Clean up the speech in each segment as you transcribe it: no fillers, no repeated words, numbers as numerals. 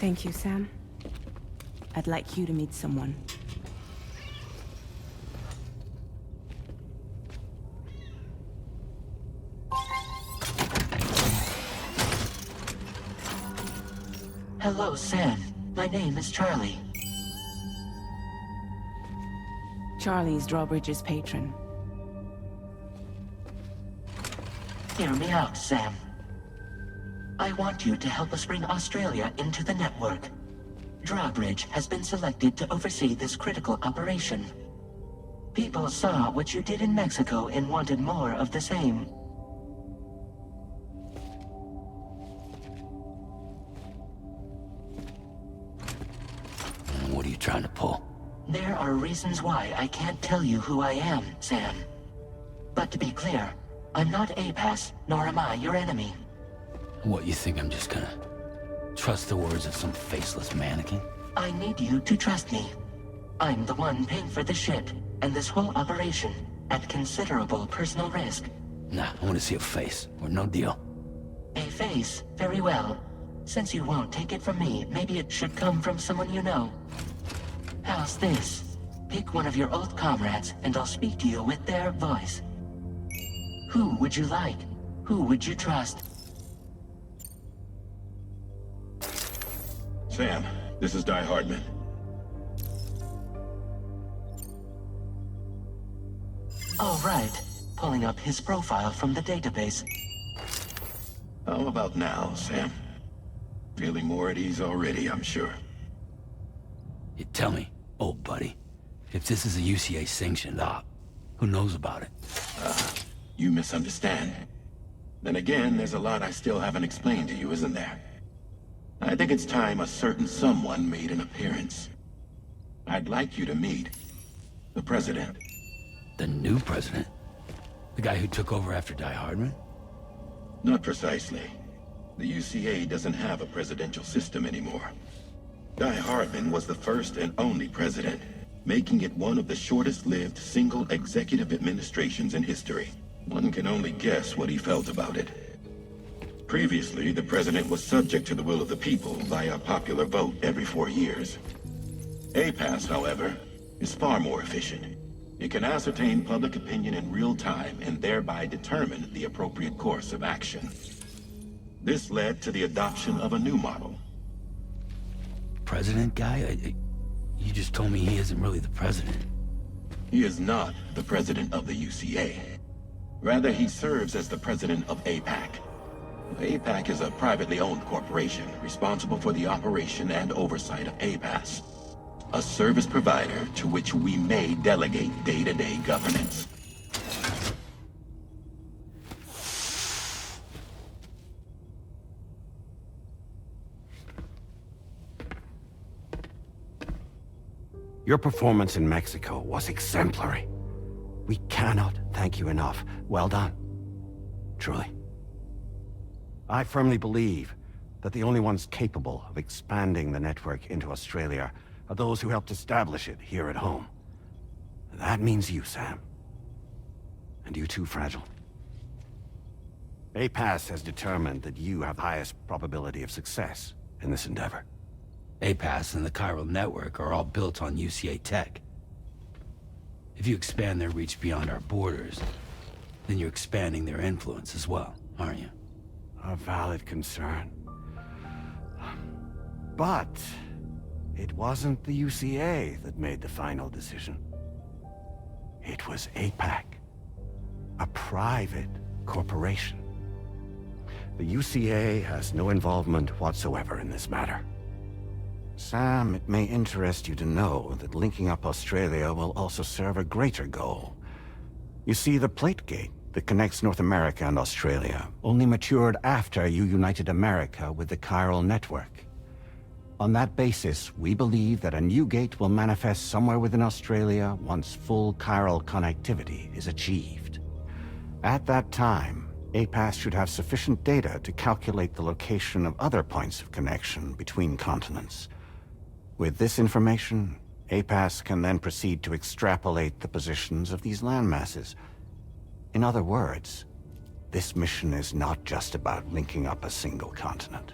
Thank you, Sam. I'd like you to meet someone. Hello, Sam. My name is Charlie. Charlie's Drawbridge's patron. Hear me out, Sam. I want you to help us bring Australia into the network. Drawbridge has been selected to oversee this critical operation. People saw what you did in Mexico and wanted more of the same. What are you trying to pull? There are reasons why I can't tell you who I am, Sam. But to be clear, I'm not APAS, nor am I your enemy. What, you think I'm just gonna trust the words of some faceless mannequin? I need you to trust me. I'm the one paying for the ship, and this whole operation, at considerable personal risk. Nah, I want to see a face, or no deal. A face? Very well. Since you won't take it from me, maybe it should come from someone you know. How's this? Pick one of your old comrades, and I'll speak to you with their voice. Who would you like? Who would you trust? Sam, this is Die Hardman. All right. Pulling up his profile from the database. How about now, Sam? Feeling more at ease already, I'm sure. You tell me, old buddy, if this is a UCA-sanctioned op, who knows about it? You misunderstand. Then again, there's a lot I still haven't explained to you, isn't there? I think it's time a certain someone made an appearance. I'd like you to meet the President. The new president? The guy who took over after Die Hardman? Not precisely. The UCA doesn't have a presidential system anymore. Die Hardman was the first and only president, making it one of the shortest-lived single executive administrations in history. One can only guess what he felt about it. Previously, the president was subject to the will of the people via a popular vote every 4 years. APAS, however, is far more efficient. It can ascertain public opinion in real time and thereby determine the appropriate course of action. This led to the adoption of a new model. President guy? You just told me he isn't really the president. He is not the president of the UCA. Rather, he serves as the president of APAC. APAC is a privately owned corporation responsible for the operation and oversight of APAS, a service provider to which we may delegate day-to-day governance. Your performance in Mexico was exemplary. We cannot thank you enough. Well done. Truly. I firmly believe that the only ones capable of expanding the network into Australia are those who helped establish it here at home. That means you, Sam. And you too, Fragile. APAS has determined that you have the highest probability of success in this endeavor. APAS and the chiral network are all built on UCA tech. If you expand their reach beyond our borders, then you're expanding their influence as well, aren't you? A valid concern. But it wasn't the UCA that made the final decision. It was APAC, a private corporation. The UCA has no involvement whatsoever in this matter. Sam, it may interest you to know that linking up Australia will also serve a greater goal. You see, the plate gate that connects North America and Australia only matured after you united America with the chiral network. On that basis, we believe that a new gate will manifest somewhere within Australia once full chiral connectivity is achieved. At that time, APAS should have sufficient data to calculate the location of other points of connection between continents. With this information, APAS can then proceed to extrapolate the positions of these landmasses. In other words, this mission is not just about linking up a single continent.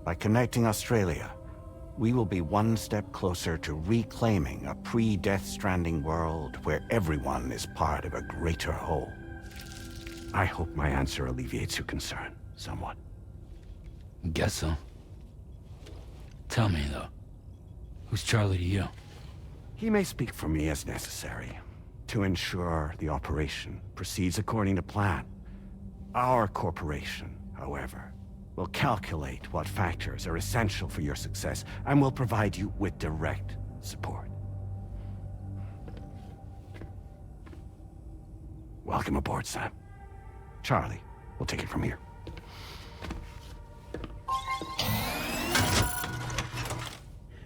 By connecting Australia, we will be one step closer to reclaiming a pre-Death Stranding world where everyone is part of a greater whole. I hope my answer alleviates your concern somewhat. Guess so. Tell me, though. Who's Charlie to you? He may speak for me as necessary, to ensure the operation proceeds according to plan. Our corporation, however, will calculate what factors are essential for your success, and will provide you with direct support. Welcome aboard, Sam. Charlie, we'll take it from here.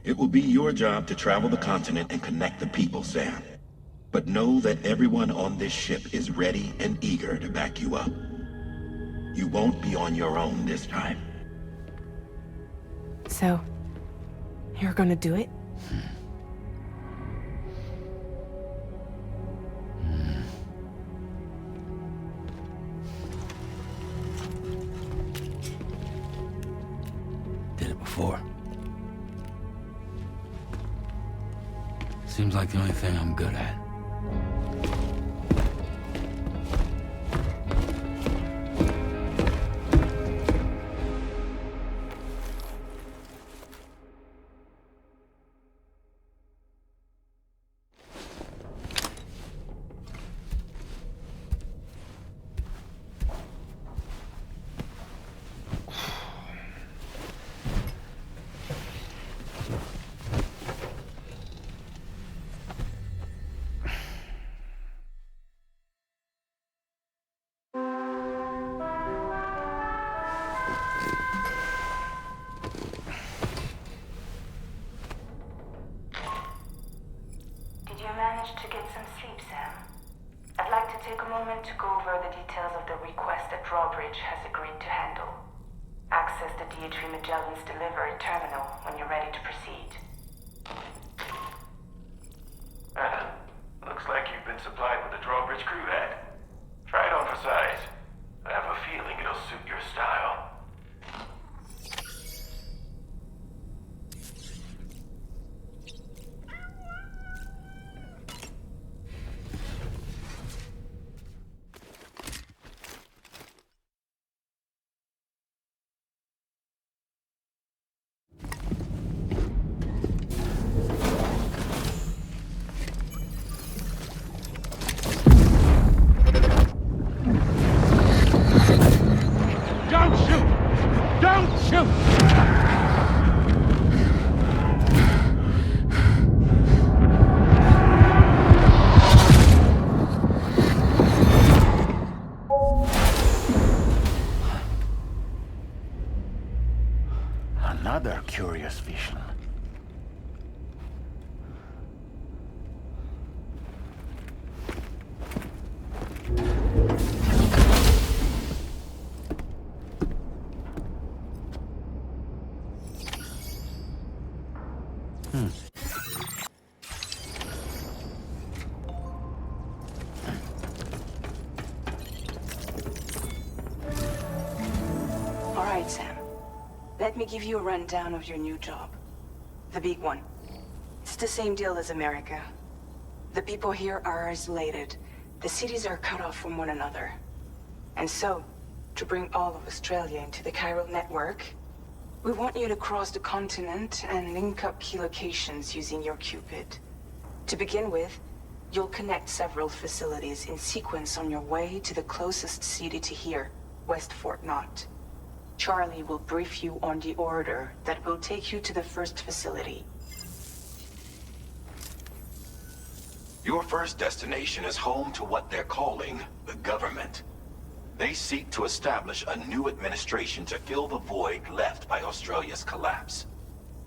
It will be your job to travel the continent and connect the people, Sam. But know that everyone on this ship is ready and eager to back you up. You won't be on your own this time. So, you're gonna do it? Did it before. Seems like the only thing I'm good at. To get some sleep, Sam. I'd like to take a moment to go over the details of the request that Drawbridge has agreed to handle. Access the D3 Magellan's delivery terminal when you're ready to proceed. Looks like you've been supplied with a Drawbridge crew hat. Try it on for size. I have a feeling it'll suit your style. Another curious vision. All right, Sam. Let me give you a rundown of your new job. The big one. It's the same deal as America. The people here are isolated. The cities are cut off from one another. And so, to bring all of Australia into the chiral network, we want you to cross the continent and link up key locations using your Cupid. To begin with, you'll connect several facilities in sequence on your way to the closest city to here, West Fort Knott. Charlie will brief you on the order that will take you to the first facility. Your first destination is home to what they're calling the government. They seek to establish a new administration to fill the void left by Australia's collapse.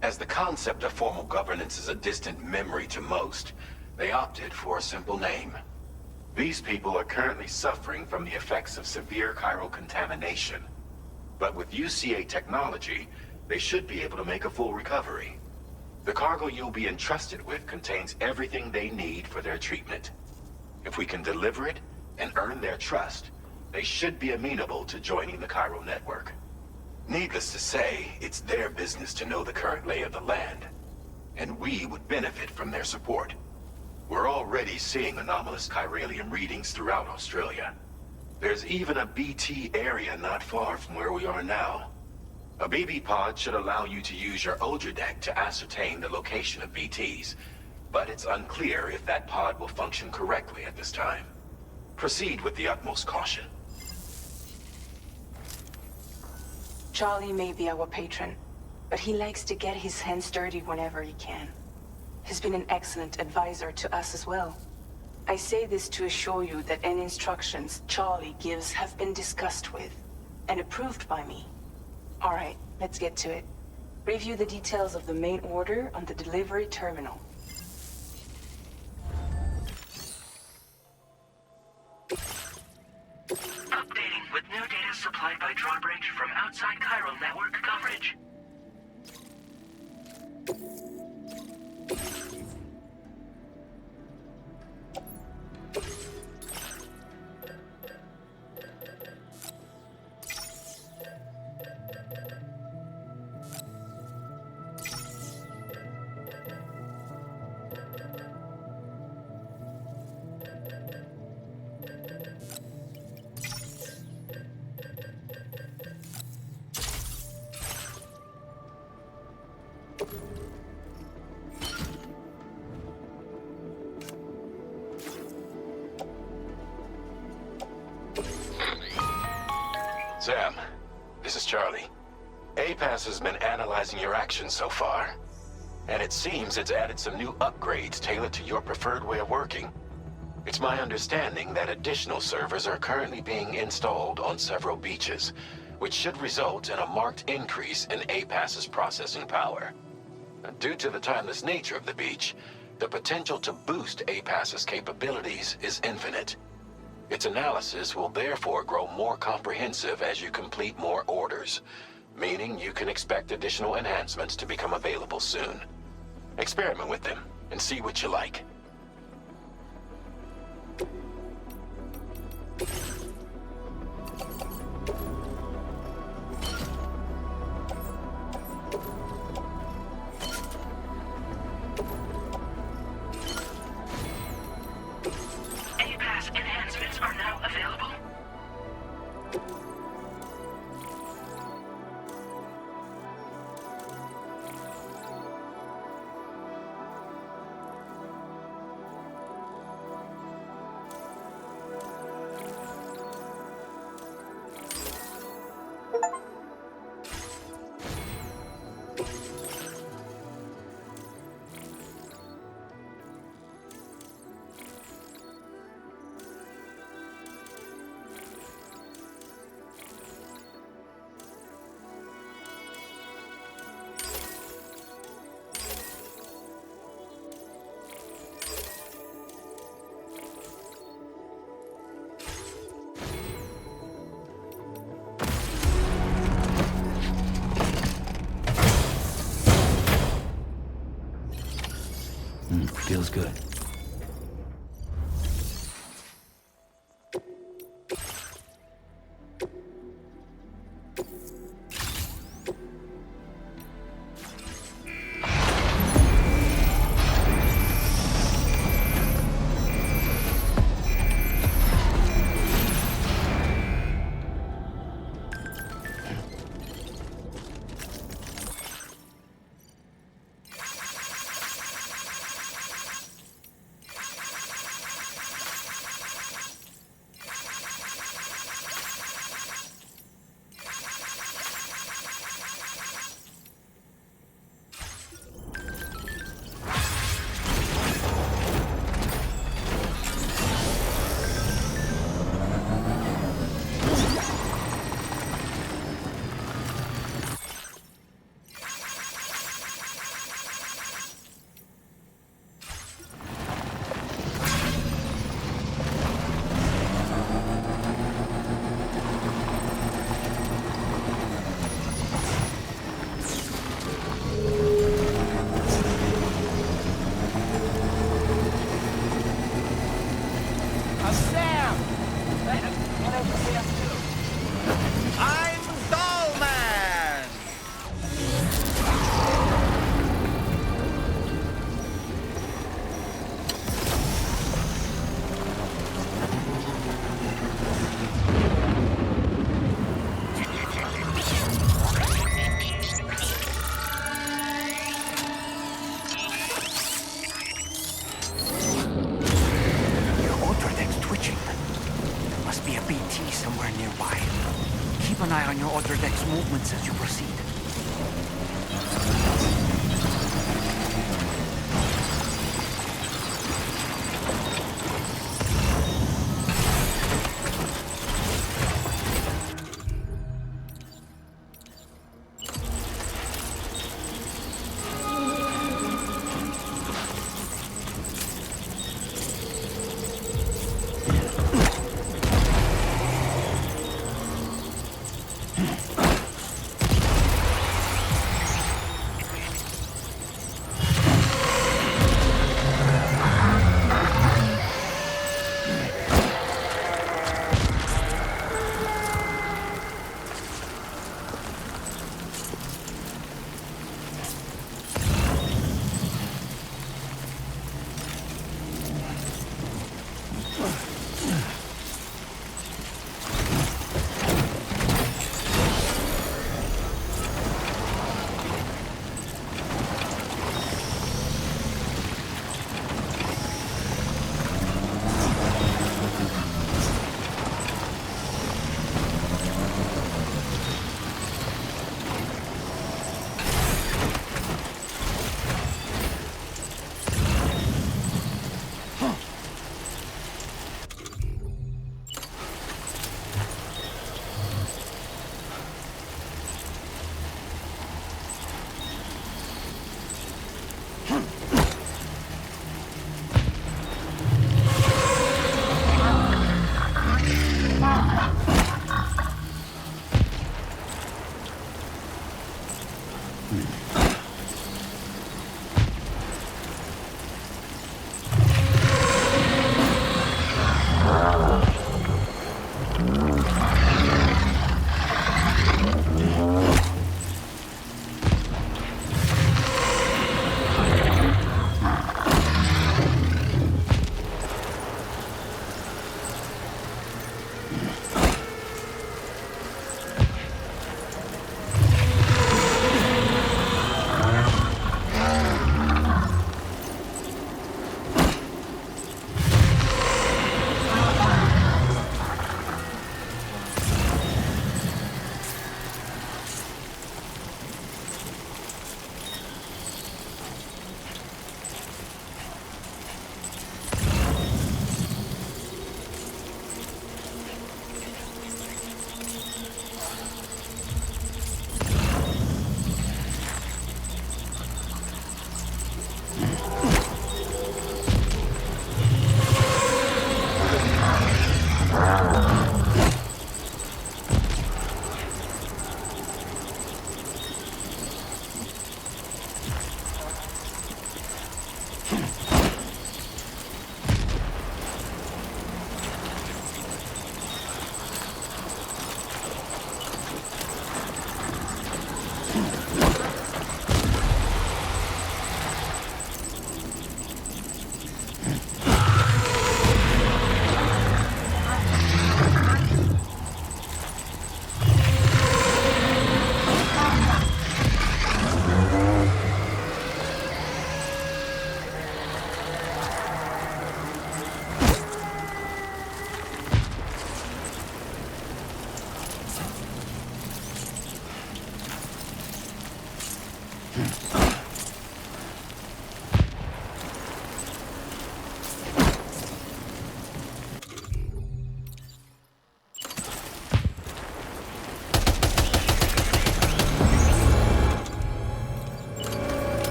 As the concept of formal governance is a distant memory to most, they opted for a simple name. These people are currently suffering from the effects of severe chiral contamination. But with UCA technology, they should be able to make a full recovery. The cargo you'll be entrusted with contains everything they need for their treatment. If we can deliver it and earn their trust, they should be amenable to joining the chiral network. Needless to say, it's their business to know the current lay of the land, and we would benefit from their support. We're already seeing anomalous chiralium readings throughout Australia. There's even a BT area not far from where we are now. A BB pod should allow you to use your Ultra deck to ascertain the location of BTs, but it's unclear if that pod will function correctly at this time. Proceed with the utmost caution. Charlie may be our patron, but he likes to get his hands dirty whenever he can. He's been an excellent advisor to us as well. I say this to assure you that any instructions Charlie gives have been discussed with and approved by me. All right, let's get to it. Review the details of the main order on the delivery terminal. Updating with new data supplied by Drawbridge from outside chiral network coverage. Sam, this is Charlie. APAS has been analyzing your actions so far, and it seems it's added some new upgrades tailored to your preferred way of working. It's my understanding that additional servers are currently being installed on several beaches, which should result in a marked increase in APAS's processing power. Due to the timeless nature of the beach, the potential to boost APAS's capabilities is infinite. Its analysis will therefore grow more comprehensive as you complete more orders, meaning you can expect additional enhancements to become available soon. Experiment with them and see what you like. APAS enhancements are now available. Feels good. guidance as you proceed.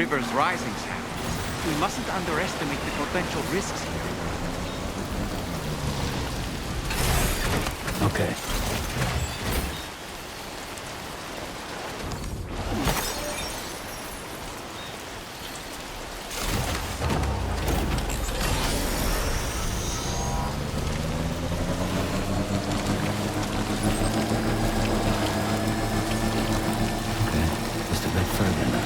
river's rising, Sam. We mustn't underestimate the potential risks here. Okay. Just a bit further now.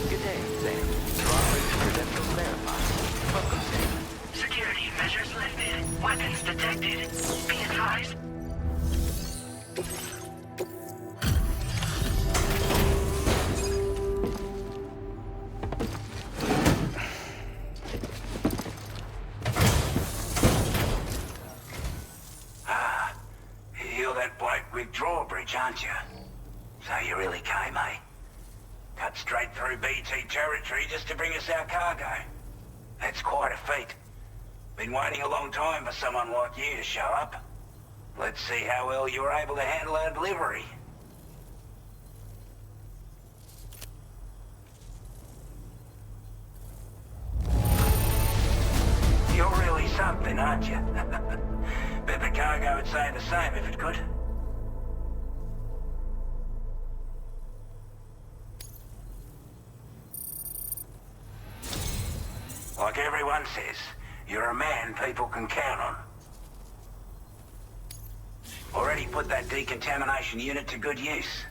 Good day, Sam. Drawbridge credentials verified. Welcome, Sam. Security measures lifted. Weapons detected. Be advised. You're that bloke with drawbridge, aren't you? So you really came, eh? Cut straight through BT territory just to bring us our cargo. That's quite a feat. Been waiting a long time for someone like you to show up. Let's see how well you were able to handle our delivery. You're really something, aren't you? Bet the cargo would say the same if it could. Like everyone says, you're a man people can count on. Already put that decontamination unit to good use.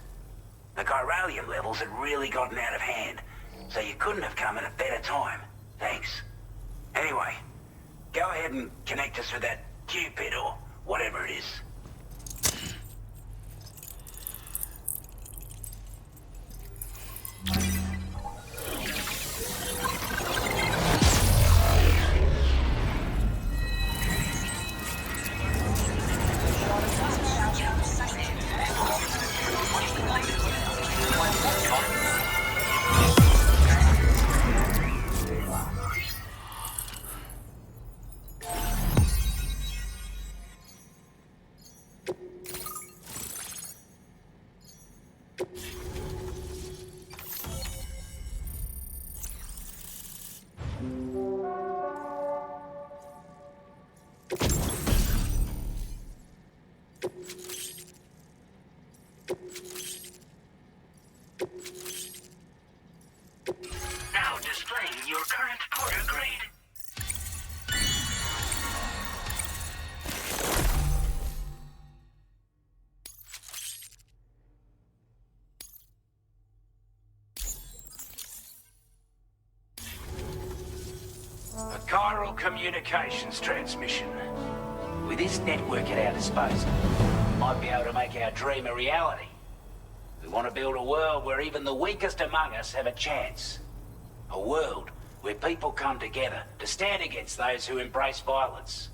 The chiralium levels had really gotten out of hand, so you couldn't have come at a better time. Thanks. Anyway, go ahead and connect us with that Cupid or whatever it is. Now displaying your current porter grade. A chiral communications transmission. With this network at our disposal, we might be able to make our dream a reality. We want to build a world where even the weakest among us have a chance. A world where people come together to stand against those who embrace violence.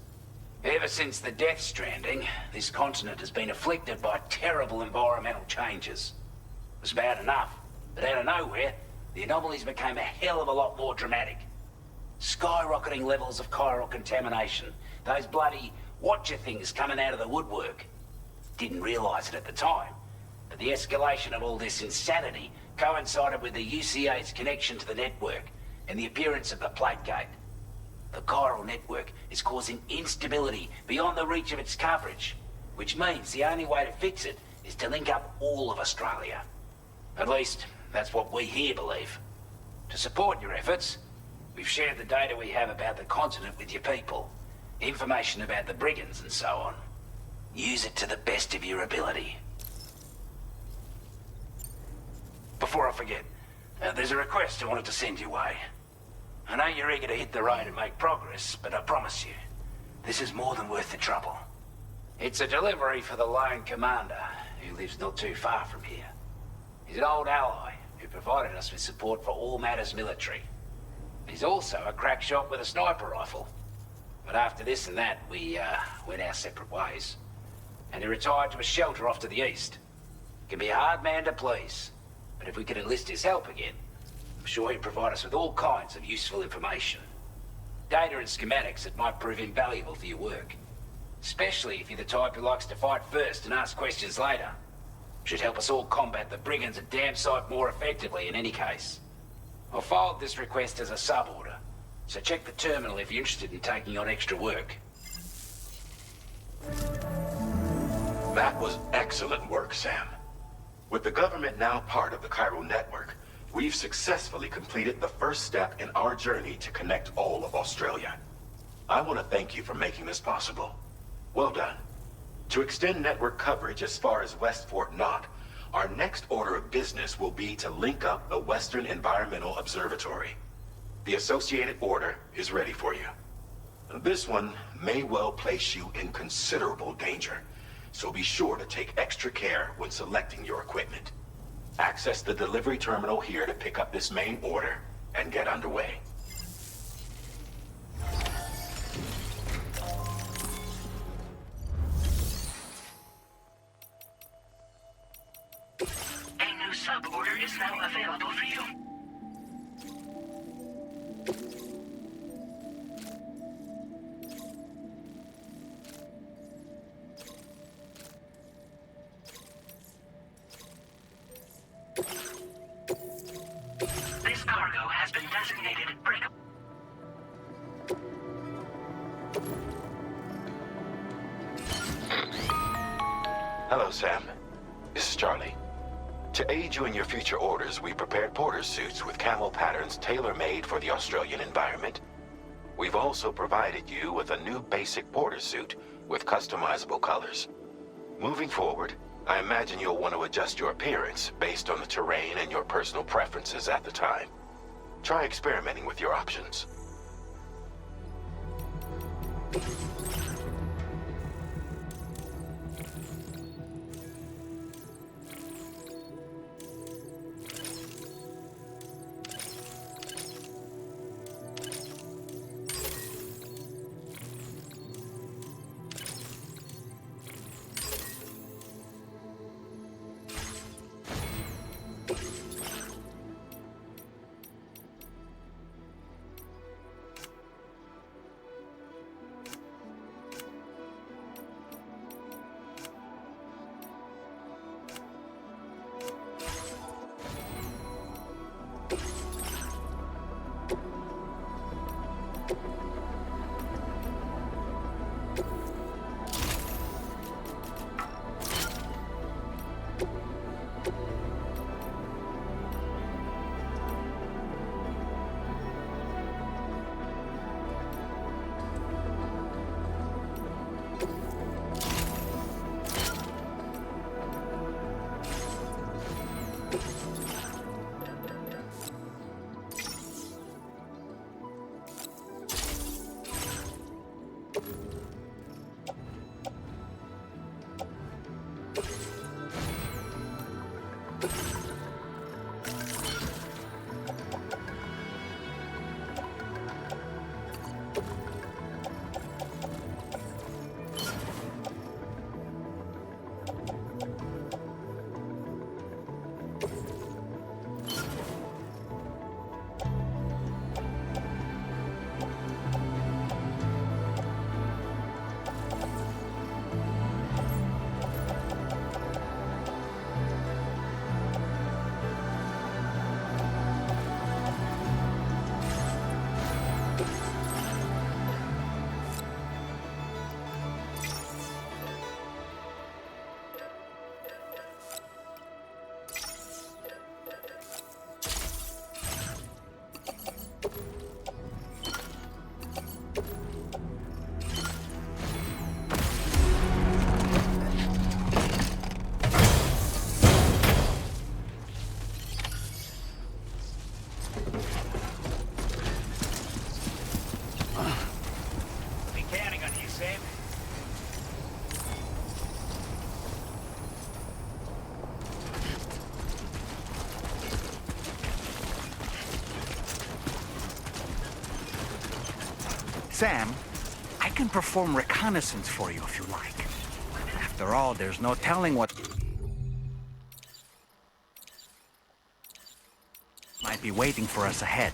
Ever since the Death Stranding, this continent has been afflicted by terrible environmental changes. It was bad enough, but out of nowhere, the anomalies became a hell of a lot more dramatic. Skyrocketing levels of chiral contamination, those bloody watcher things coming out of the woodwork. Didn't realize it at the time, but the escalation of all this insanity coincided with the UCA's connection to the network and the appearance of the plate gate. The chiral network is causing instability beyond the reach of its coverage, which means the only way to fix it is to link up all of Australia. At least, that's what we here believe. To support your efforts, we've shared the data we have about the continent with your people, information about the brigands and so on. Use it to the best of your ability. Before I forget, there's a request I wanted to send your way. I know you're eager to hit the road and make progress, but I promise you, this is more than worth the trouble. It's a delivery for the lone commander, who lives not too far from here. He's an old ally who provided us with support for all matters military. He's also a crack shot with a sniper rifle. But after this and that, we went our separate ways. And he retired to a shelter off to the east. He can be a hard man to please, but if we could enlist his help again, I'm sure he'd provide us with all kinds of useful information. Data and schematics that might prove invaluable for your work. Especially if you're the type who likes to fight first and ask questions later. Should help us all combat the brigands a damn sight more effectively in any case. I filed this request as a sub-order, so check the terminal if you're interested in taking on extra work. That was excellent work, Sam. With the government now part of the Chiral network, we've successfully completed the first step in our journey to connect all of Australia. I want to thank you for making this possible. Well done. To extend network coverage as far as West Fort Knott, our next order of business will be to link up the Western Environmental Observatory. The associated order is ready for you. This one may well place you in considerable danger, so be sure to take extra care when selecting your equipment. Access the delivery terminal here to pick up this main order and get underway. A new sub-order is now available for you. This cargo has been designated breakable. Hello, Sam. This is Charlie. To aid you in your future orders, we prepared porter suits with camel patterns tailor-made for the Australian environment. We've also provided you with a new basic porter suit with customizable colors. Moving forward, I imagine you'll want to adjust your appearance based on the terrain and your personal preferences at the time. Try experimenting with your options. Sam, I can perform reconnaissance for you if you like. After all, there's no telling what might be waiting for us ahead.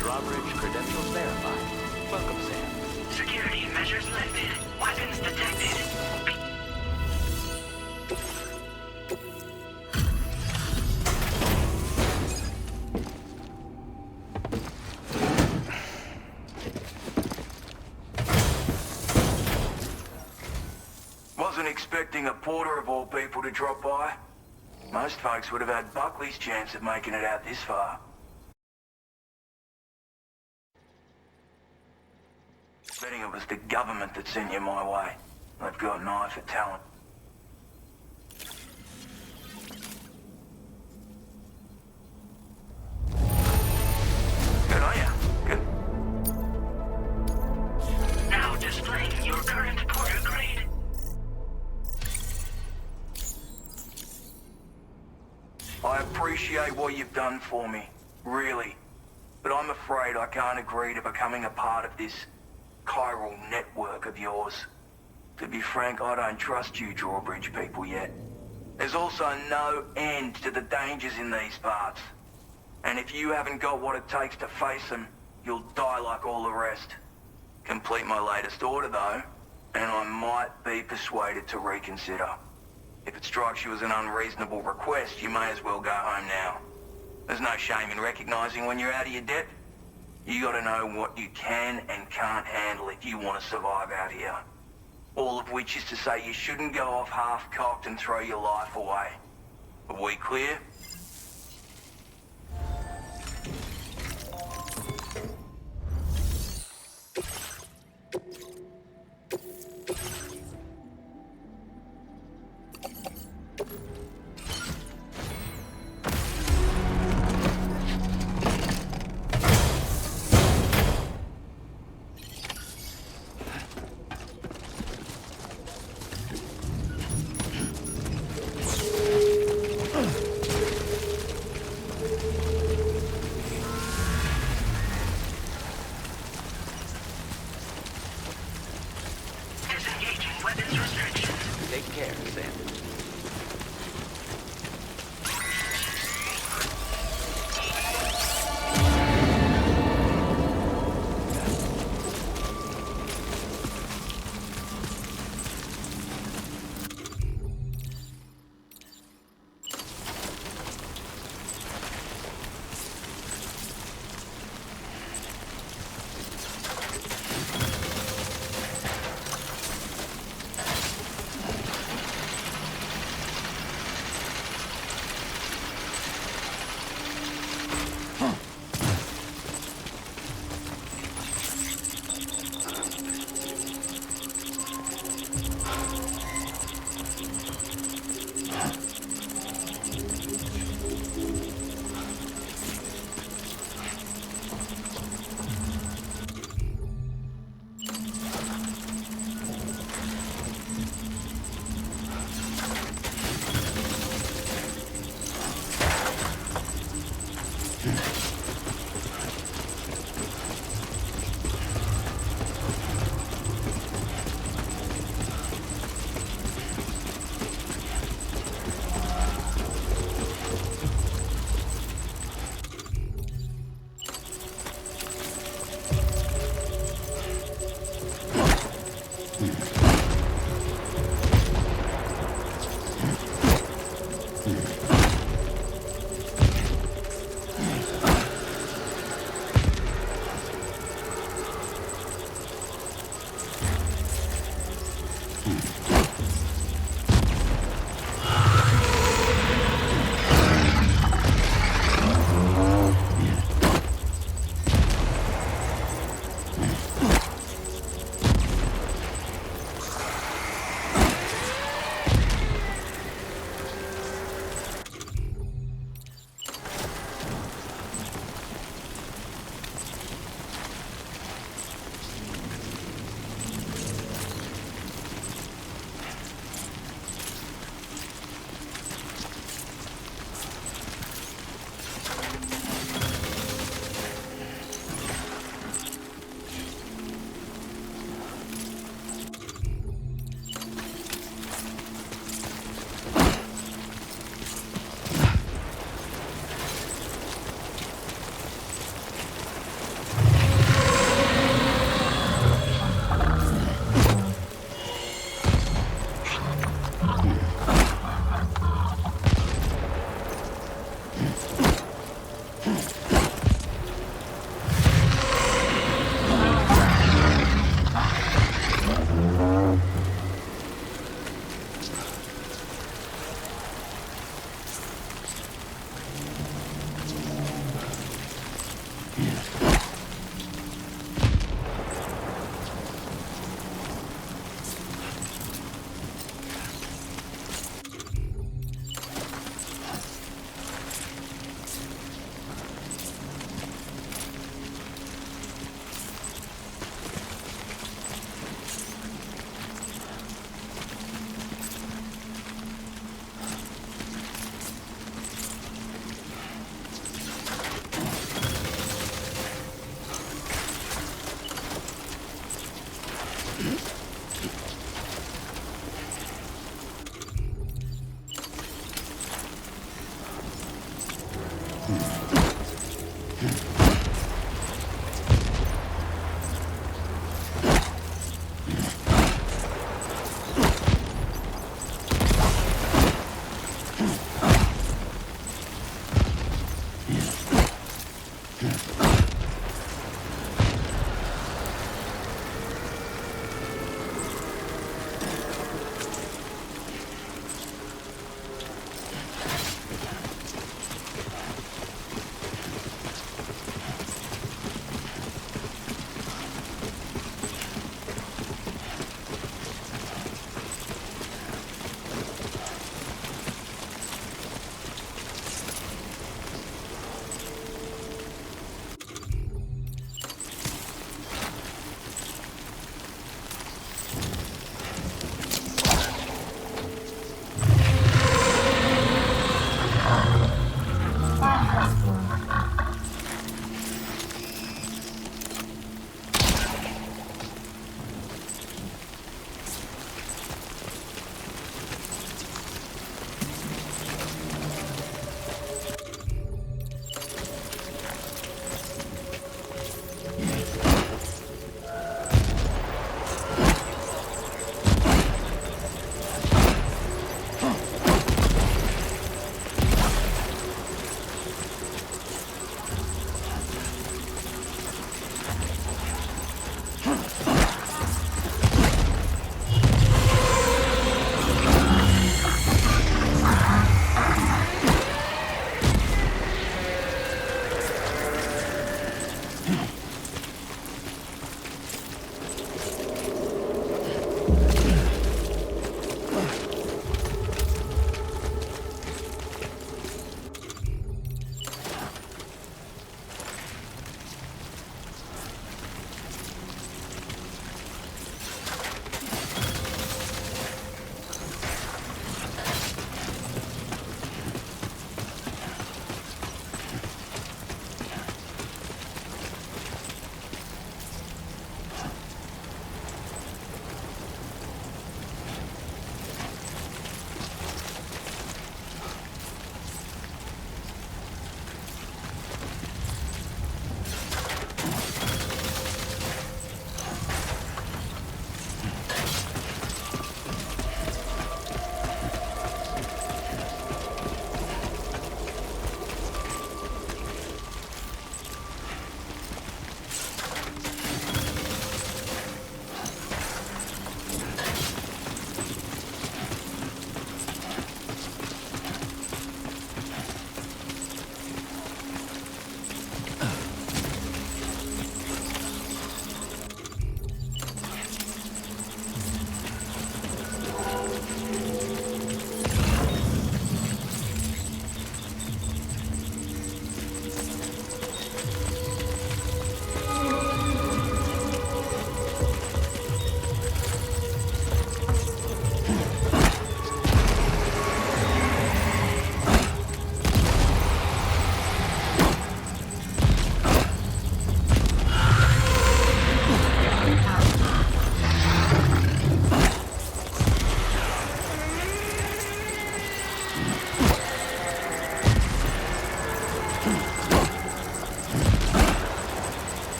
Drawbridge credentials verified. Welcome, Sam. Security measures lifted. Weapons detected. expecting a porter of all people to drop by. Most folks would have had Buckley's chance of making it out this far. Betting it was the government that sent you my way. They've got an eye for talent. Good on ya. Good. Now displaying your current porter grade. I appreciate what you've done for me, really. But I'm afraid I can't agree to becoming a part of this chiral network of yours. To be frank, I don't trust you drawbridge people yet. There's also no end to the dangers in these parts. And if you haven't got what it takes to face them, you'll die like all the rest. Complete my latest order though, and I might be persuaded to reconsider. If it strikes you as an unreasonable request, you may as well go home now. There's no shame in recognizing when you're out of your depth. You gotta know what you can and can't handle if you want to survive out here. All of which is to say you shouldn't go off half-cocked and throw your life away. Are we clear?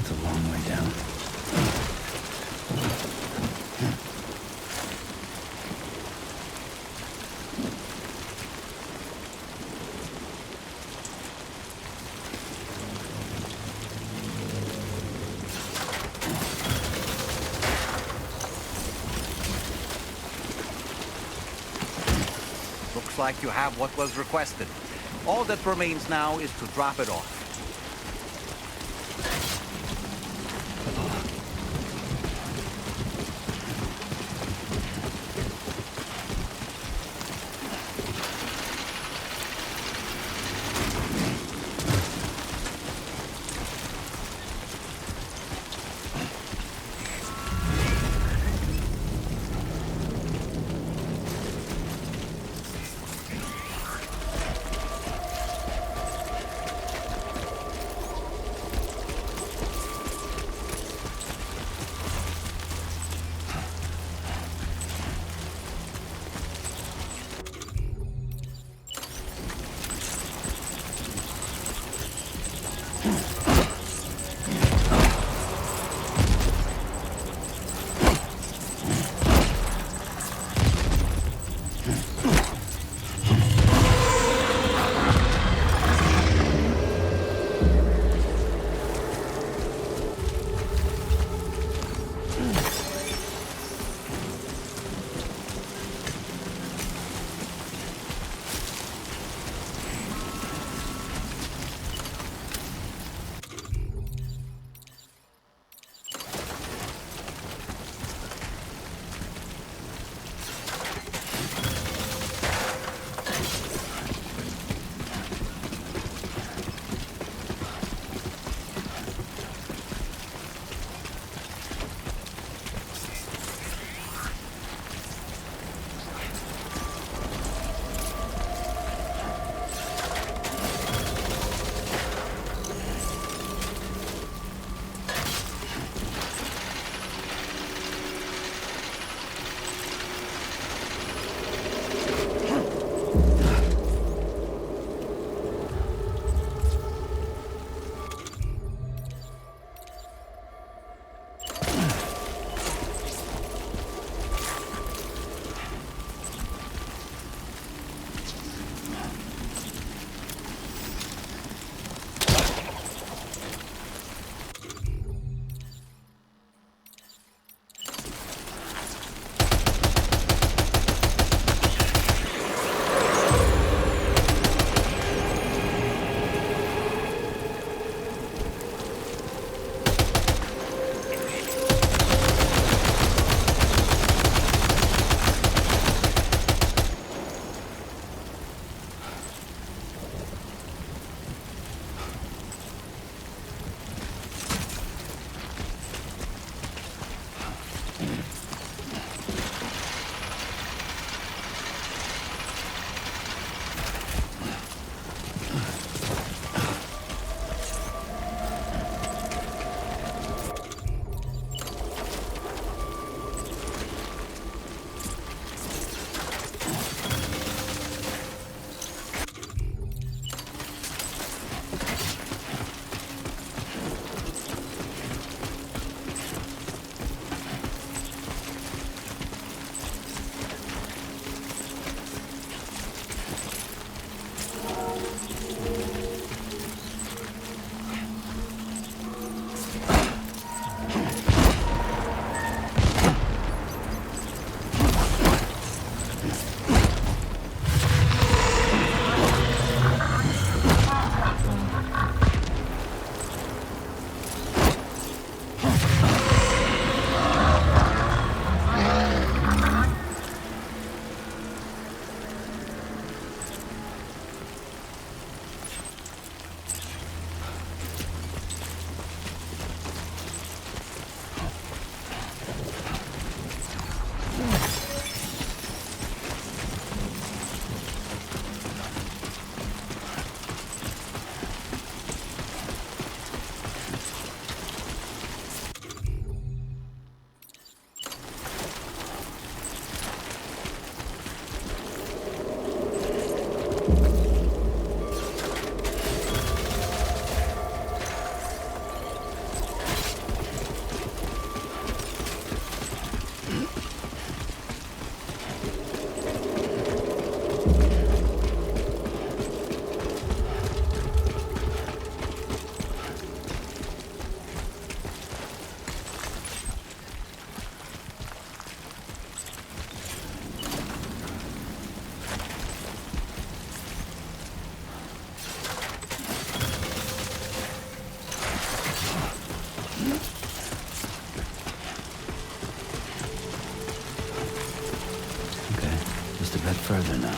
It's a long way down. Looks like you have what was requested. All that remains now is to drop it off. Okay, just a bit further now.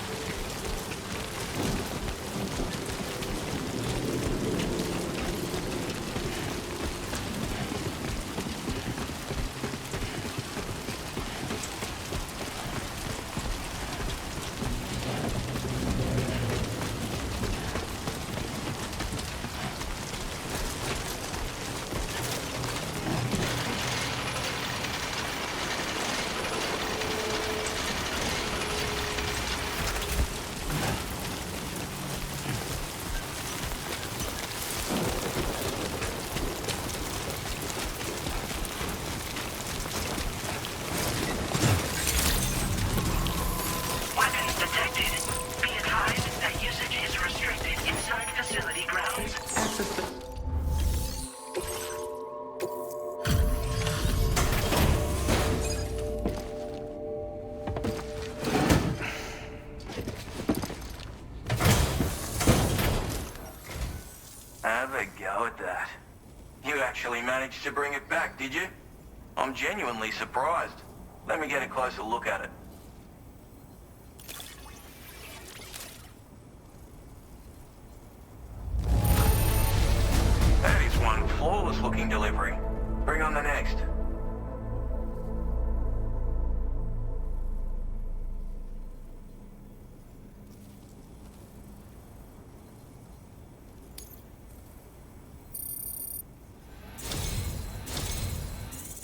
Have a go at that. You actually managed to bring it back, did you? I'm genuinely surprised. Let me get a closer look at it. That is one flawless looking delivery. Bring on the next.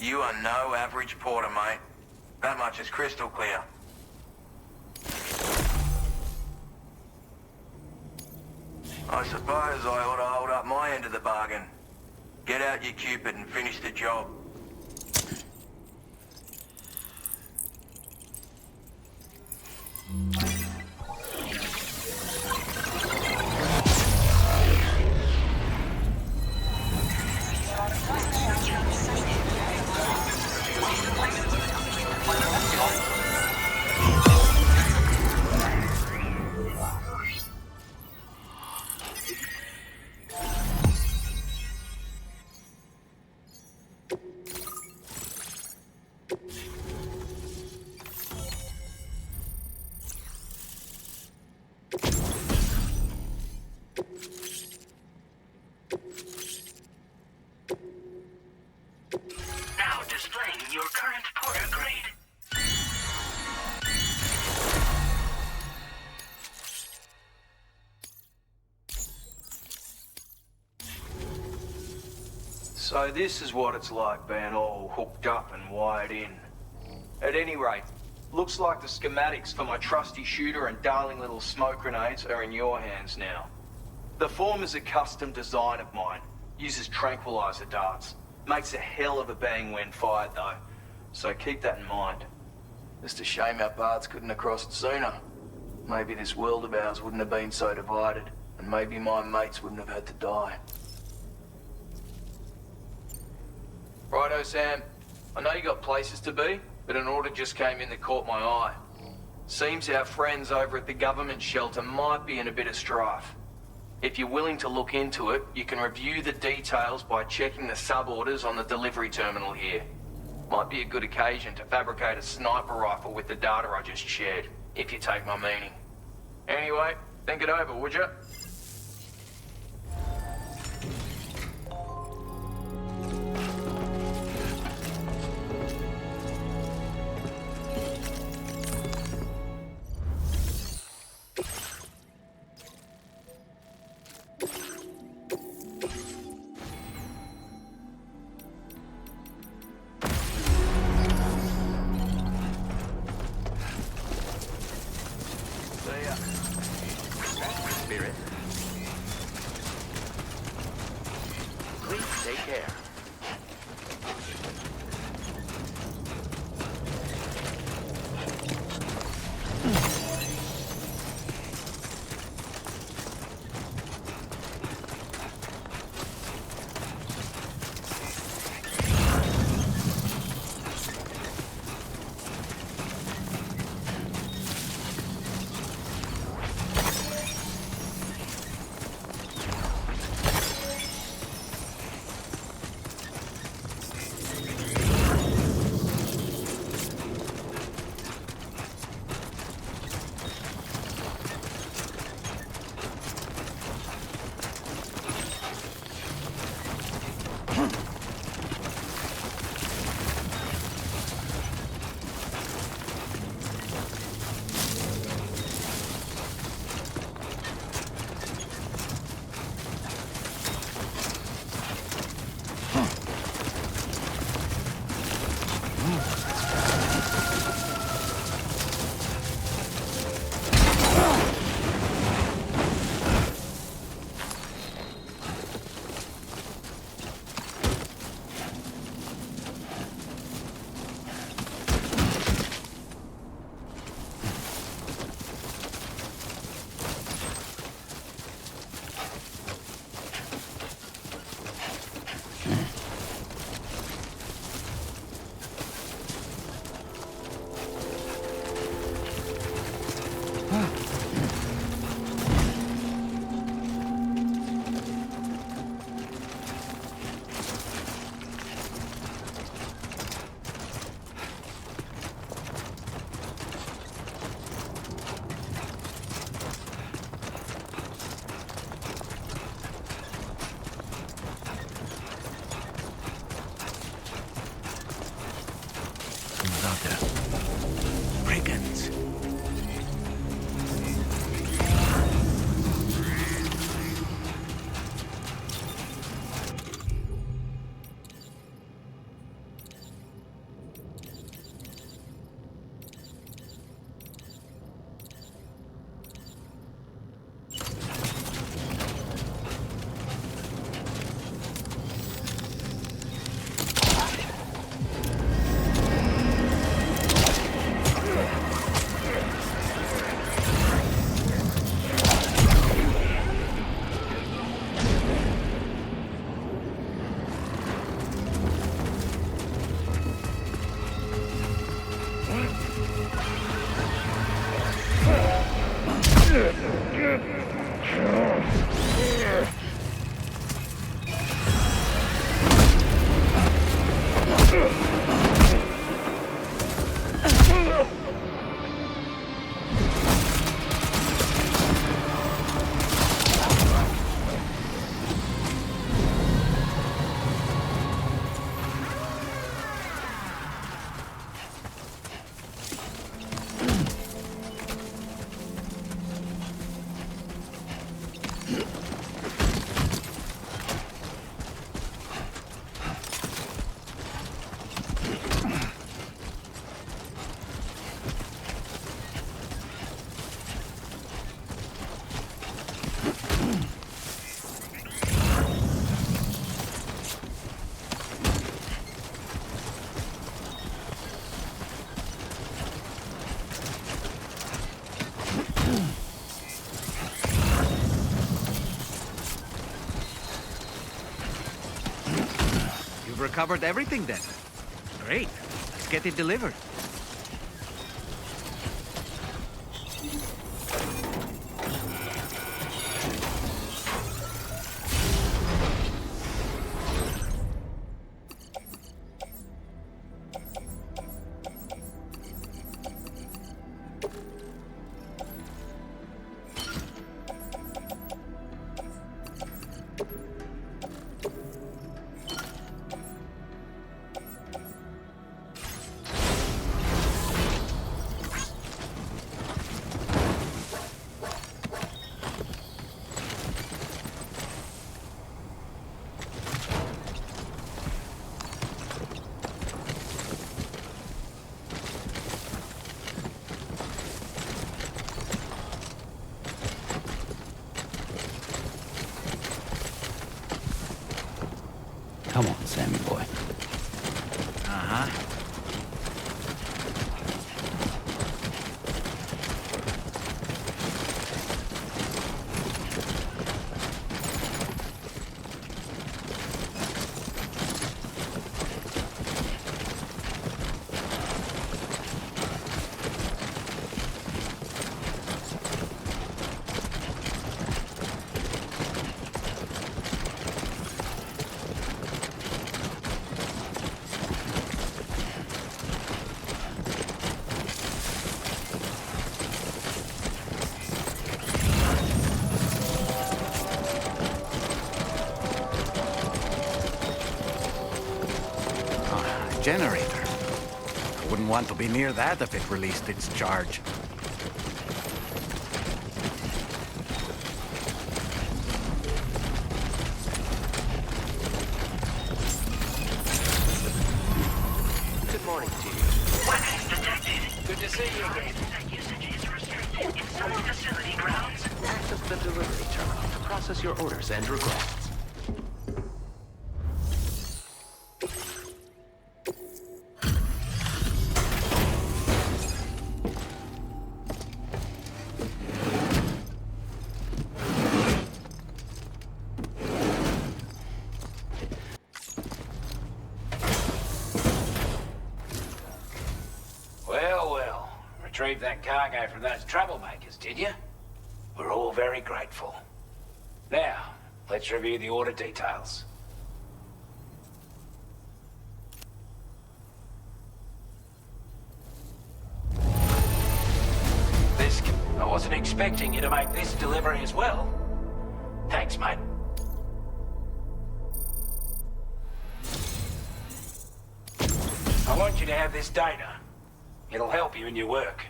You are no average porter, mate. That much is crystal clear. I suppose I ought to hold up my end of the bargain. Get out your Cupid and finish the job. Now displaying your current porter grade. So this is what it's like being all hooked up and wired in. At any rate, looks like the schematics for my trusty shooter and darling little smoke grenades are in your hands now. The form is a custom design of mine. Uses tranquilizer darts. Makes a hell of a bang when fired though. So keep that in mind. Just a shame our paths couldn't have crossed sooner. Maybe this world of ours wouldn't have been so divided. And maybe my mates wouldn't have had to die. Righto, Sam. I know you got places to be, but an order just came in that caught my eye. Seems our friends over at the government shelter might be in a bit of strife. If you're willing to look into it, you can review the details by checking the sub-orders on the delivery terminal here. Might be a good occasion to fabricate a sniper rifle with the data I just shared, if you take my meaning. Anyway, think it over, would you? Spirit. Please take care. Mother. Brigands. You've recovered everything then. Great. Let's get it delivered. Come on, Sammy boy. Uh-huh. Generator. I wouldn't want to be near that if it released its charge. Good morning to you. Weapons detected. Good to see you again. Usage is restricted in some facility grounds. Access the delivery terminal to process your orders and requests. Well. Retrieved that cargo from those troublemakers, did you? We're all very grateful. Now, let's review the order details. I wasn't expecting you to make this delivery as well. Thanks, mate. I want you to have this data. It'll help you in your work.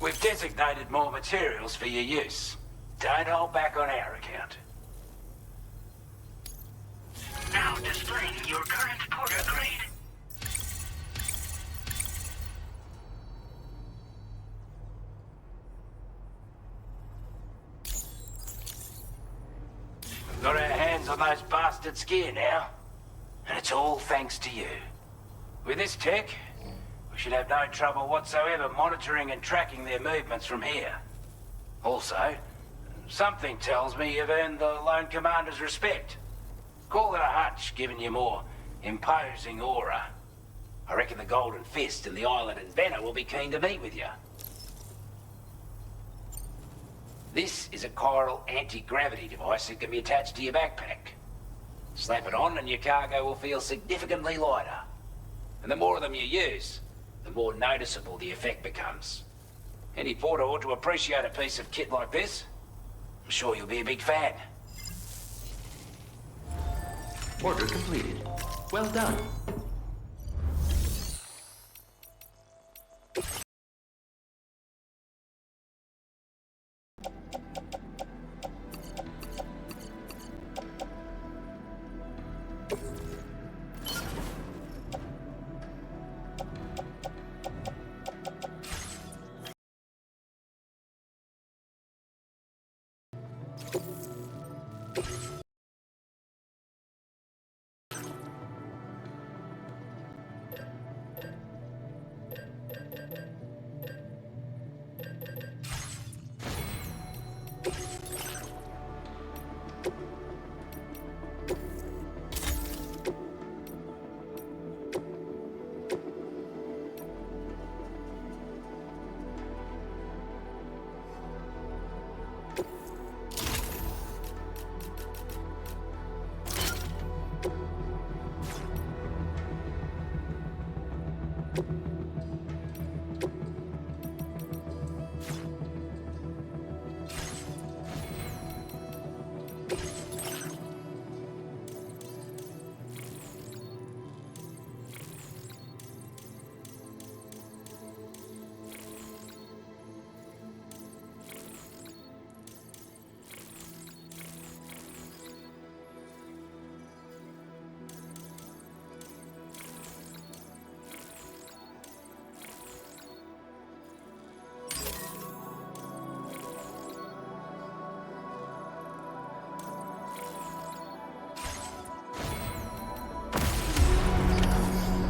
We've designated more materials for your use. Don't hold back on our account. Now displaying your current porter grade. We've got our hands on those bastards' gear now. And it's all thanks to you. With this tech, we should have no trouble whatsoever monitoring and tracking their movements from here. Also, something tells me you've earned the Lone Commander's respect. Call it a hunch, giving you more imposing aura. I reckon the Golden Fist and the Island Inventor will be keen to meet with you. This is a chiral anti-gravity device that can be attached to your backpack. Slap it on and your cargo will feel significantly lighter. And the more of them you use, the more noticeable the effect becomes. Any porter ought to appreciate a piece of kit like this. I'm sure you'll be a big fan. Order completed. Well done.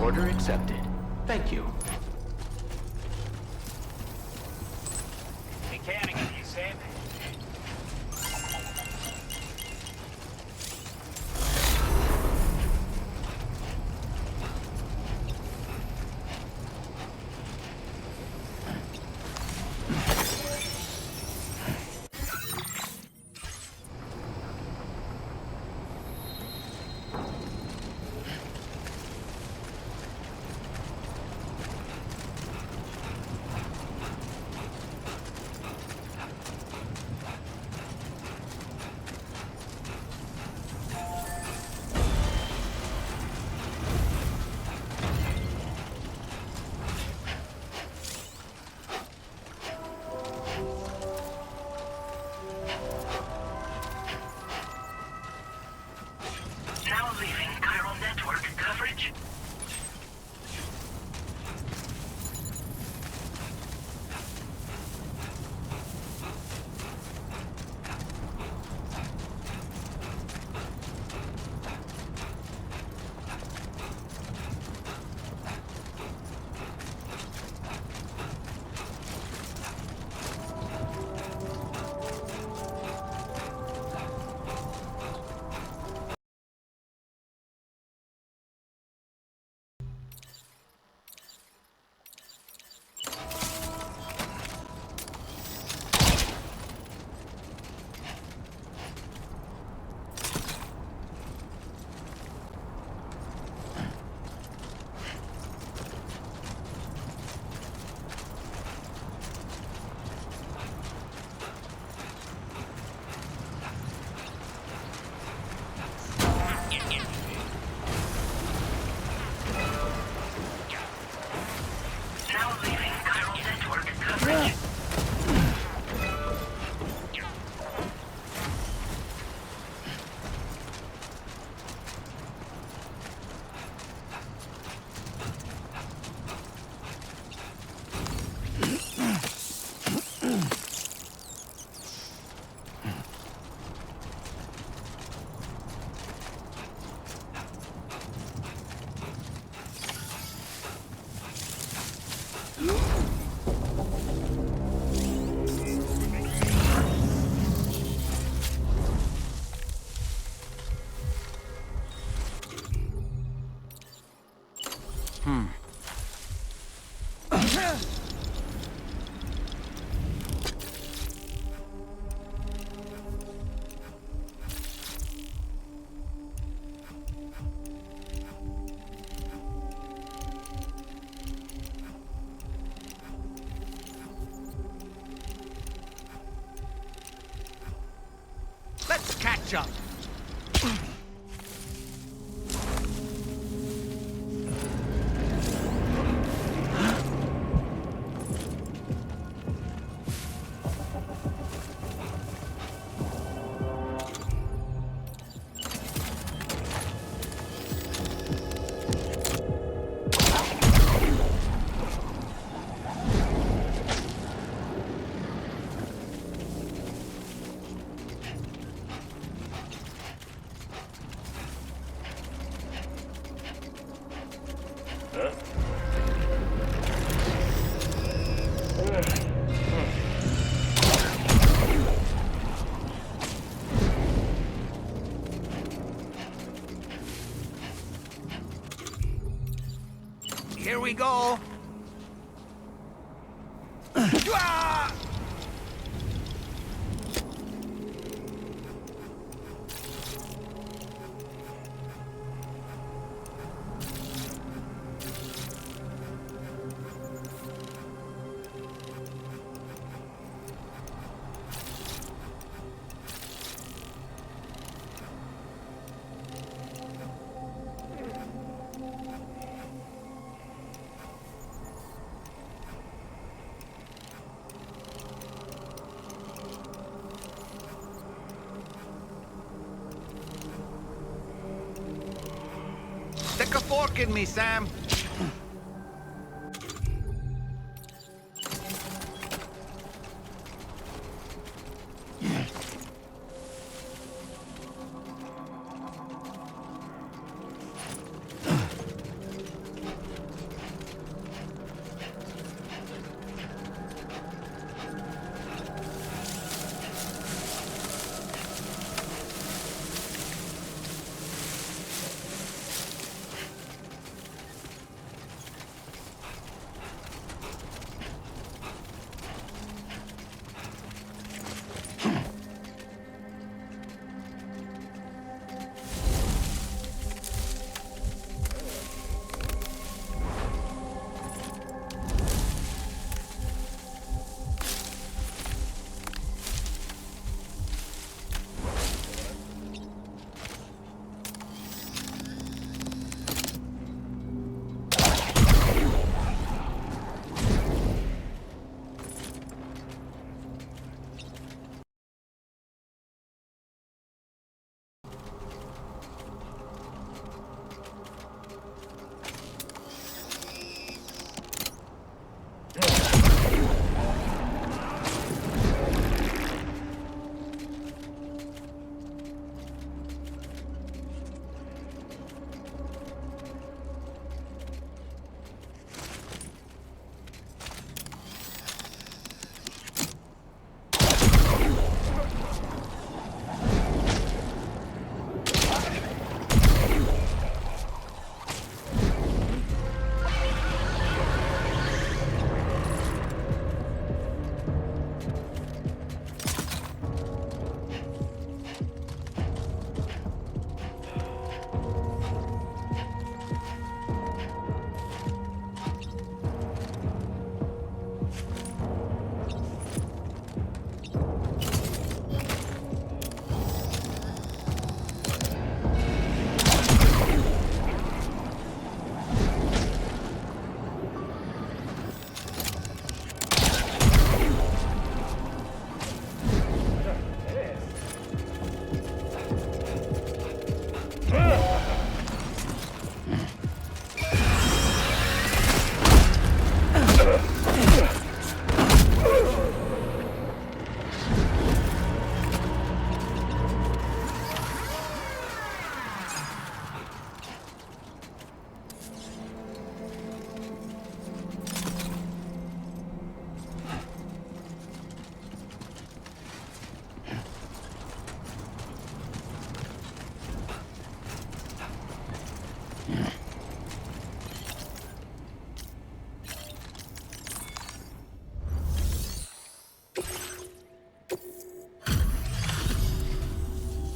Order accepted. Thank you. Be counting on you, Sam. jump. Here we go. Stick a fork in me, Sam.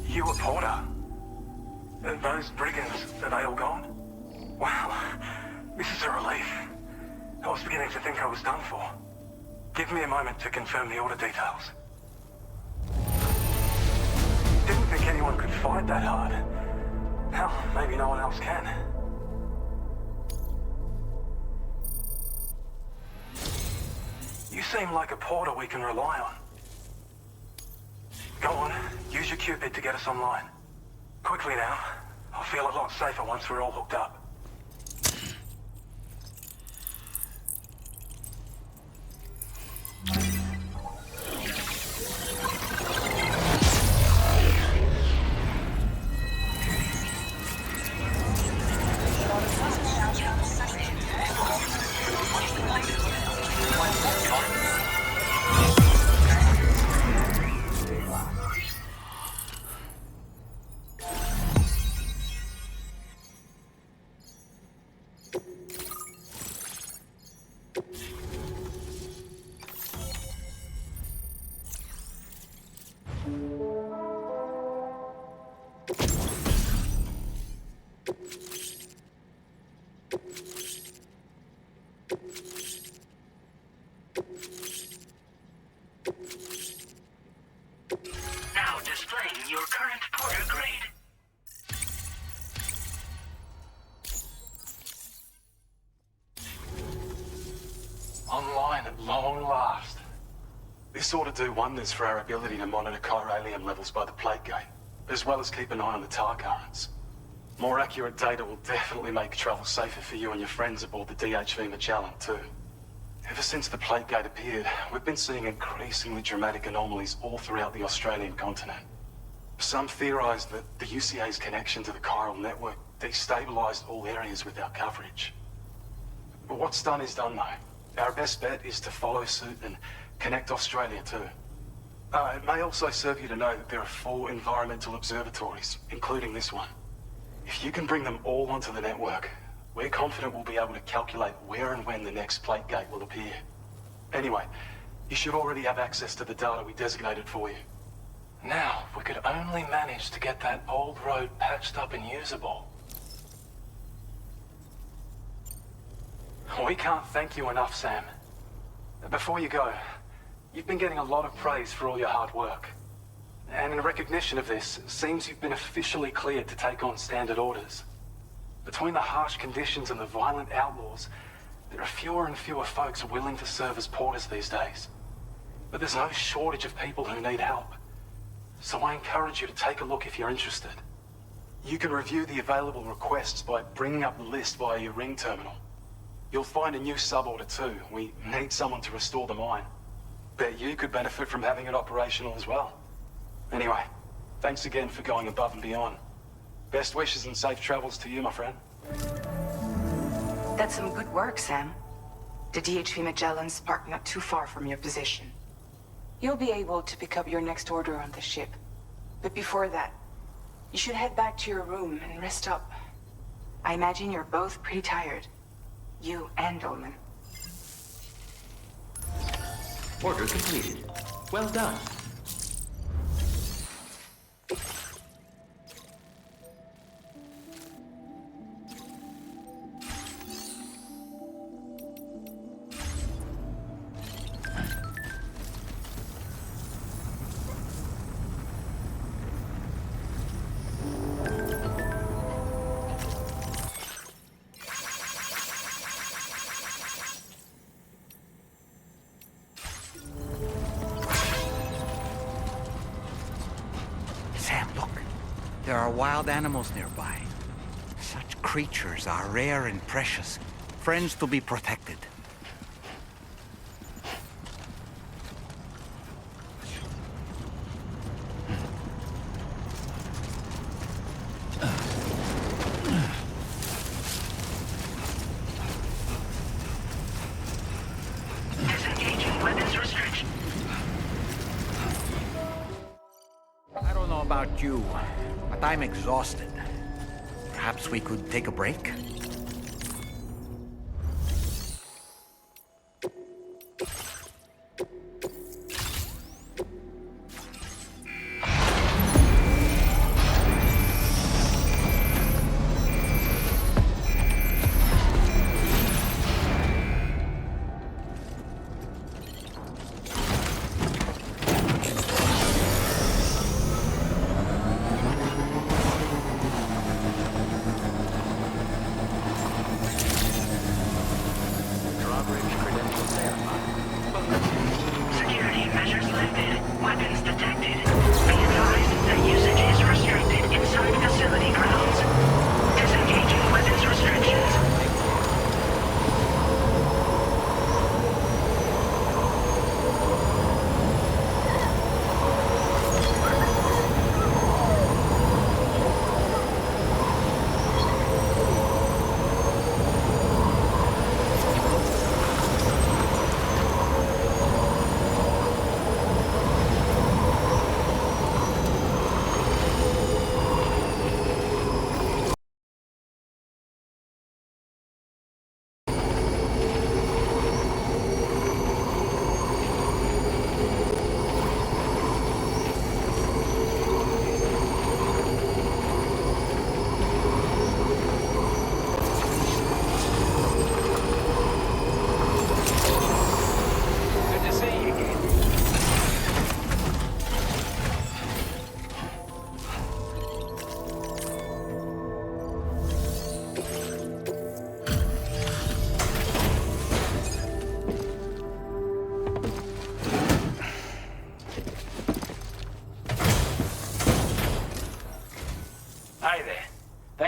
You a Porter? Those brigands, are they all gone? Wow, this is a relief. I was beginning to think I was done for. Give me a moment to confirm the order details. Didn't think anyone could fight that hard. Hell, maybe no one else can. You seem like a porter we can rely on. Go on, use your Cupid to get us online. Quickly now. I'll feel a lot safer once we're all hooked up. Now displaying your current porter grade. Online at long last. This ought to do wonders for our ability to monitor chiralium levels by the plate gate, as well as keep an eye on the tar currents. More accurate data will definitely make travel safer for you and your friends aboard the DHV Magellan, too. Ever since the plate gate appeared, we've been seeing increasingly dramatic anomalies all throughout the Australian continent. Some theorize that the UCA's connection to the chiral network destabilized all areas with our coverage. But what's done is done, though. Our best bet is to follow suit and connect Australia, too. It may also serve you to know that there are 4 environmental observatories, including this one. If you can bring them all onto the network, we're confident we'll be able to calculate where and when the next plate gate will appear. Anyway, you should already have access to the data we designated for you. Now, if we could only manage to get that old road patched up and usable. We can't thank you enough, Sam. Before you go, you've been getting a lot of praise for all your hard work. And in recognition of this, it seems you've been officially cleared to take on standard orders. Between the harsh conditions and the violent outlaws, there are fewer and fewer folks willing to serve as porters these days. But there's no shortage of people who need help. So I encourage you to take a look if you're interested. You can review the available requests by bringing up the list via your ring terminal. You'll find a new suborder too. We need someone to restore the mine. Bet you could benefit from having it operational as well. Anyway, thanks again for going above and beyond. Best wishes and safe travels to you, my friend. That's some good work, Sam. The DHV Magellan's parked not too far from your position. You'll be able to pick up your next order on the ship. But before that, you should head back to your room and rest up. I imagine you're both pretty tired. You and Dolman. Order completed. Well done. There are wild animals nearby. Such creatures are rare and precious, friends to be protected. Disengaging weapons restriction. I don't know about you, but I'm exhausted. Perhaps we could take a break?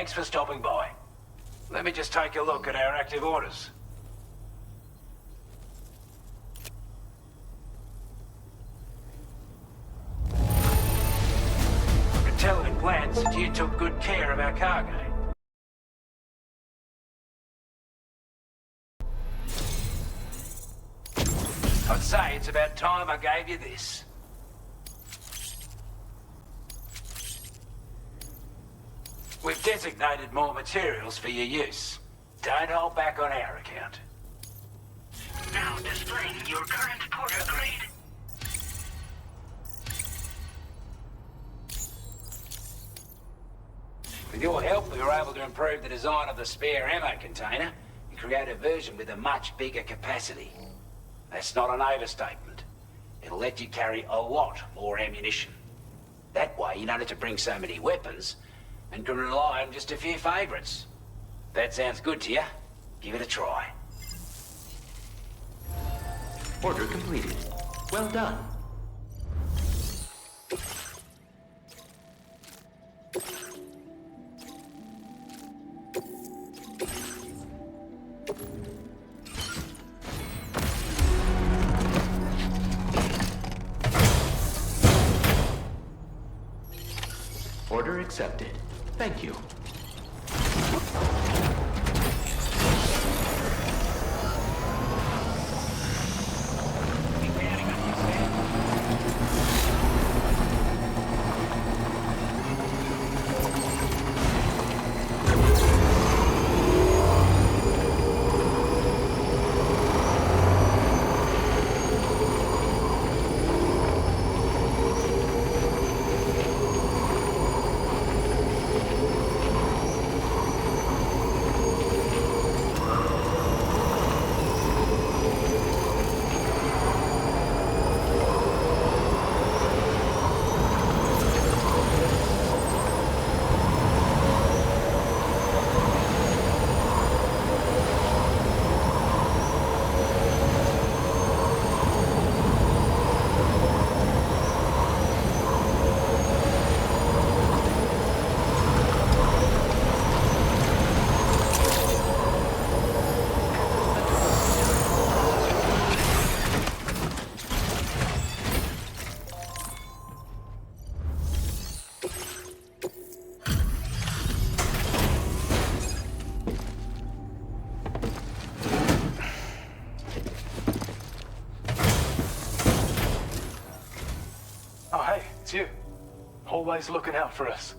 Thanks for stopping by. Let me just take a look at our active orders. I can tell at a glance that you took good care of our cargo. I'd say it's about time I gave you this. We've designated more materials for your use. Don't hold back on our account. Now displaying your current porter grade. With your help, we were able to improve the design of the spare ammo container and create a version with a much bigger capacity. That's not an overstatement. It'll let you carry a lot more ammunition. That way, you don't have to bring so many weapons and can rely on just a few favorites. That sounds good to you? Give it a try. Order completed. Well done. Order accepted. Thank you. Oh, hey, it's you. Always looking out for us.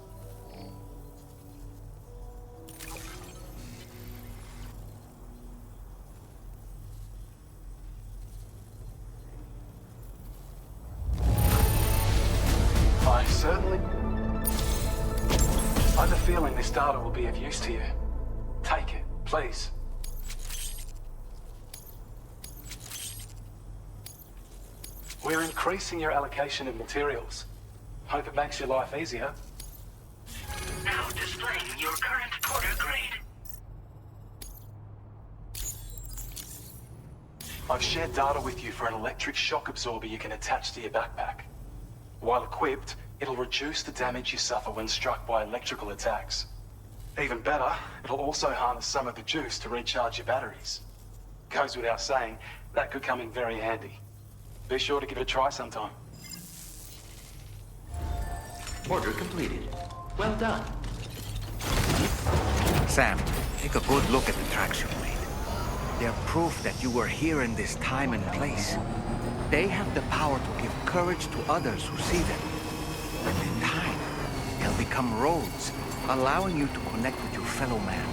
I certainly... I have a feeling this data will be of use to you. Take it, please. We're increasing your allocation of materials. Hope it makes your life easier. Now displaying your current porter grade. I've shared data with you for an electric shock absorber you can attach to your backpack. While equipped, it'll reduce the damage you suffer when struck by electrical attacks. Even better, it'll also harness some of the juice to recharge your batteries. Goes without saying, that could come in very handy. Be sure to give it a try sometime. Order completed. Well done. Sam, take a good look at the tracks you've made. They're proof that you were here in this time and place. They have the power to give courage to others who see them. And in time, they'll become roads, allowing you to connect with your fellow man.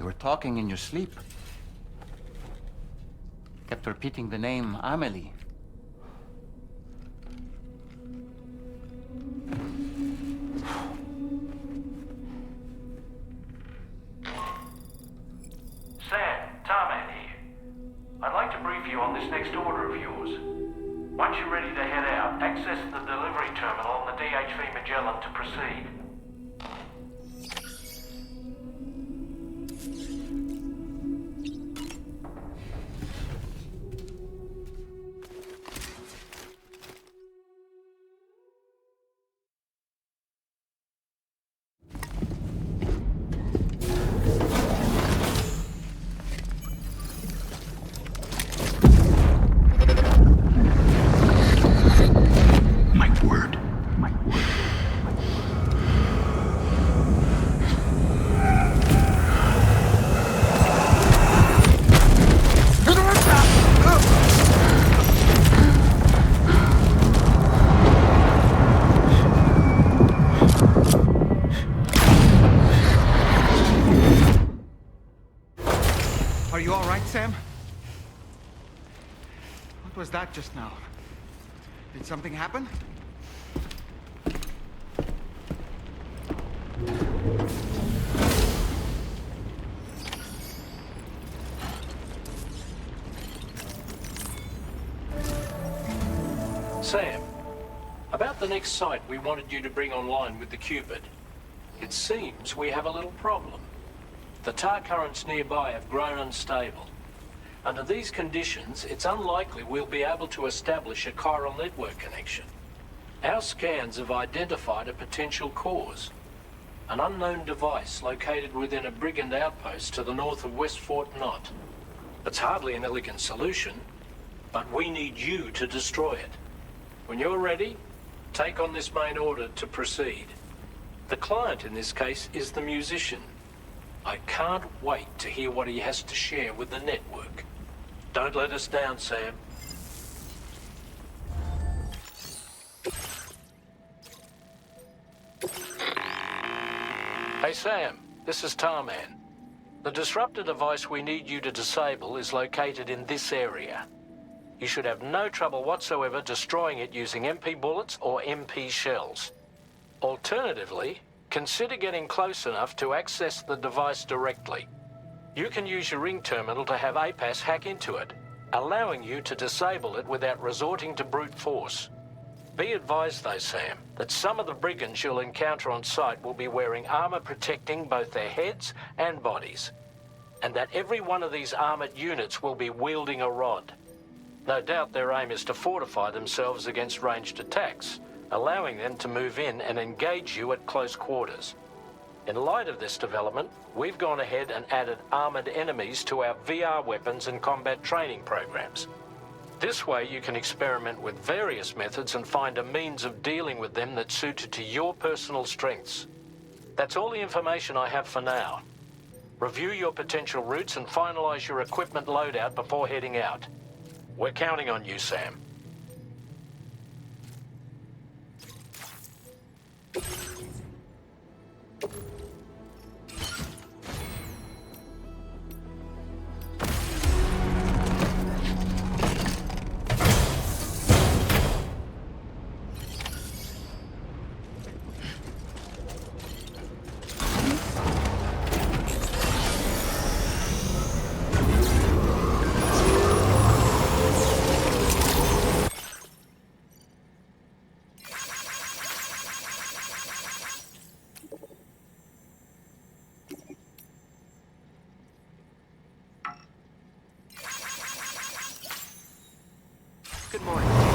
You were talking in your sleep. Kept repeating the name Amelie. Sam, Tarman here. I'd like to brief you on this next order of yours. Once you're ready to head out, access the delivery terminal on the DHV Magellan to proceed. Are you all right, Sam? What was that just now? Did something happen? Sam, about the next site we wanted you to bring online with the Cupid. It seems we have a little problem. The tar currents nearby have grown unstable. Under these conditions, it's unlikely we'll be able to establish a chiral network connection. Our scans have identified a potential cause. An unknown device located within a brigand outpost to the north of West Fort Knott. It's hardly an elegant solution, but we need you to destroy it. When you're ready, take on this main order to proceed. The client in this case is the musician. I can't wait to hear what he has to share with the network. Don't let us down, Sam. Hey, Sam, this is Tarman. The disruptor device we need you to disable is located in this area. You should have no trouble whatsoever destroying it using MP bullets or MP shells. Alternatively, consider getting close enough to access the device directly. You can use your ring terminal to have APAS hack into it, allowing you to disable it without resorting to brute force. Be advised though, Sam, that some of the brigands you'll encounter on site will be wearing armor protecting both their heads and bodies, and that every one of these armored units will be wielding a rod. No doubt their aim is to fortify themselves against ranged attacks, allowing them to move in and engage you at close quarters. In light of this development, we've gone ahead and added armored enemies to our VR weapons and combat training programs. This way you can experiment with various methods and find a means of dealing with them that's suited to your personal strengths. That's all the information I have for now. Review your potential routes and finalize your equipment loadout before heading out. We're counting on you, Sam. Good morning.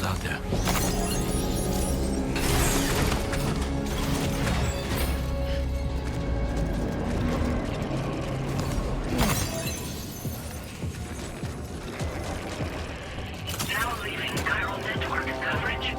out there. Now leaving chiral network coverage.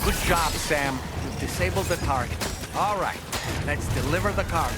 Good job, Sam. You've disabled the target. All right, let's deliver the cargo.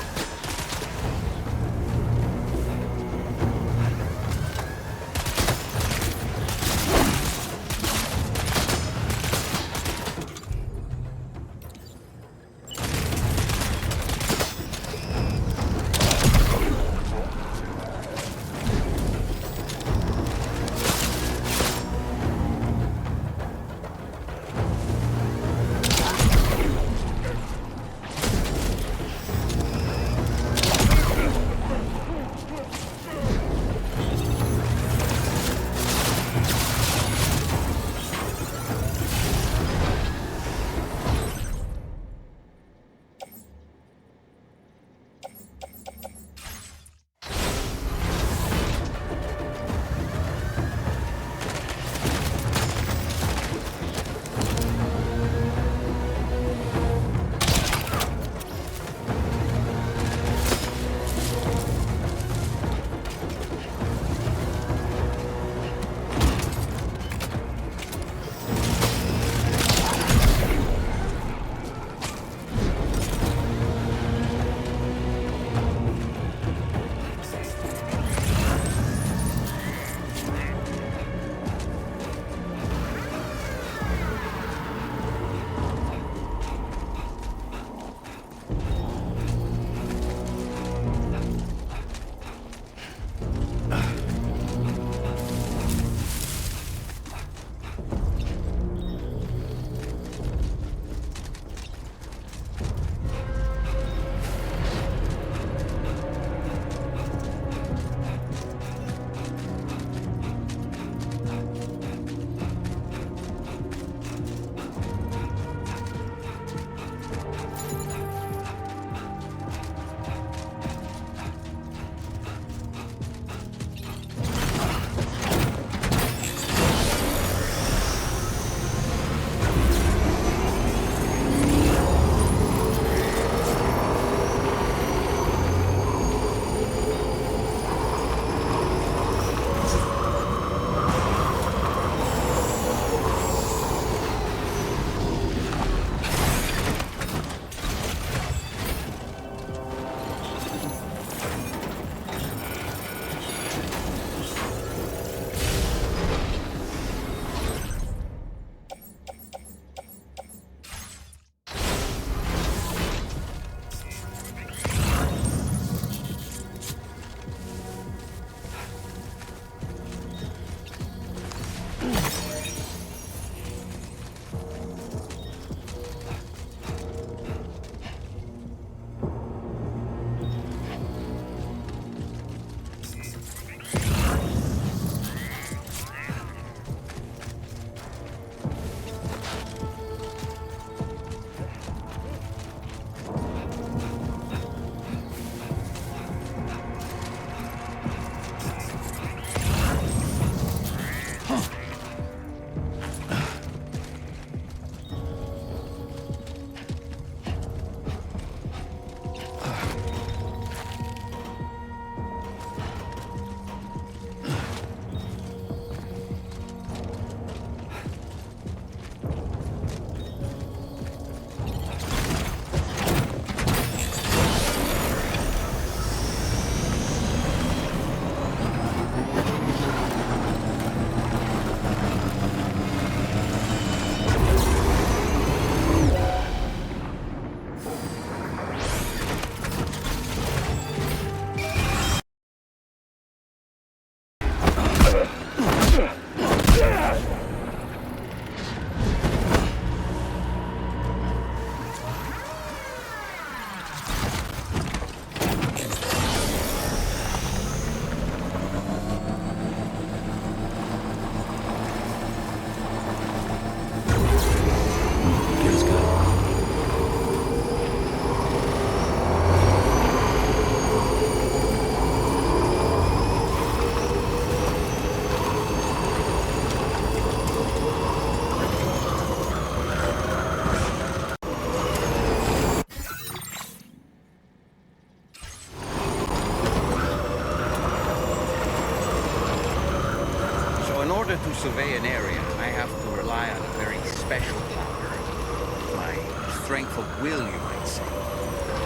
order to survey an area, I have to rely on a very special power. My strength of will, you might say.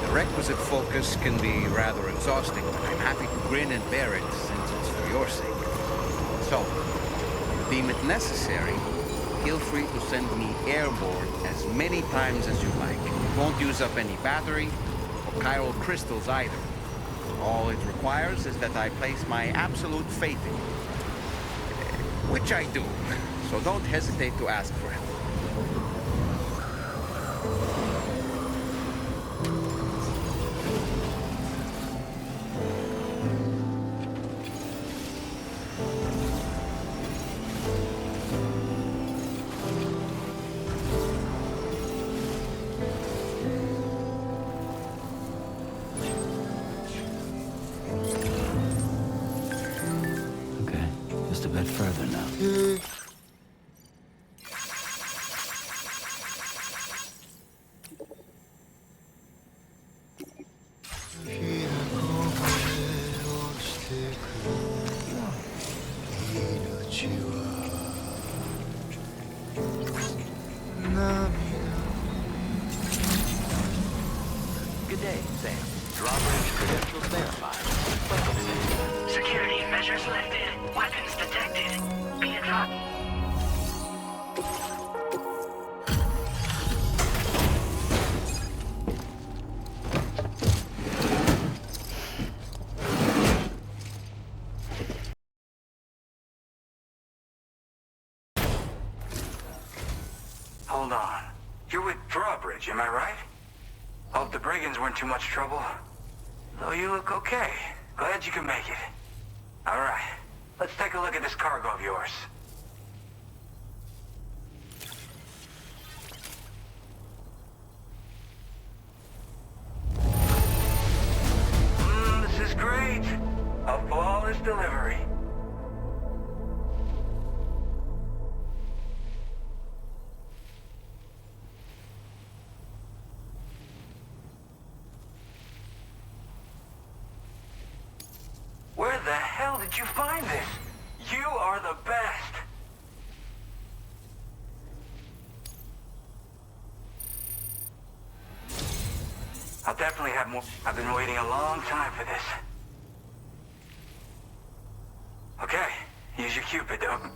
The requisite focus can be rather exhausting, but I'm happy to grin and bear it since it's for your sake. So, if you deem it necessary, feel free to send me airborne as many times as you like. It won't use up any battery or chiral crystals either. All it requires is that I place my absolute faith in you. Which I do, so don't hesitate to ask for help. Okay, just a bit further now. Good day, Sam. Drawbridge credentials verified. Security measures lifted. Weapons detected. Be advised. Hold on. You're with Drawbridge, am I right? Hope the brigands weren't too much trouble. Though you look okay. Glad you can make it. Alright, let's take a look at this cargo of yours. This is great. A flawless delivery. Where the hell did you find this? You are the best. I'll definitely have more. I've been waiting a long time for this. Okay, use your Cupid, dog.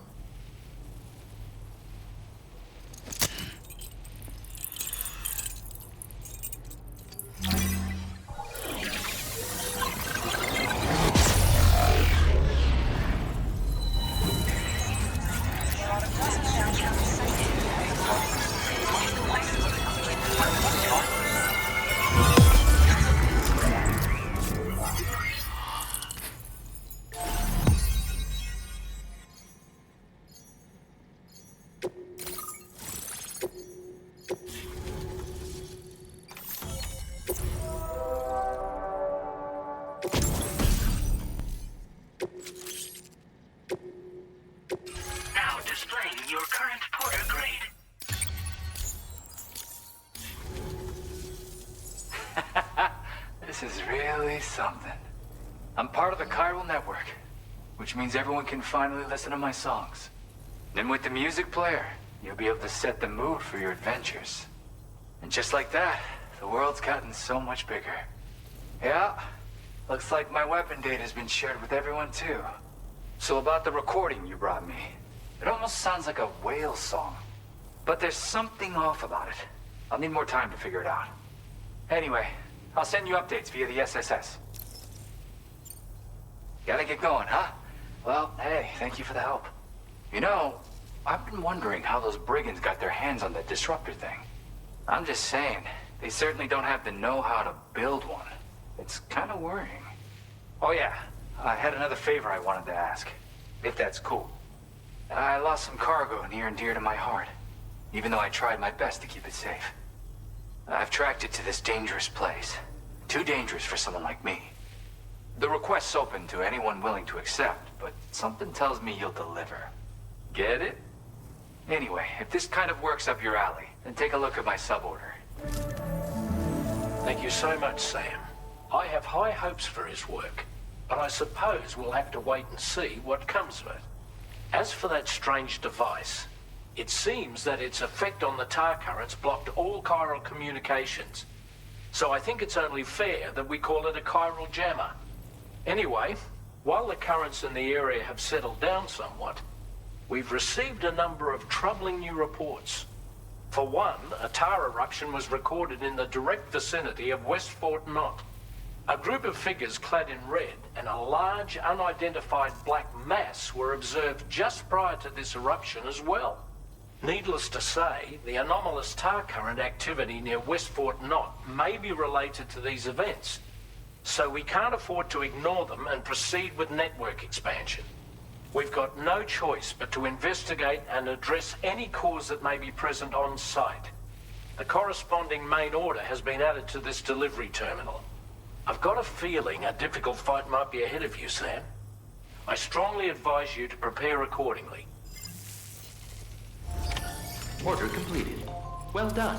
Now displaying your current porter grade. This is really something. I'm part of the chiral network, which means everyone can finally listen to my songs. Then with the music player, you'll be able to set the mood for your adventures. And just like that, the world's gotten so much bigger. Yeah, looks like my weapon data has been shared with everyone too. So about the recording you brought me, it almost sounds like a whale song. But there's something off about it. I'll need more time to figure it out. Anyway, I'll send you updates via the SSS. Gotta get going, huh? Well, hey, thank you for the help. You know, I've been wondering how those brigands got their hands on that disruptor thing. I'm just saying, they certainly don't have the know-how to build one. It's kind of worrying. Oh yeah, I had another favor I wanted to ask, if that's cool. I lost some cargo near and dear to my heart, even though I tried my best to keep it safe. I've tracked it to this dangerous place. Too dangerous for someone like me. The request's open to anyone willing to accept, but something tells me you'll deliver. Get it? Anyway, if this kind of works up your alley, then take a look at my suborder. Thank you so much, Sam. I have high hopes for his work, but I suppose we'll have to wait and see what comes of it. As for that strange device, it seems that its effect on the tar currents blocked all chiral communications. So I think it's only fair that we call it a chiral jammer. Anyway, while the currents in the area have settled down somewhat, we've received a number of troubling new reports. For one, a tar eruption was recorded in the direct vicinity of West Fort Knot. A group of figures clad in red and a large unidentified black mass were observed just prior to this eruption as well. Needless to say, the anomalous tar current activity near West Fort Knot may be related to these events, so we can't afford to ignore them and proceed with network expansion. We've got no choice but to investigate and address any cause that may be present on site. The corresponding main order has been added to this delivery terminal. I've got a feeling a difficult fight might be ahead of you, Sam. I strongly advise you to prepare accordingly. Order completed. Well done.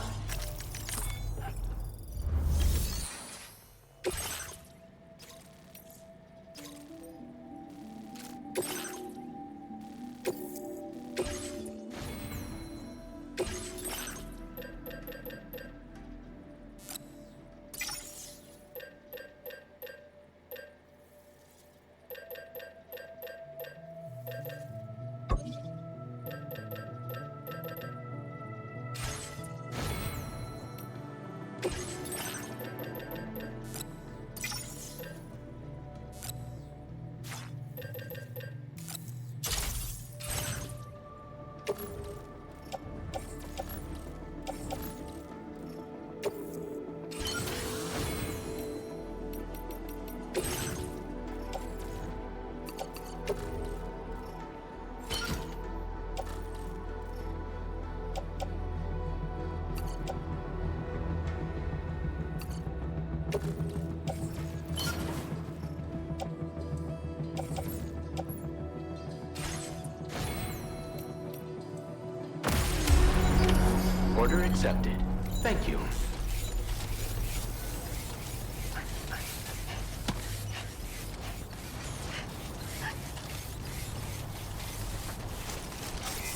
Order accepted. Thank you.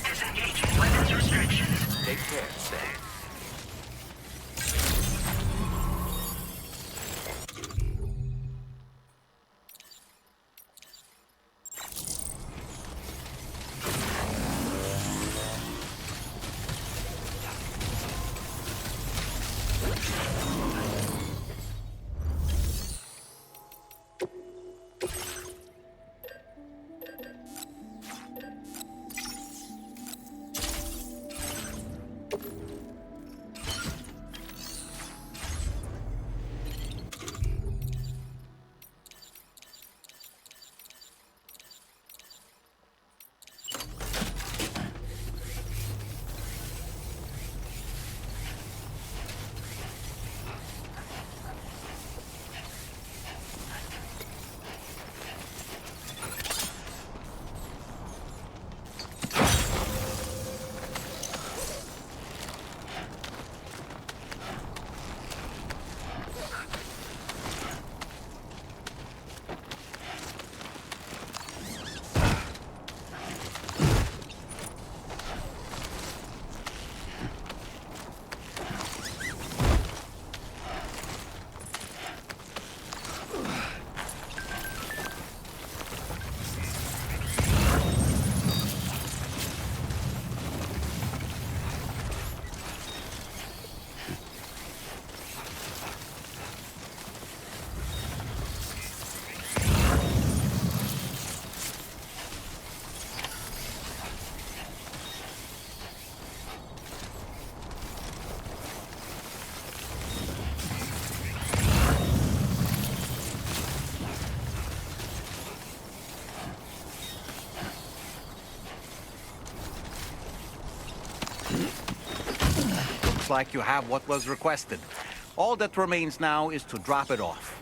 Disengaging weapons restrictions. Take care, Sam. Looks like you have what was requested. All that remains now is to drop it off.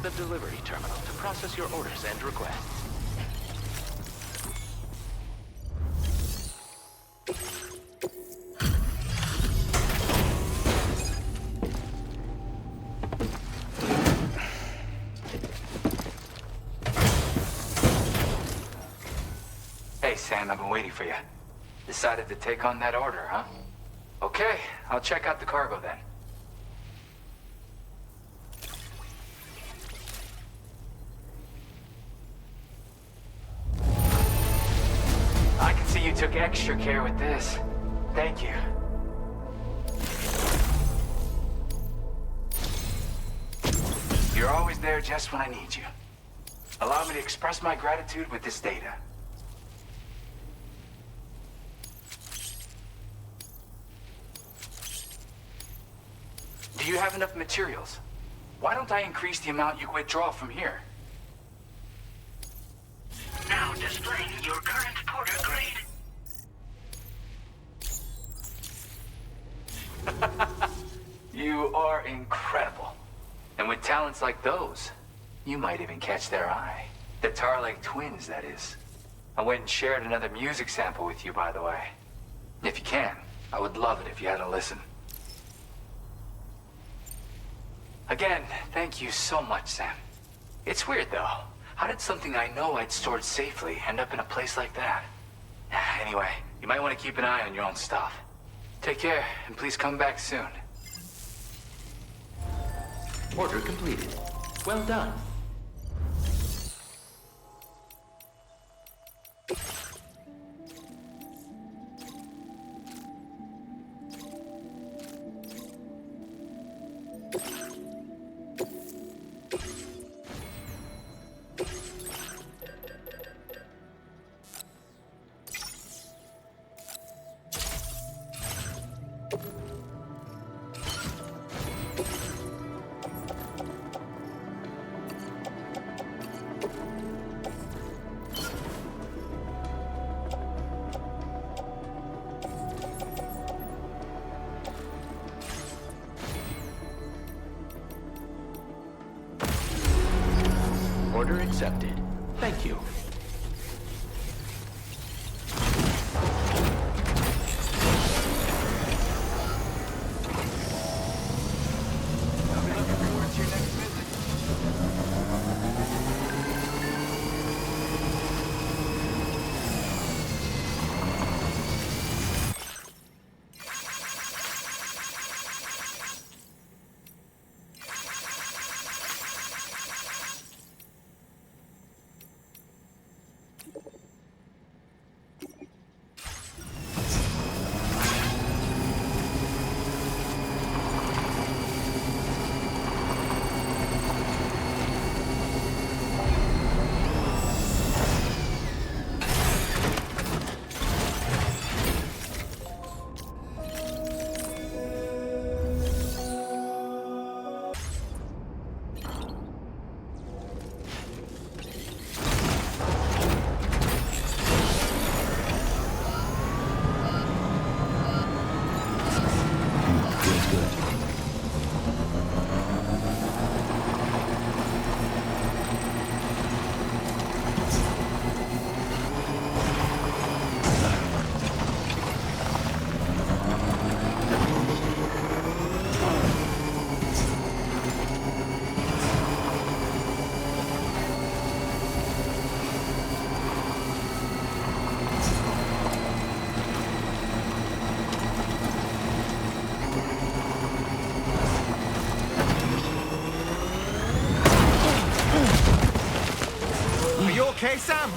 the delivery terminal to process your orders and requests. Hey, Sam, I've been waiting for you. Decided to take on that order, huh? Okay, I'll check out the cargo then. I can see you took extra care with this. Thank you. You're always there just when I need you. Allow me to express my gratitude with this data. Do you have enough materials? Why don't I increase the amount you withdraw from here? Now displaying your current porter grade. You are incredible. And with talents like those, you might even catch their eye. The Tarlake twins, that is. I went and shared another music sample with you, by the way. If you can, I would love it if you had a listen. Again, thank you so much, Sam. It's weird, though. How did something I know I'd stored safely end up in a place like that? Anyway, you might want to keep an eye on your own stuff. Take care, and please come back soon. Order completed. Well done. Order accepted. Thank you. I'll be looking forward to your next visit. Are you okay, Sam?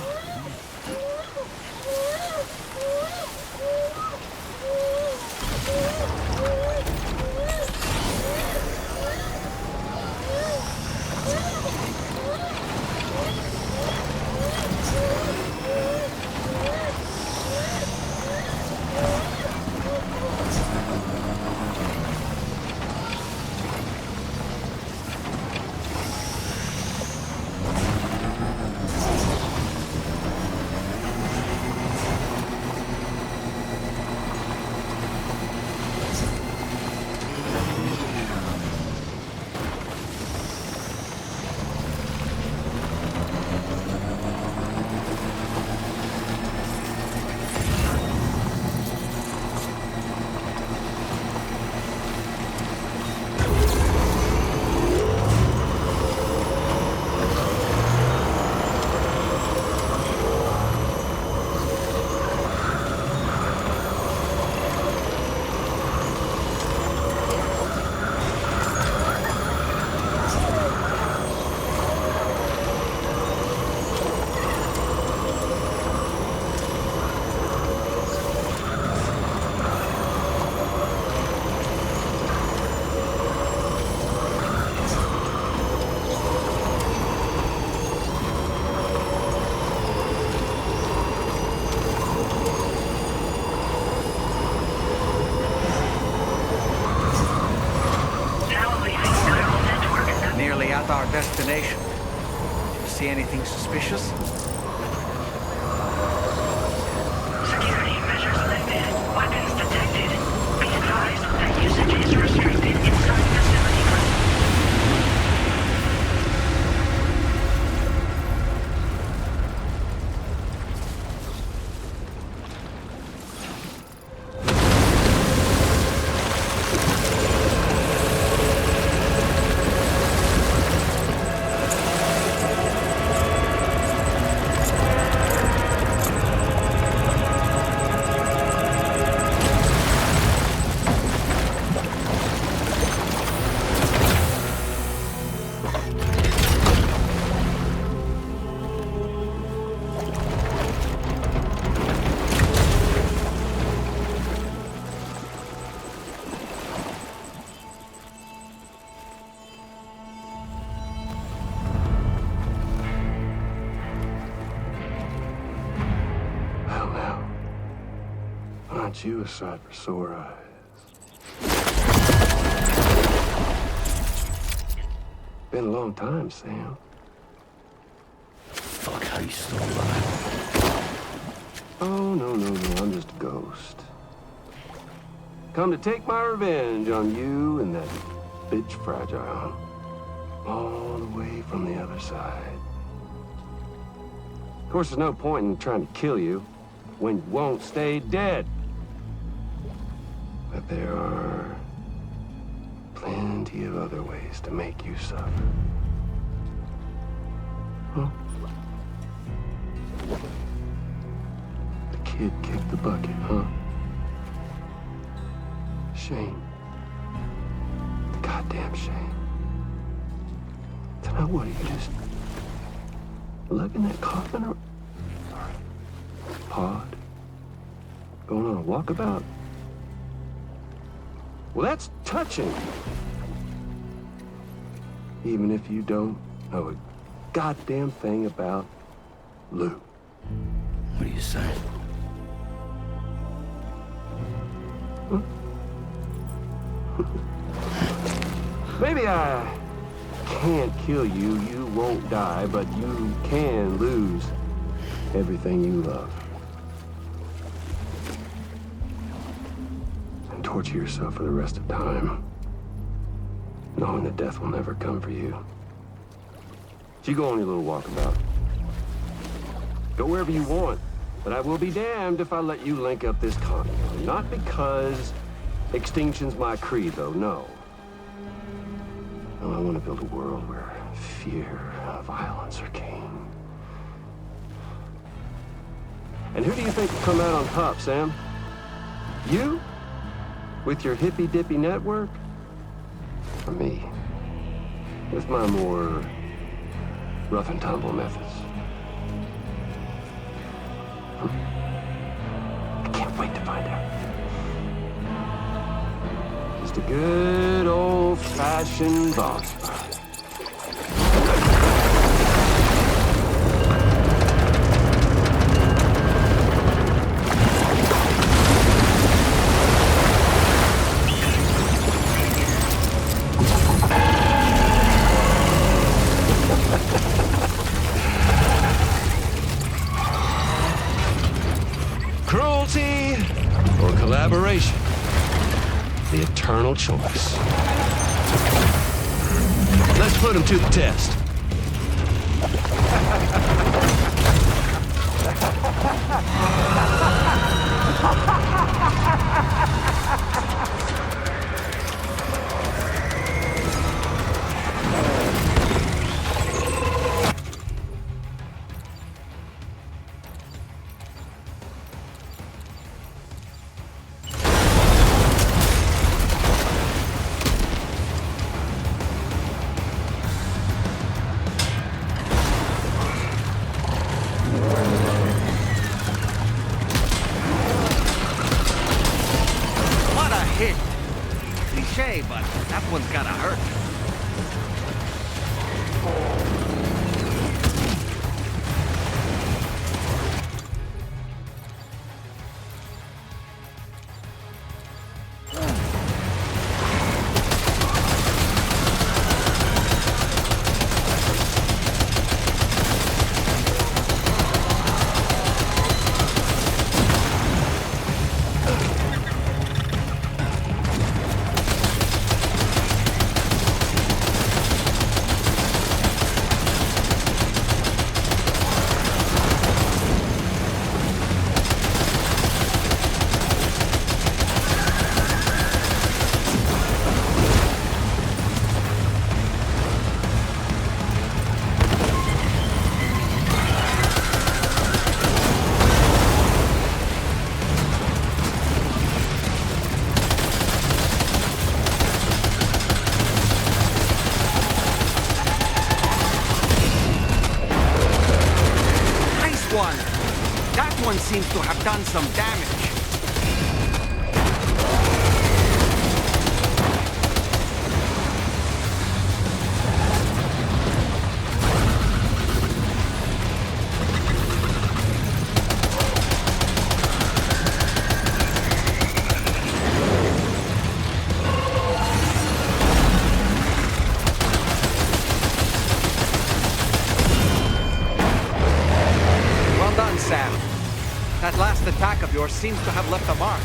destination. Did you see anything suspicious? Security measures lifted. Weapons detected. Be advised that usage is restricted inside facility grounds. Aren't you a sight for sore eyes? Been a long time, Sam. Fuck, how you still alive? Oh, no, I'm just a ghost. Come to take my revenge on you and that bitch Fragile. All the way from the other side. Of course, there's no point in trying to kill you when you won't stay dead. But there are plenty of other ways to make you suffer. Huh? The kid kicked the bucket, huh? Shame. The goddamn shame. So now what, are you just lugging that coffin or pod? Going on a walkabout? Well, that's touching. Even if you don't know a goddamn thing about Lou. What are you saying? Huh? Maybe I can't kill you, you won't die, but you can lose everything you love. And torture yourself for the rest of time, knowing that death will never come for you. So you go on your little walkabout. Go wherever you want, but I will be damned if I let you link up this continent. Not because extinction's my creed, though, no. No, I want to build a world where fear and violence are king. And who do you think will come out on top, Sam? You? With your hippy-dippy network? Or me? With my more rough-and-tumble methods? I can't wait to find out. Just a good old-fashioned boss fight. Cruelty or collaboration? The eternal choice. Let's put him to the test. What a hit! Cliche, but that one's gotta hurt. That one seems to have done some damage. Well done, Sam. That last attack of yours seems to have left a mark.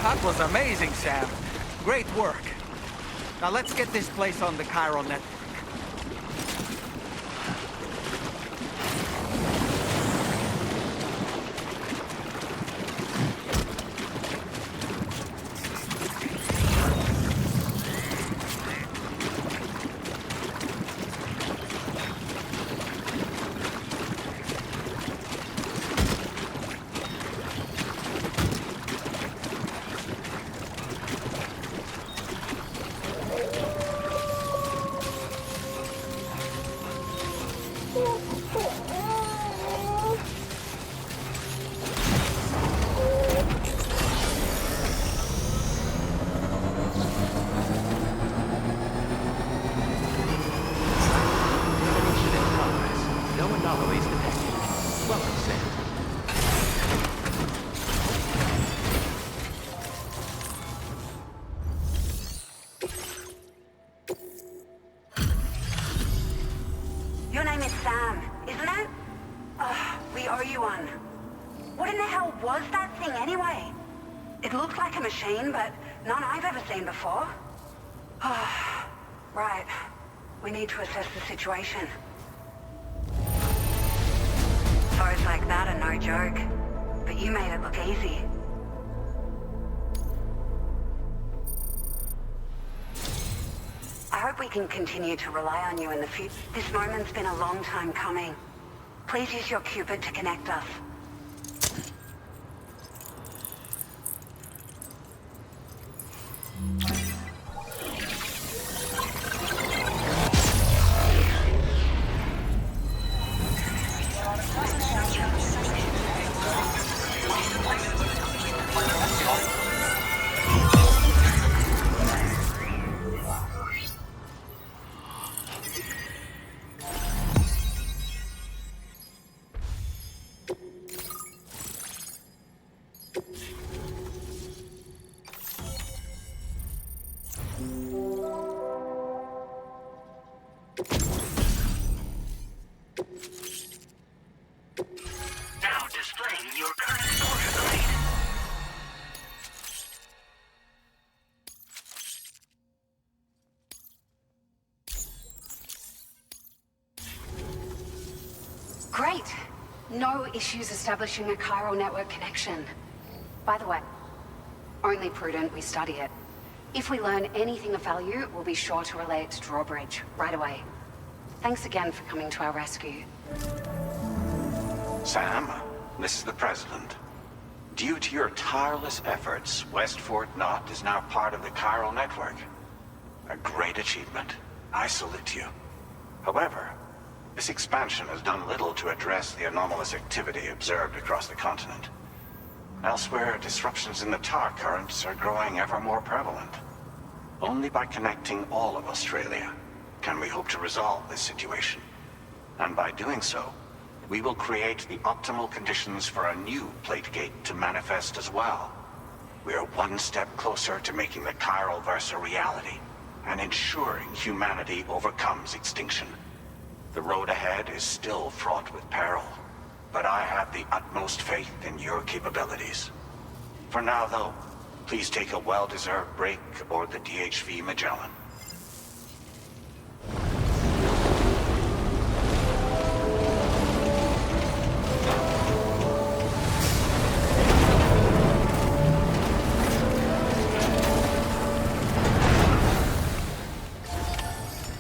That was amazing, Sam. Great work. Now let's get this place on the chiral network. No anomalies detected. Welcome, Sam. Your name is Sam, isn't it? We owe you one. What in the hell was that thing anyway? It looked like a machine, but none I've ever seen before. Right. We need to assess the situation. Foes like that are no joke, but you made it look easy. I hope we can continue to rely on you in the future. This moment's been a long time coming. Please use your Cupid to connect us. No issues establishing a chiral network connection. By the way, only prudent we study it. If we learn anything of value, we'll be sure to relay it to Drawbridge right away. Thanks again for coming to our rescue. Sam, this is the President. Due to your tireless efforts, West Fort Knot is now part of the chiral network. A great achievement. I salute you. However, this expansion has done little to address the anomalous activity observed across the continent. Elsewhere, disruptions in the tar currents are growing ever more prevalent. Only by connecting all of Australia can we hope to resolve this situation. And by doing so, we will create the optimal conditions for a new Plategate to manifest as well. We are one step closer to making the chiral verse a reality, and ensuring humanity overcomes extinction. The road ahead is still fraught with peril, but I have the utmost faith in your capabilities. For now, though, please take a well-deserved break aboard the DHV Magellan.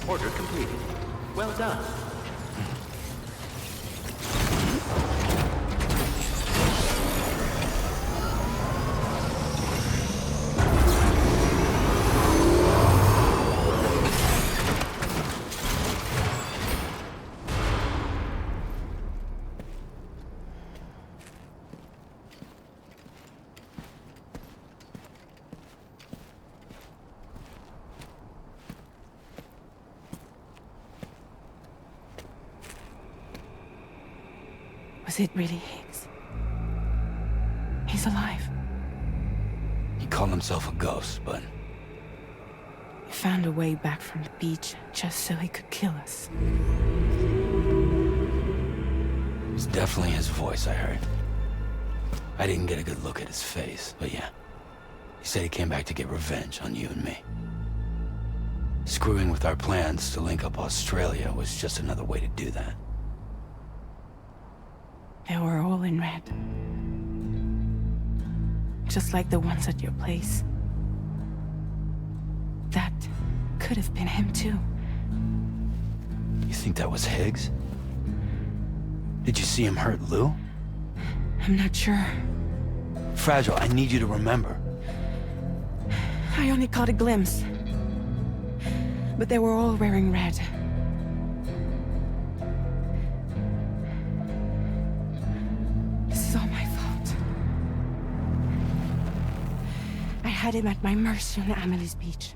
Order completed. Well done. Was it really Higgs? He's alive. He called himself a ghost, but He found a way back from the beach just so he could kill us. it was definitely his voice I heard. I didn't get a good look at his face, but yeah. He said he came back to get revenge on you and me. Screwing with our plans to link up Australia was just another way to do that. They were all in red. Just like the ones at your place. That could have been him too. You think that was Higgs? Did you see him hurt Lou? I'm not sure. Fragile, I need you to remember. I only caught a glimpse. But they were all wearing red. This is all my fault. I had him at my mercy on Amelie's beach.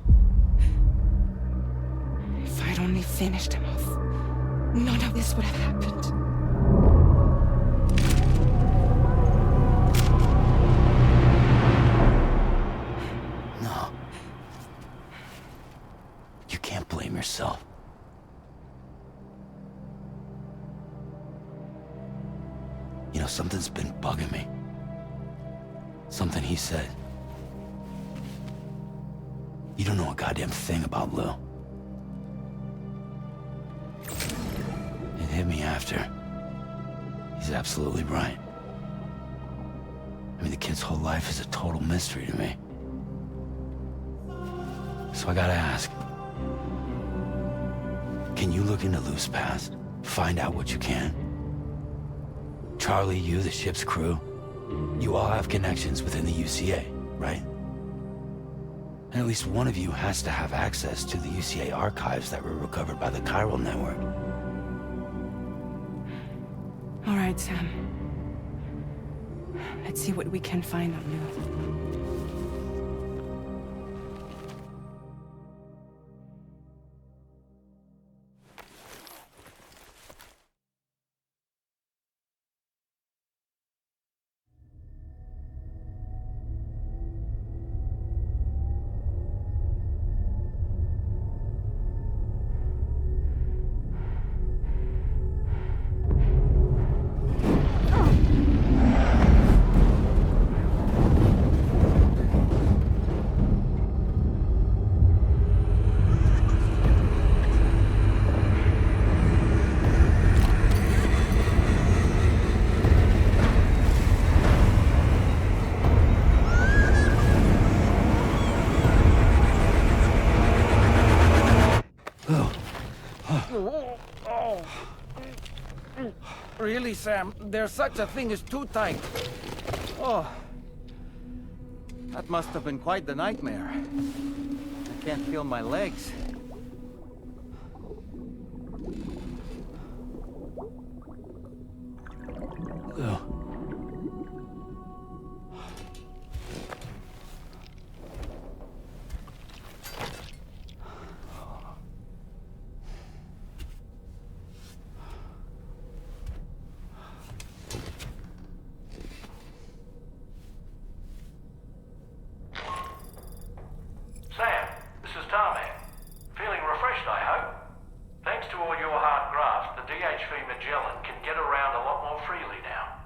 If I'd only finished him off, none of this would have happened. No. You can't blame yourself. You know, something's been bugging me. Something he said. You don't know a goddamn thing about Lou. It hit me after. He's absolutely right. I mean, the kid's whole life is a total mystery to me. So I gotta ask. Can you look into Lou's past? Find out what you can? Charlie, you, the ship's crew, you all have connections within the UCA, right? And at least one of you has to have access to the UCA archives that were recovered by the chiral network. All right, Sam. Let's see what we can find on Lou. really, Sam. There's such a thing as too tight. Oh. That must have been quite the nightmare. I can't feel my legs. Ugh. Sam, this is Tarmac. Feeling refreshed, I hope? Thanks to all your hard graft, the DHV Magellan can get around a lot more freely now.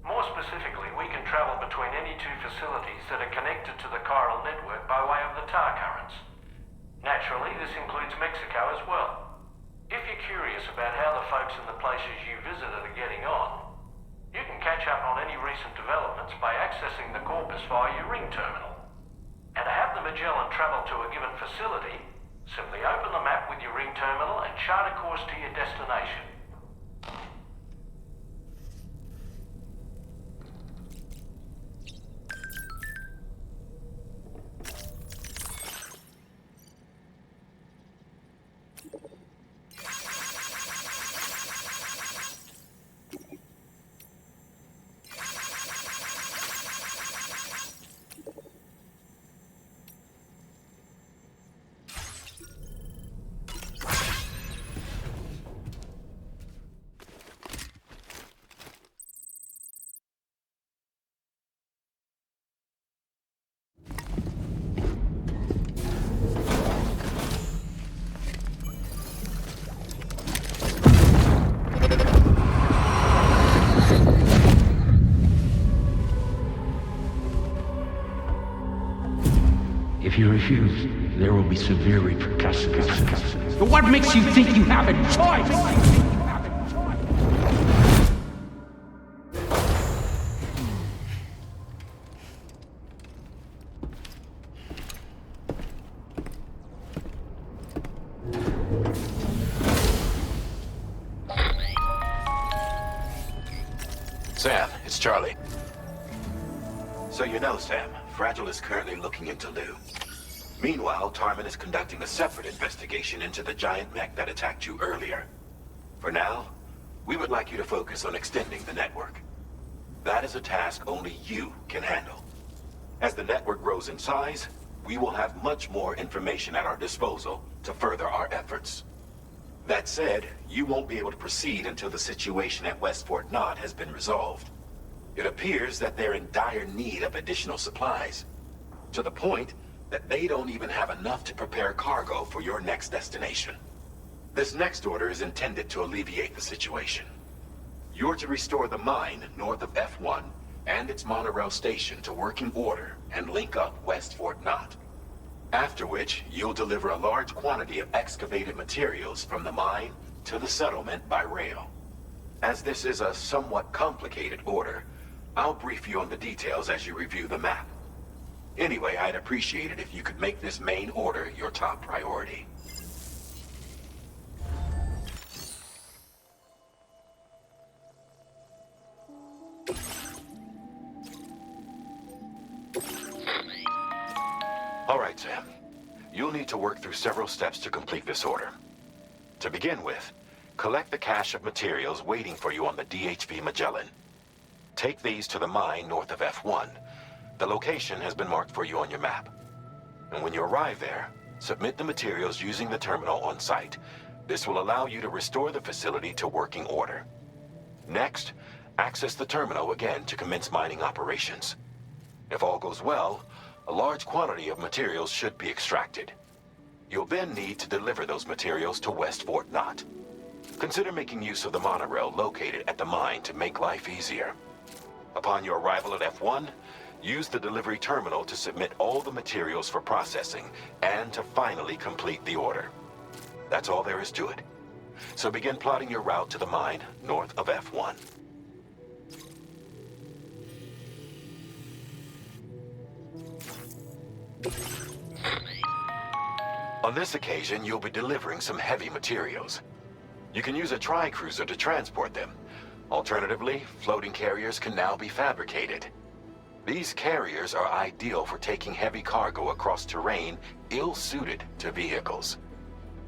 More specifically, we can travel between any two facilities that are connected to the chiral network by way of the tar currents. Naturally, this includes Mexico as well. If you're curious about how the folks in the places you visited are getting on, you can catch up on any recent developments by accessing the Corpus via your ring terminal. And to have the Magellan travel to a given facility, simply open the map with your ring terminal and chart a course to your destination. If you refuse, there will be severe repercussions. But what makes you think you have a choice? Sam, it's Charlie. So you know, Sam, Fragile is currently looking into Lou. Meanwhile, Tarman is conducting a separate investigation into the giant mech that attacked you earlier. For now, we would like you to focus on extending the network. That is a task only you can handle. As the network grows in size, we will have much more information at our disposal to further our efforts. That said, you won't be able to proceed until the situation at West Fort Knott has been resolved. It appears that they're in dire need of additional supplies, to the point that they don't even have enough to prepare cargo for your next destination. This next order is intended to alleviate the situation. You're to restore the mine north of F1 and its monorail station to working order and link up West Fort Knott. After which, you'll deliver a large quantity of excavated materials from the mine to the settlement by rail. As this is a somewhat complicated order, I'll brief you on the details as you review the map. Anyway, I'd appreciate it if you could make this main order your top priority. All right, Sam. You'll need to work through several steps to complete this order. To begin with, collect the cache of materials waiting for you on the DHV Magellan. Take these to the mine north of F1. The location has been marked for you on your map. And when you arrive there, submit the materials using the terminal on site. This will allow you to restore the facility to working order. Next, access the terminal again to commence mining operations. If all goes well, a large quantity of materials should be extracted. You'll then need to deliver those materials to West Fort Knott. Consider making use of the monorail located at the mine to make life easier. Upon your arrival at F1, use the delivery terminal to submit all the materials for processing and to finally complete the order. That's all there is to it. So begin plotting your route to the mine north of F1. On this occasion, you'll be delivering some heavy materials. You can use a tri-cruiser to transport them, Alternatively, floating carriers can now be fabricated. These carriers are ideal for taking heavy cargo across terrain ill-suited to vehicles.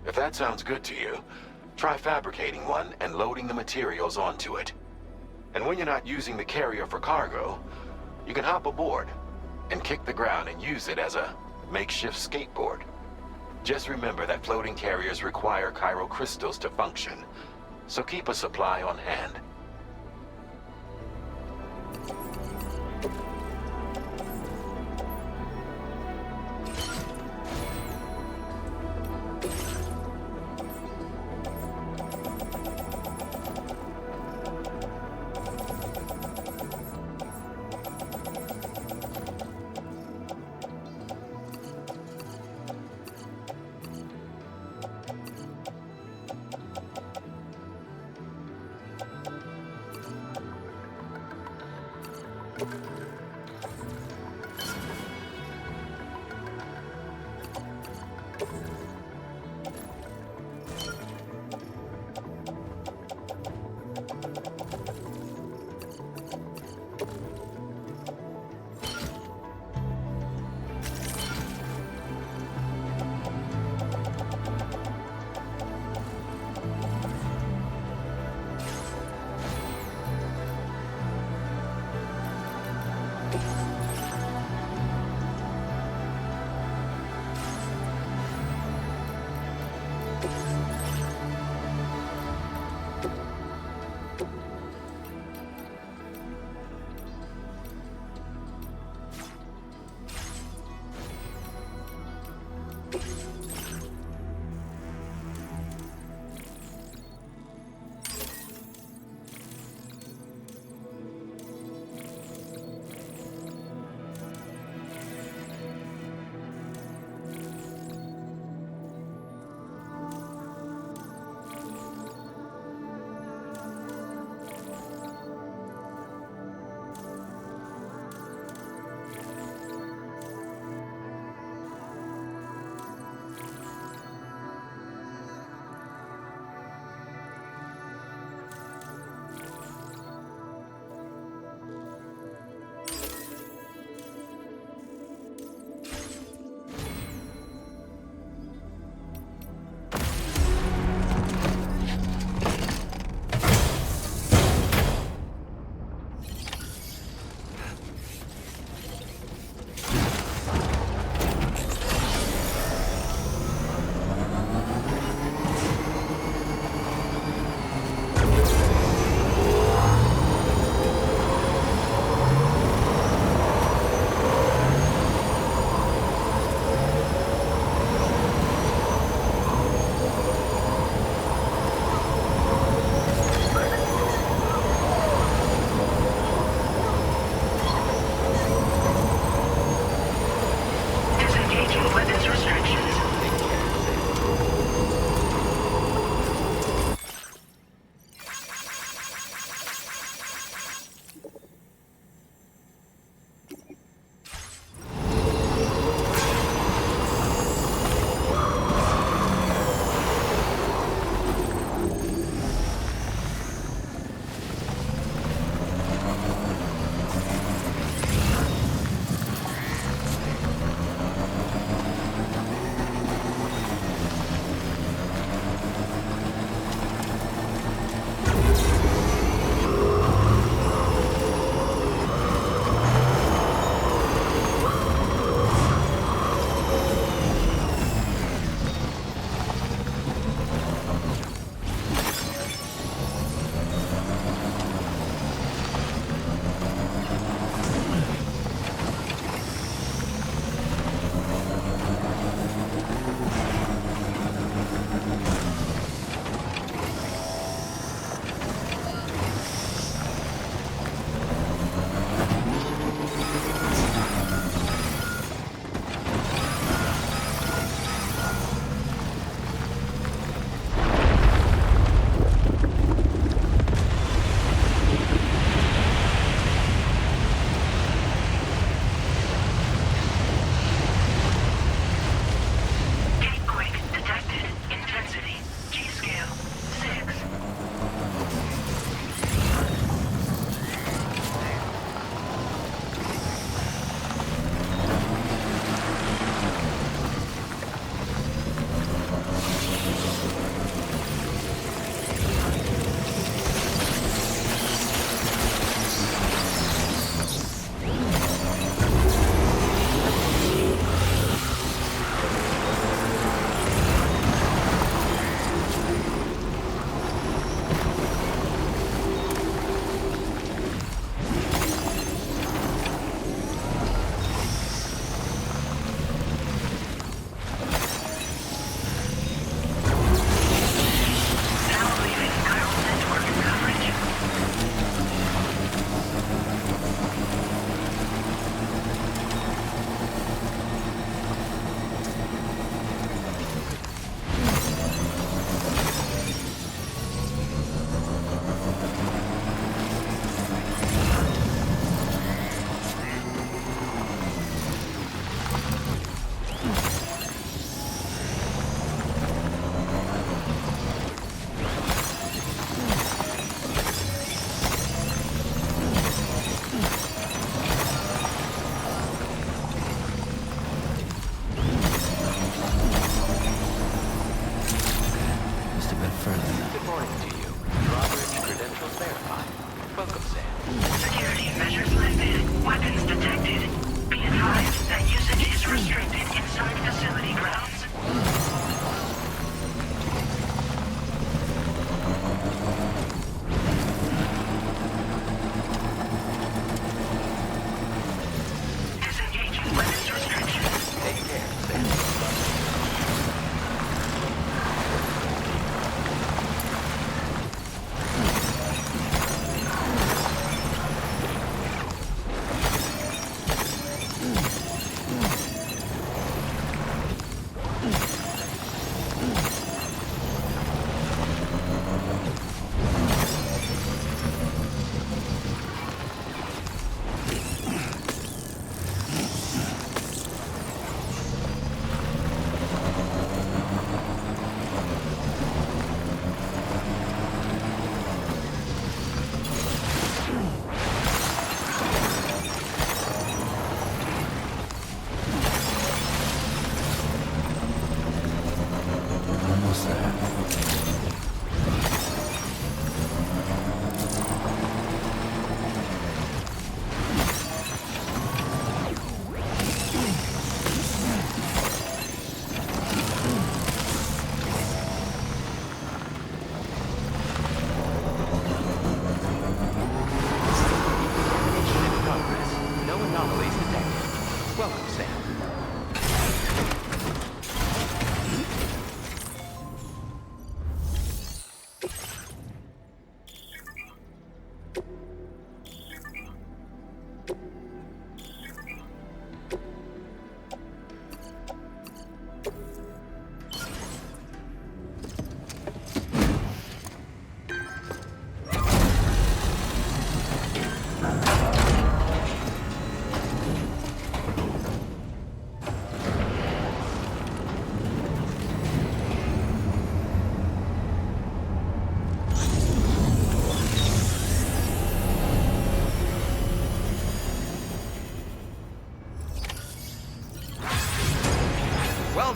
If that sounds good to you, try fabricating one and loading the materials onto it. And when you're not using the carrier for cargo, you can hop aboard and kick the ground and use it as a makeshift skateboard. Just remember that floating carriers require chiral crystals to function, so keep a supply on hand.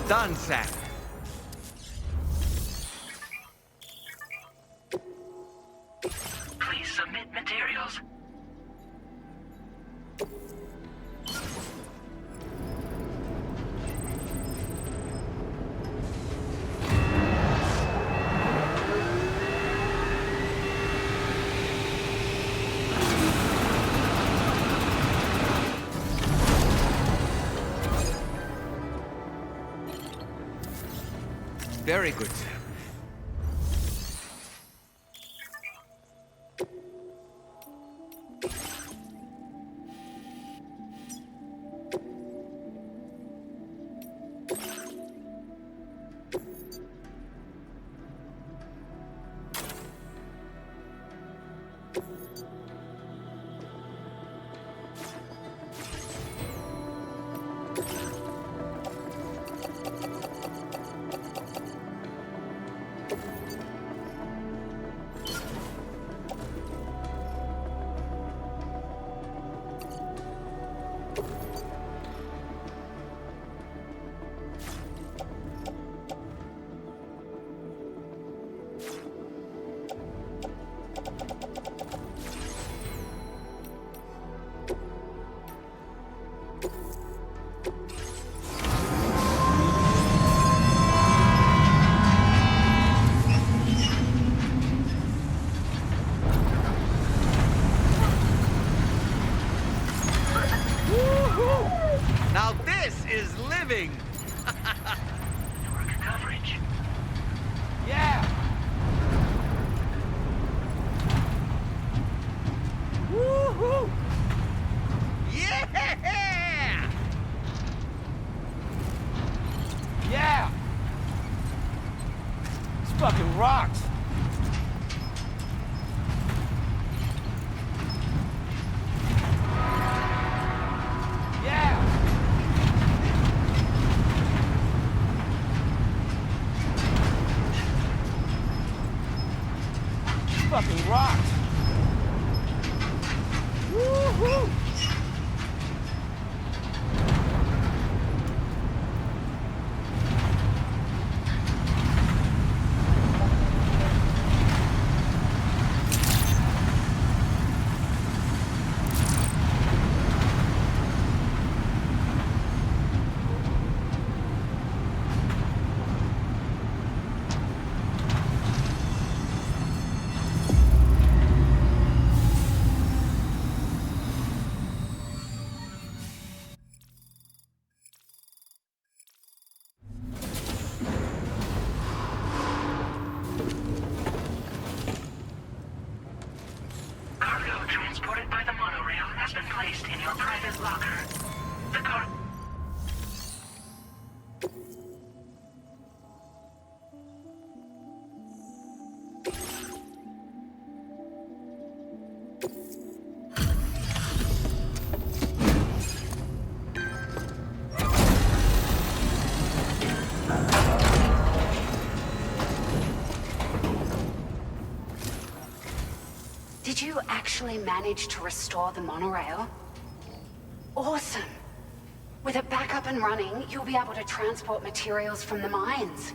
done, Sam. Please submit materials. Very good, Sam. Now this is living! Network coverage. Yeah! Woohoo! Yeah! Yeah! This fucking rocks! Yeah! Fucking rocks! Woohoo! Cargo transported by the monorail has been placed in your private locker. The car... Did you actually manage to restore the monorail? Awesome! With it back up and running, you'll be able to transport materials from the mines.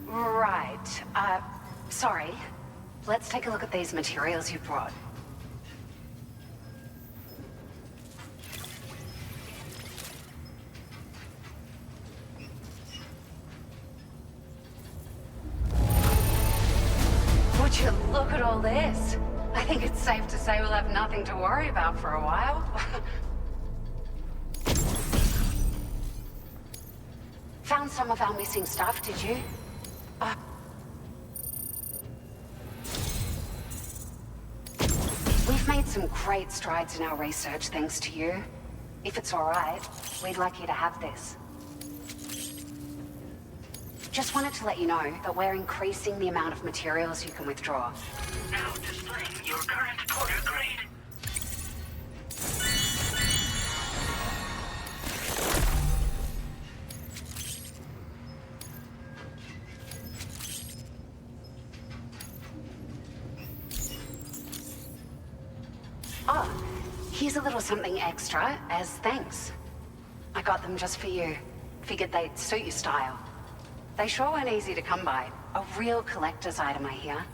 Right. Sorry. Let's take a look at these materials you brought. Would you look at all this? I think it's safe to say we'll have nothing to worry about for a while. Found some of our missing stuff, did you? We've made some great strides in our research thanks to you. If it's all right, we'd like you to have this. Just wanted to let you know that we're increasing the amount of materials you can withdraw. Now displaying your current quarter grade. Oh, here's a little something extra as thanks. I got them just for you. Figured they'd suit your style. They sure weren't easy to come by. A real collector's item, I hear.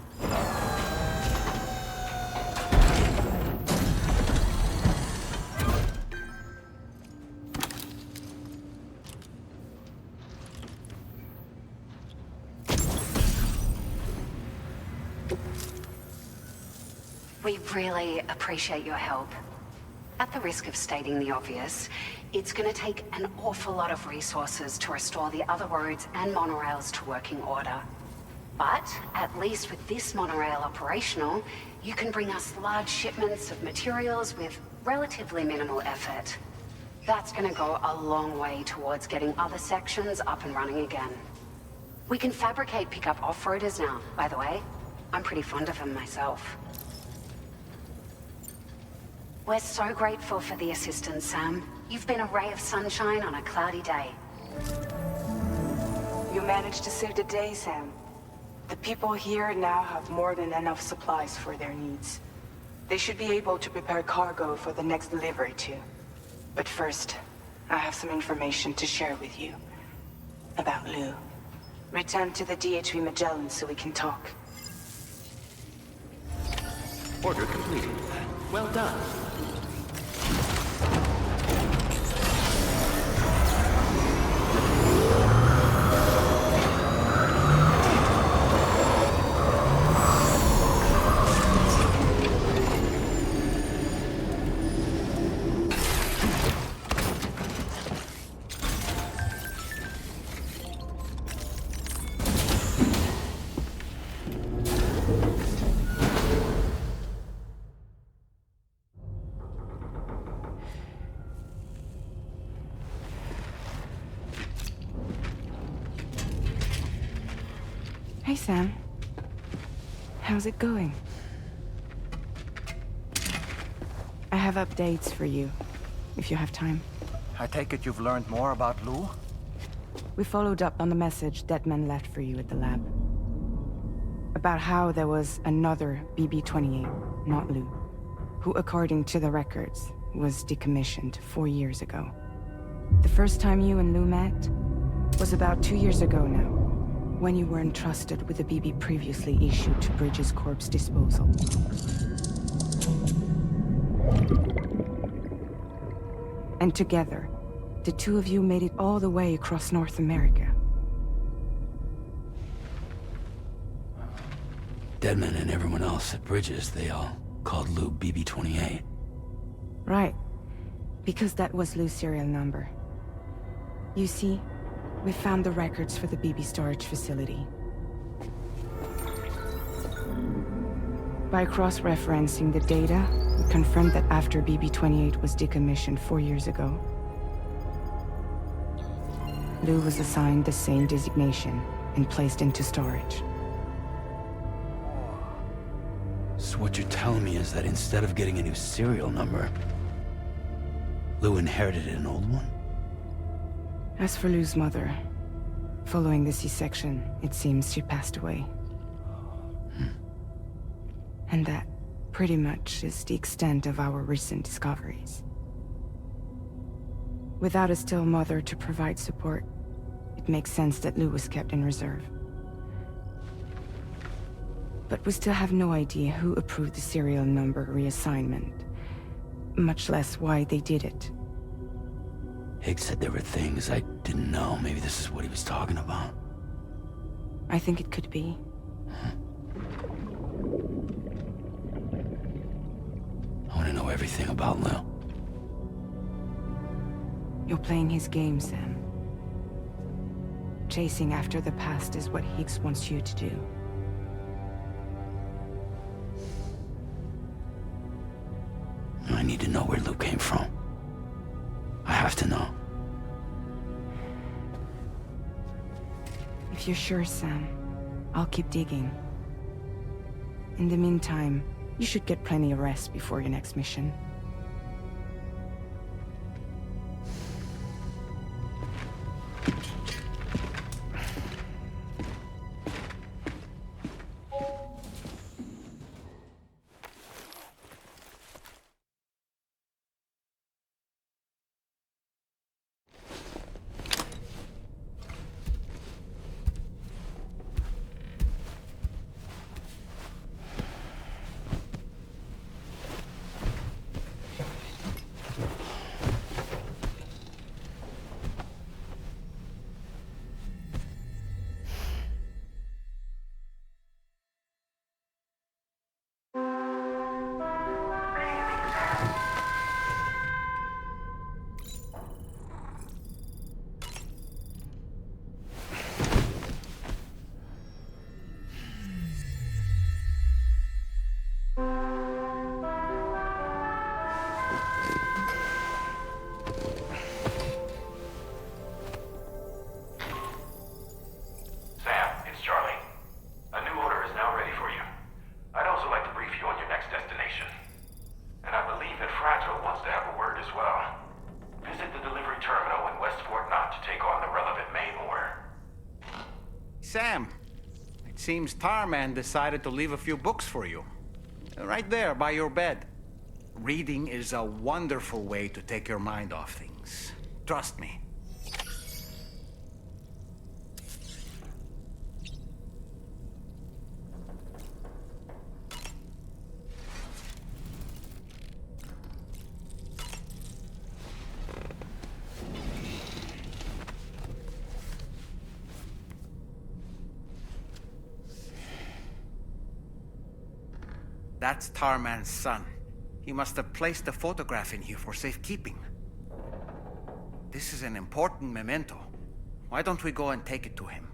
We really appreciate your help. At the risk of stating the obvious, it's gonna take an awful lot of resources to restore the other roads and monorails to working order. But at least with this monorail operational, you can bring us large shipments of materials with relatively minimal effort. That's gonna go a long way towards getting other sections up and running again. We can fabricate pickup off-roaders now, by the way. I'm pretty fond of them myself. We're so grateful for the assistance, Sam. You've been a ray of sunshine on a cloudy day. You managed to save the day, Sam. The people here now have more than enough supplies for their needs. They should be able to prepare cargo for the next delivery too. But first, I have some information to share with you. About Lou. Return to the DHV Magellan so we can talk. Order completed. Well done. Hey, Sam. How's it going? I have updates for you, if you have time. I take it you've learned more about Lou? We followed up on the message Deadman left for you at the lab. About how there was another BB-28, not Lou, who, according to the records, was decommissioned 4 years ago. The first time you and Lou met was about 2 years ago now, when you were entrusted with the BB previously issued to Bridges Corp's disposal. And together, the two of you made it all the way across North America. Deadman and everyone else at Bridges, they all called Lou BB-28. Right. Because that was Lou's serial number. You see, we found the records for the BB storage facility. By cross-referencing the data, we confirmed that after BB-28 was decommissioned 4 years ago, Lou was assigned the same designation and placed into storage. So what you're telling me is that instead of getting a new serial number, Lou inherited an old one? As for Lou's mother, following the C-section, it seems she passed away. And that, pretty much, is the extent of our recent discoveries. Without a still mother to provide support, it makes sense that Lou was kept in reserve. But we still have no idea who approved the serial number reassignment, much less why they did it. Higgs said there were things I didn't know. Maybe this is what he was talking about. I think it could be. I want to know everything about Lou. You're playing his game, Sam. Chasing after the past is what Higgs wants you to do. I need to know where Lou came from. I have to know. If you're sure, Sam, I'll keep digging. In the meantime, you should get plenty of rest before your next mission. Sam, it seems Tarman decided to leave a few books for you. Right there, by your bed. Reading is a wonderful way to take your mind off things. Trust me. That's Tarman's son. He must have placed a photograph in here for safekeeping. This is an important memento. Why don't we go and take it to him?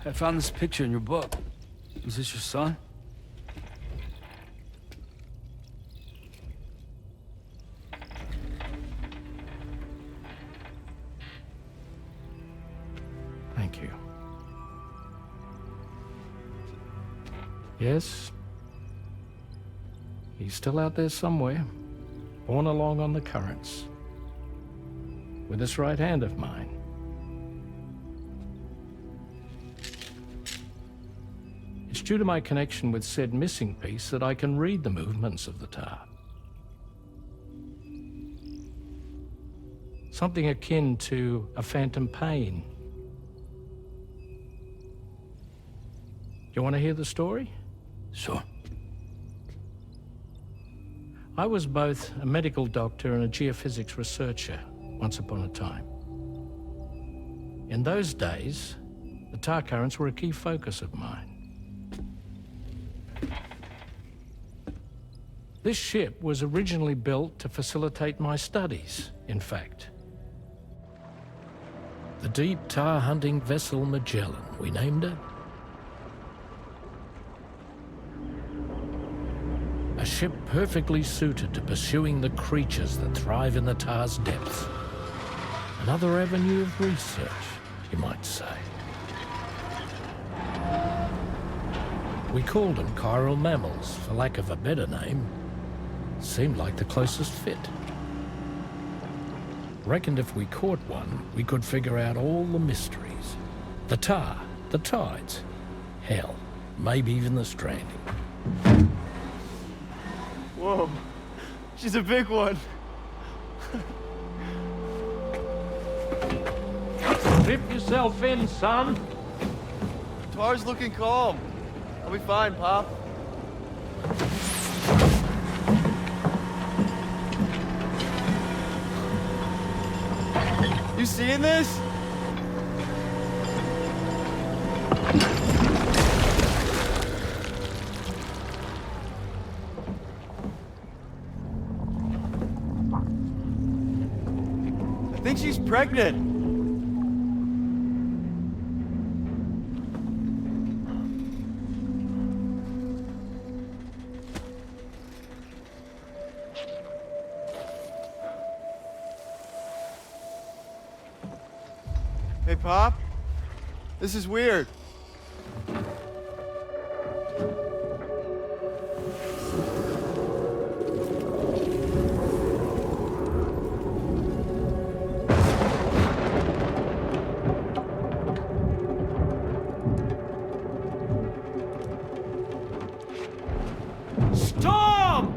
I found this picture in your book. Is this your son? Thank you. Yes. He's still out there somewhere, borne along on the currents, with this right hand of mine. It's due to my connection with said missing piece that I can read the movements of the tar. Something akin to a phantom pain. You want to hear the story? Sure. I was both a medical doctor and a geophysics researcher once upon a time. In those days, the tar currents were a key focus of mine. This ship was originally built to facilitate my studies, in fact. The deep tar hunting vessel Magellan, we named it. A ship perfectly suited to pursuing the creatures that thrive in the tar's depths. Another avenue of research, you might say. We called them chiral mammals, for lack of a better name. Seemed like the closest fit. Reckoned if we caught one, we could figure out all the mysteries. The tar, the tides, hell, maybe even the stranding. Whoa, she's a big one. Strip yourself in, son. Tar's looking calm. I'll be fine, Pop. You seeing this? I think she's pregnant. Hey, Pop. This is weird. Storm!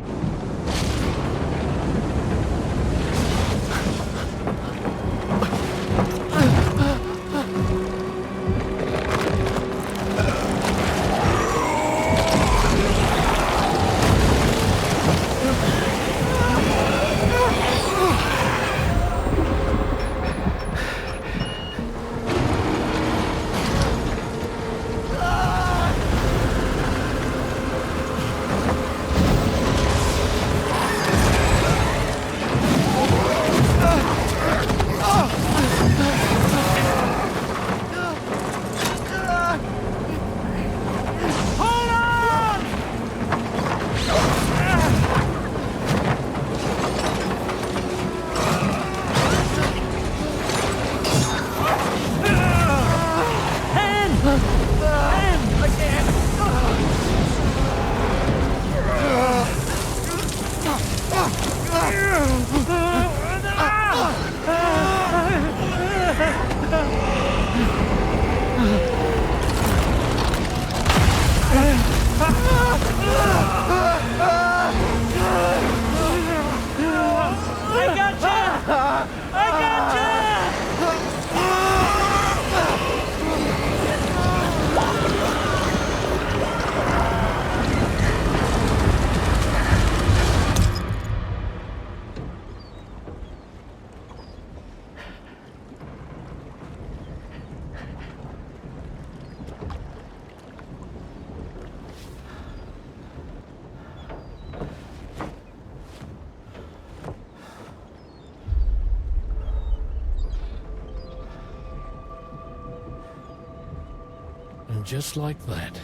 And just like that,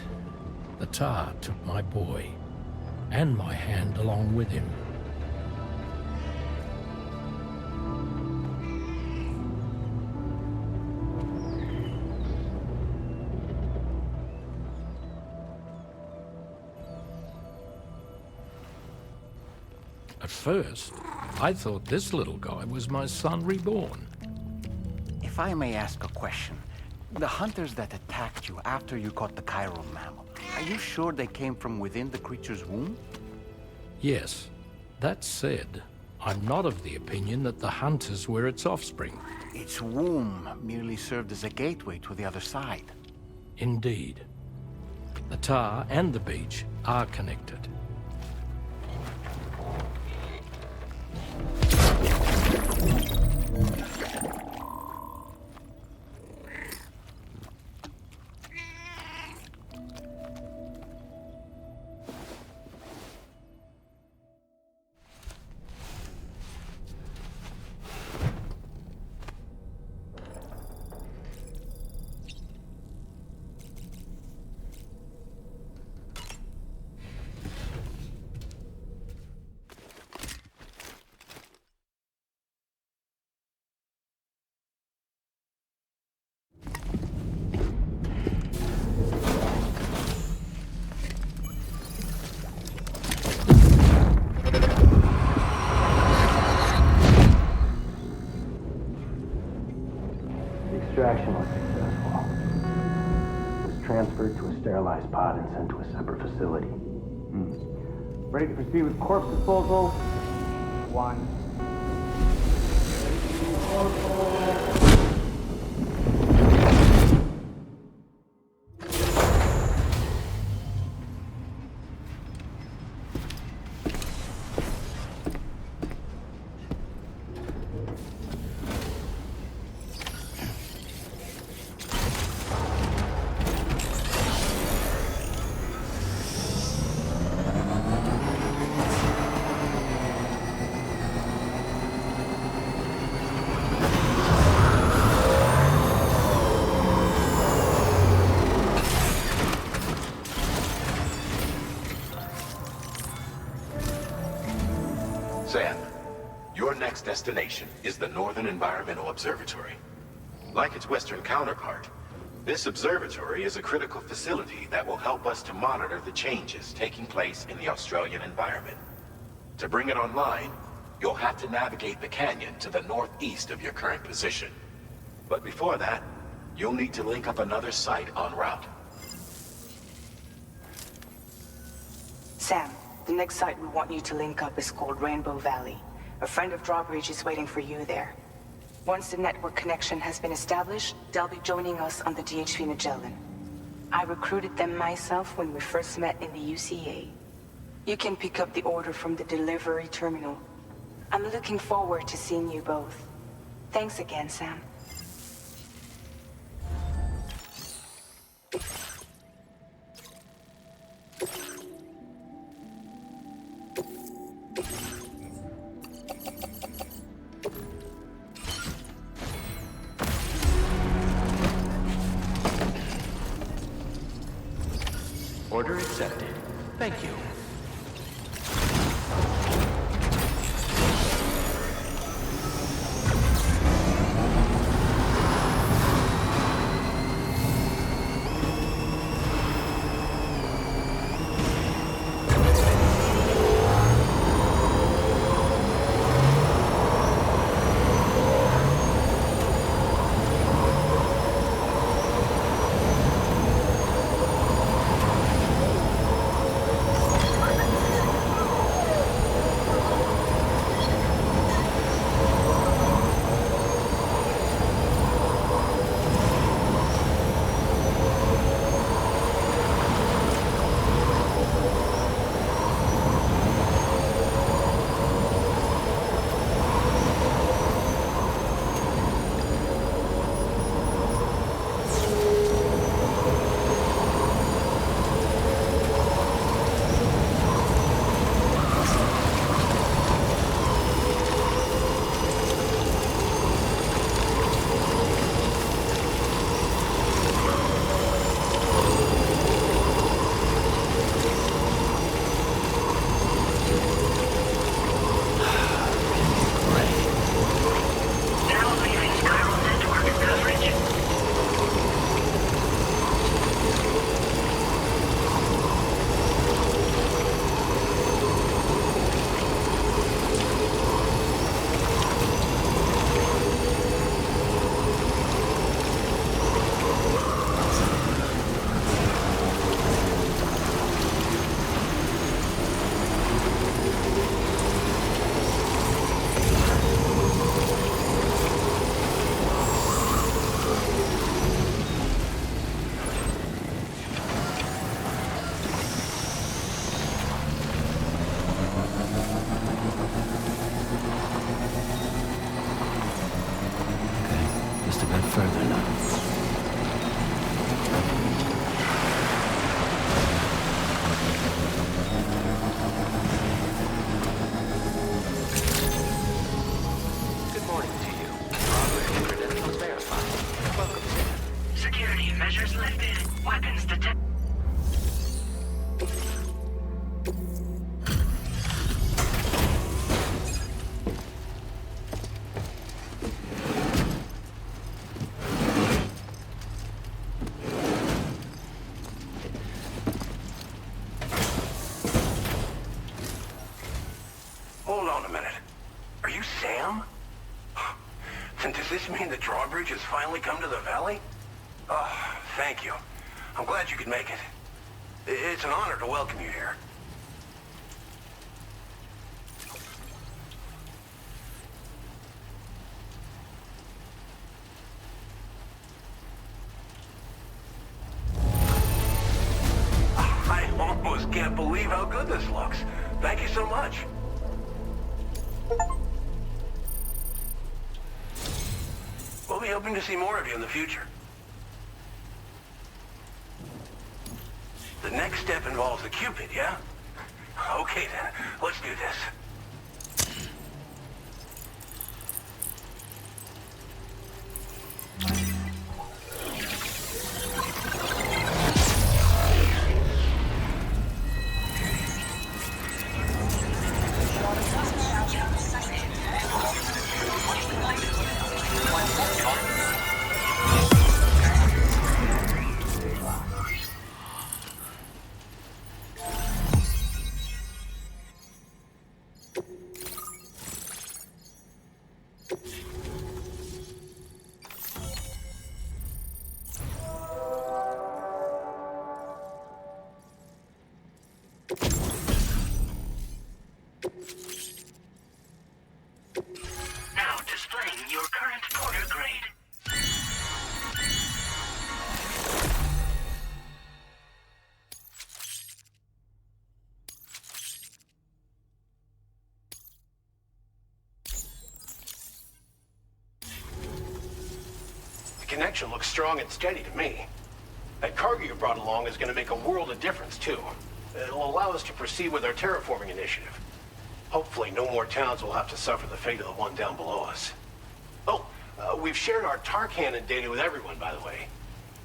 the tar took my boy, and my hand along with him. At first, I thought this little guy was my son reborn. If I may ask a question, the hunters that attacked you after you caught the chiral mammal, are you sure they came from within the creature's womb? Yes. That said, I'm not of the opinion that the hunters were its offspring. Its womb merely served as a gateway to the other side. Indeed. The tar and the beach are connected. Extraction was successful. It was transferred to a sterilized pod and sent to a separate facility. Ready to proceed with corpse disposal? 1. Sam, your next destination is the Northern Environmental Observatory. Like its Western counterpart, this observatory is a critical facility that will help us to monitor the changes taking place in the Australian environment. To bring it online, you'll have to navigate the canyon to the northeast of your current position. But before that, you'll need to link up another site en route. Sam, the next site we want you to link up is called Rainbow Valley. A friend of Drawbridge is waiting for you there. Once the network connection has been established, they'll be joining us on the DHV Magellan. I recruited them myself when we first met in the UCA. You can pick up the order from the delivery terminal. I'm looking forward to seeing you both. Thanks again, Sam. Order accepted. Thank you. on a minute. Are you Sam? Then does this mean the drawbridge has finally come to the valley? Oh, thank you. I'm glad you could make it. It's an honor to welcome you here. I almost can't believe how good this looks. Thank you so much. We'll be hoping to see more of you in the future. The next step involves the Cupid, yeah? Okay then, let's do this. Now displaying your current porter grade. The connection looks strong and steady to me. That cargo you brought along is going to make a world of difference, too. It'll allow us to proceed with our terraforming initiative. Hopefully no more towns will have to suffer the fate of the one down below us. Oh, we've shared our tar cannon data with everyone, by the way.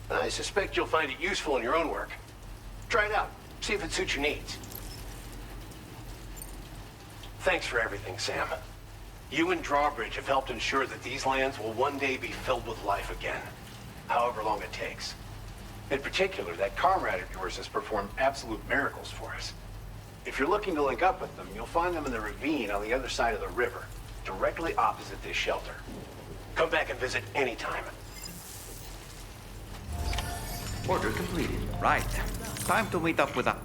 I suspect you'll find it useful in your own work. Try it out. See if it suits your needs. Thanks for everything, Sam. You and Drawbridge have helped ensure that these lands will one day be filled with life again, however long it takes. In particular, that comrade of yours has performed absolute miracles for us. If you're looking to link up with them, you'll find them in the ravine on the other side of the river, directly opposite this shelter. Come back and visit anytime. Order completed. Right. Time to meet up with a...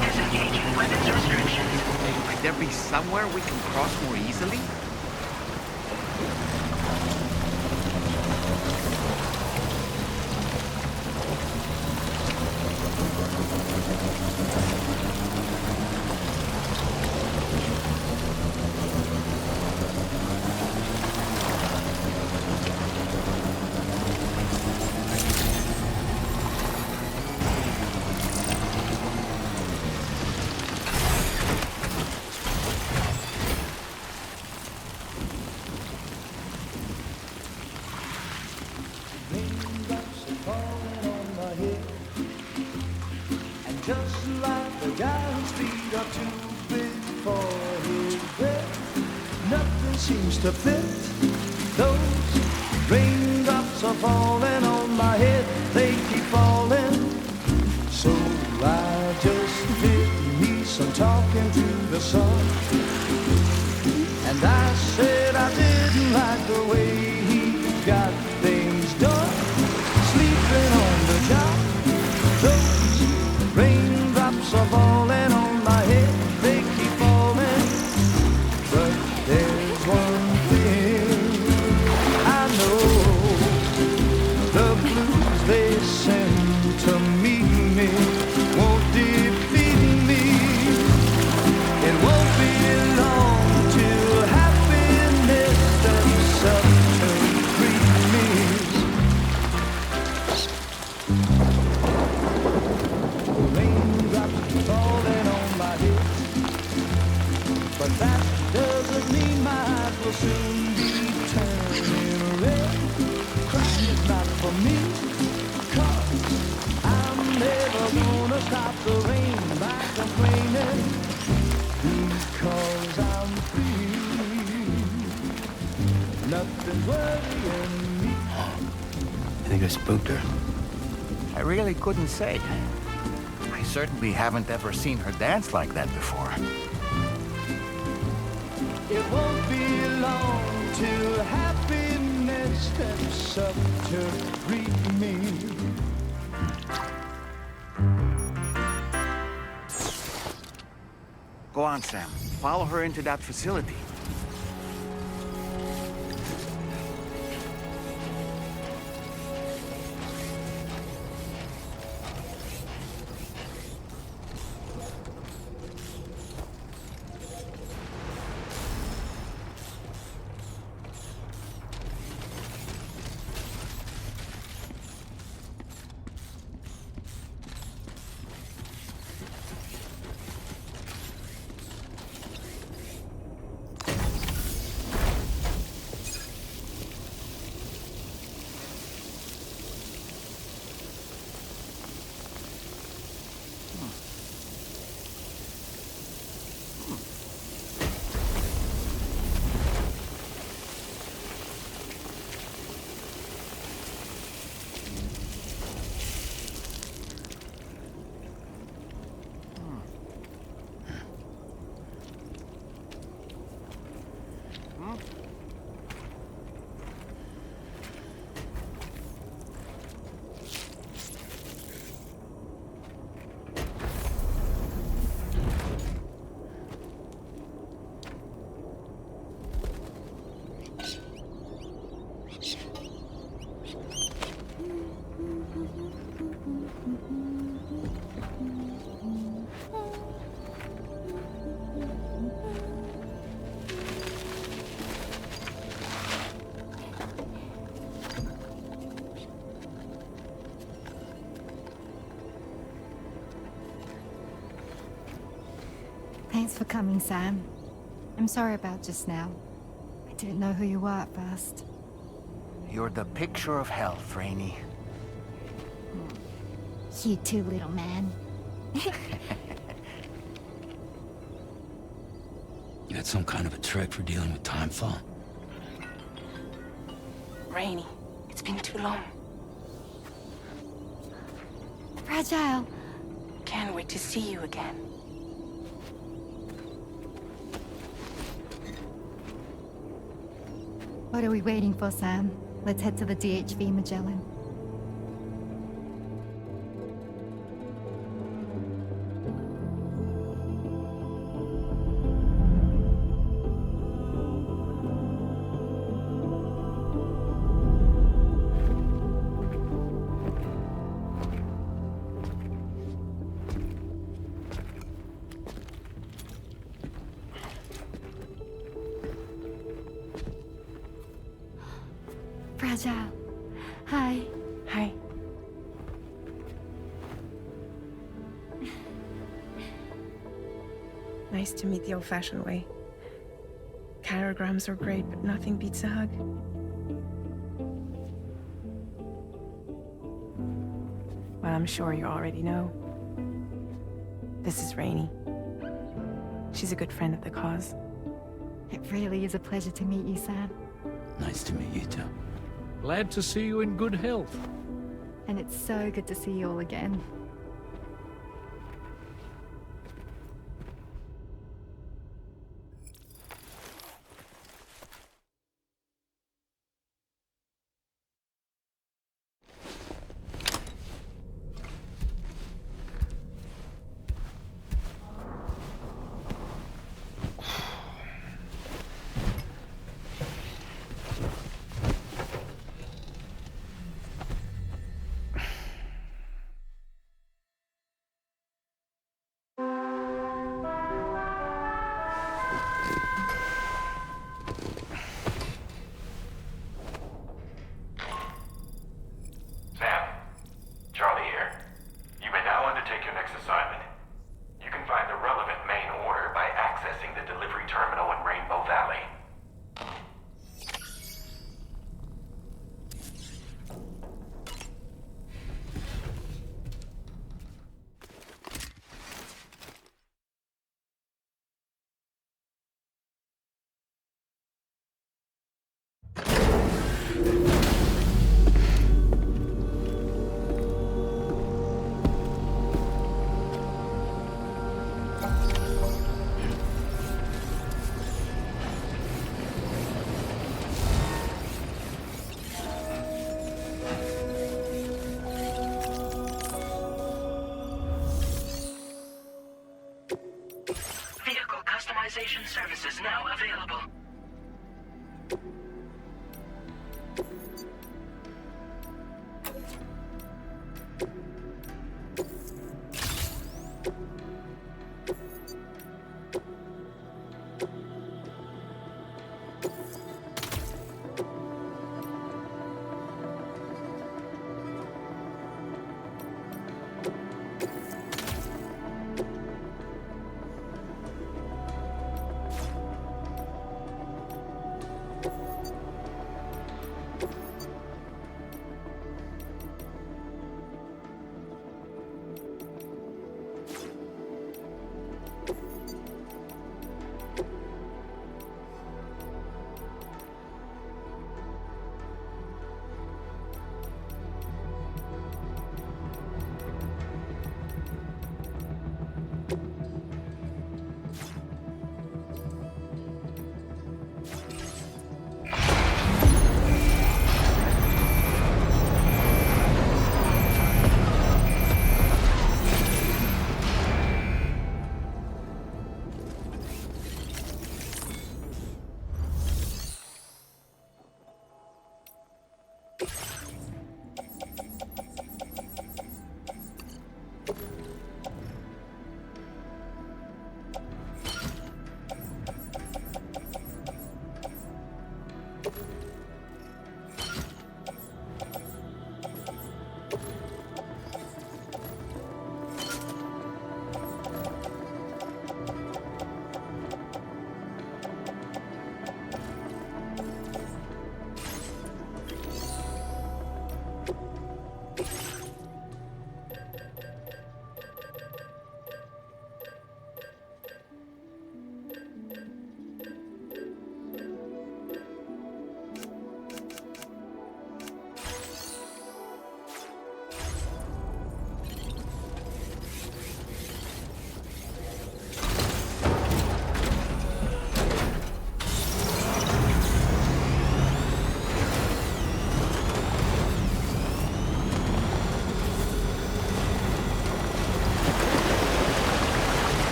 Disengaging weapons restrictions. Might there be somewhere we can cross more easily? Just like the guy whose feet are too big for his bed, nothing seems to fit. Those raindrops are falling on my head, they keep falling. So I just did me some talking to the sun. And I said I didn't like the way he got things done. Sleeping on the job, those raindrops are falling on my head, they keep falling. But there's one thing I know, the blues they send to meet me won't defeat me. It won't be long till happiness and self-turn greet me. Raindrops falling on my head, but that doesn't mean my eyes will soon be turning red. Crying is not for me, 'cause I'm never gonna stop the rain by complaining, because I'm been worrying me. I think I spooked her. I really couldn't say. I certainly haven't ever seen her dance like that before. It won't be long till happiness steps up to greet me. Go on, Sam. Follow her into that facility. Thanks for coming, Sam. I'm sorry about just now. I didn't know who you were at first. You're the picture of health, Rainey. You too, little man. You had some kind of a trick for dealing with time fall. Rainey, it's been too long. Fragile. Can't wait to see you again. What are we waiting for, Sam? Let's head to the DHV Magellan. Fragile. Hi. Hi. Nice to meet the old-fashioned way. Carograms are great, but nothing beats a hug. Well, I'm sure you already know. This is Rainey. She's a good friend of the cause. It really is a pleasure to meet you, Sam. Nice to meet you too. Glad to see you in good health. And it's so good to see you all again. customization services now available.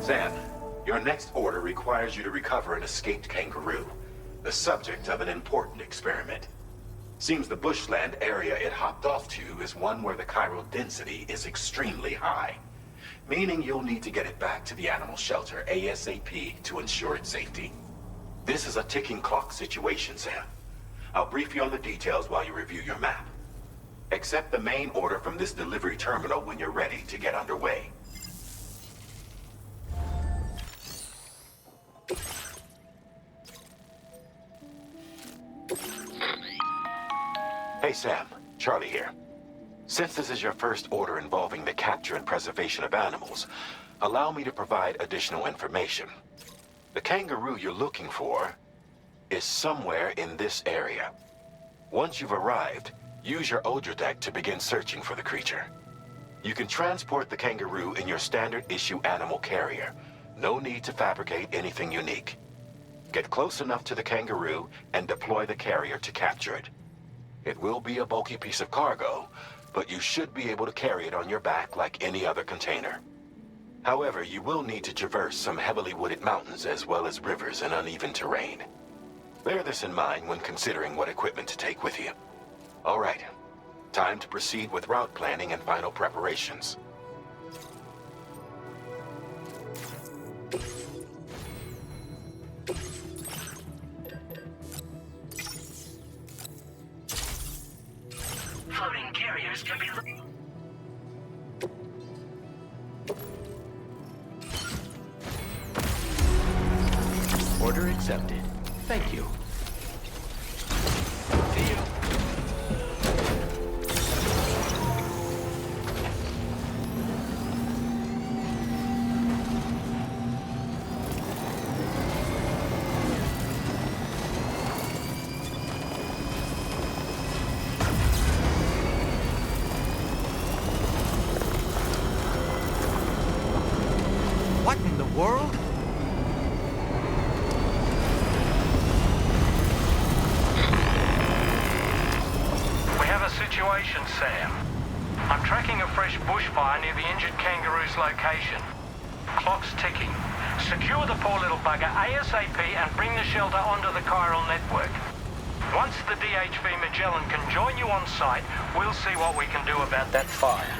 Sam, your next order requires you to recover an escaped kangaroo, the subject of an important experiment. Seems the bushland area it hopped off to is one where the chiral density is extremely high, meaning you'll need to get it back to the animal shelter ASAP to ensure its safety. This is a ticking clock situation, Sam. I'll brief you on the details while you review your map. Accept the main order from this delivery terminal when you're ready to get underway. Hey Sam, Charlie here. Since this is your first order involving the capture and preservation of animals, allow me to provide additional information. The kangaroo you're looking for is somewhere in this area. Once you've arrived, use your Odradek to begin searching for the creature. You can transport the kangaroo in your standard issue animal carrier. No need to fabricate anything unique. Get close enough to the kangaroo and deploy the carrier to capture it. It will be a bulky piece of cargo, but you should be able to carry it on your back like any other container. However, you will need to traverse some heavily wooded mountains as well as rivers and uneven terrain. Bear this in mind when considering what equipment to take with you. All right, time to proceed with route planning and final preparations. Floating carriers can be... Order accepted. Thank you. See you. What in the world? operations, Sam. I'm tracking a fresh bushfire near the injured kangaroo's location. Clock's ticking. Secure the poor little bugger ASAP and bring the shelter onto the chiral network. Once the DHV Magellan can join you on site, we'll see what we can do about that fire.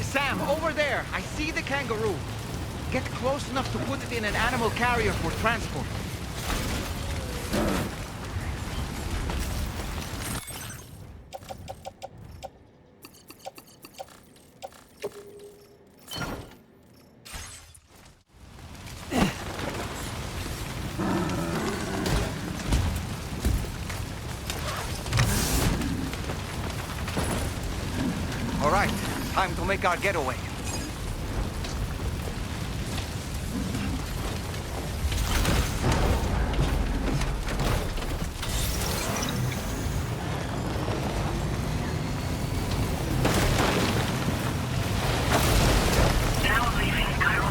Sam, over there! I see the kangaroo! Get close enough to put it in an animal carrier for transport. All right, time to make our getaway.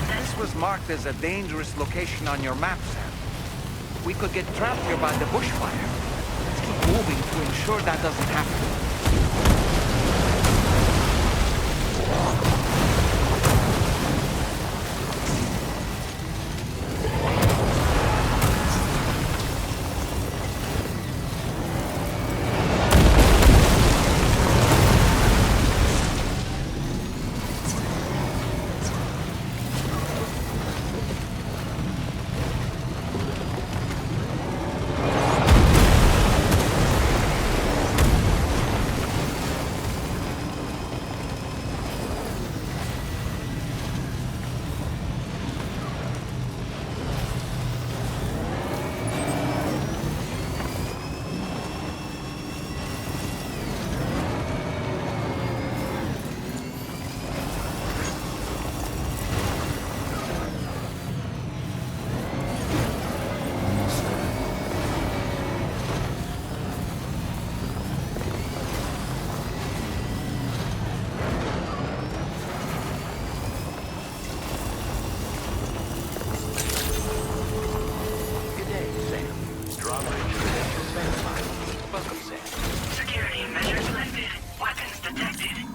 This was marked as a dangerous location on your map, Sam. We could get trapped here by the bushfire. Let's keep moving to ensure that doesn't happen. Security measures lifted. Weapons detected.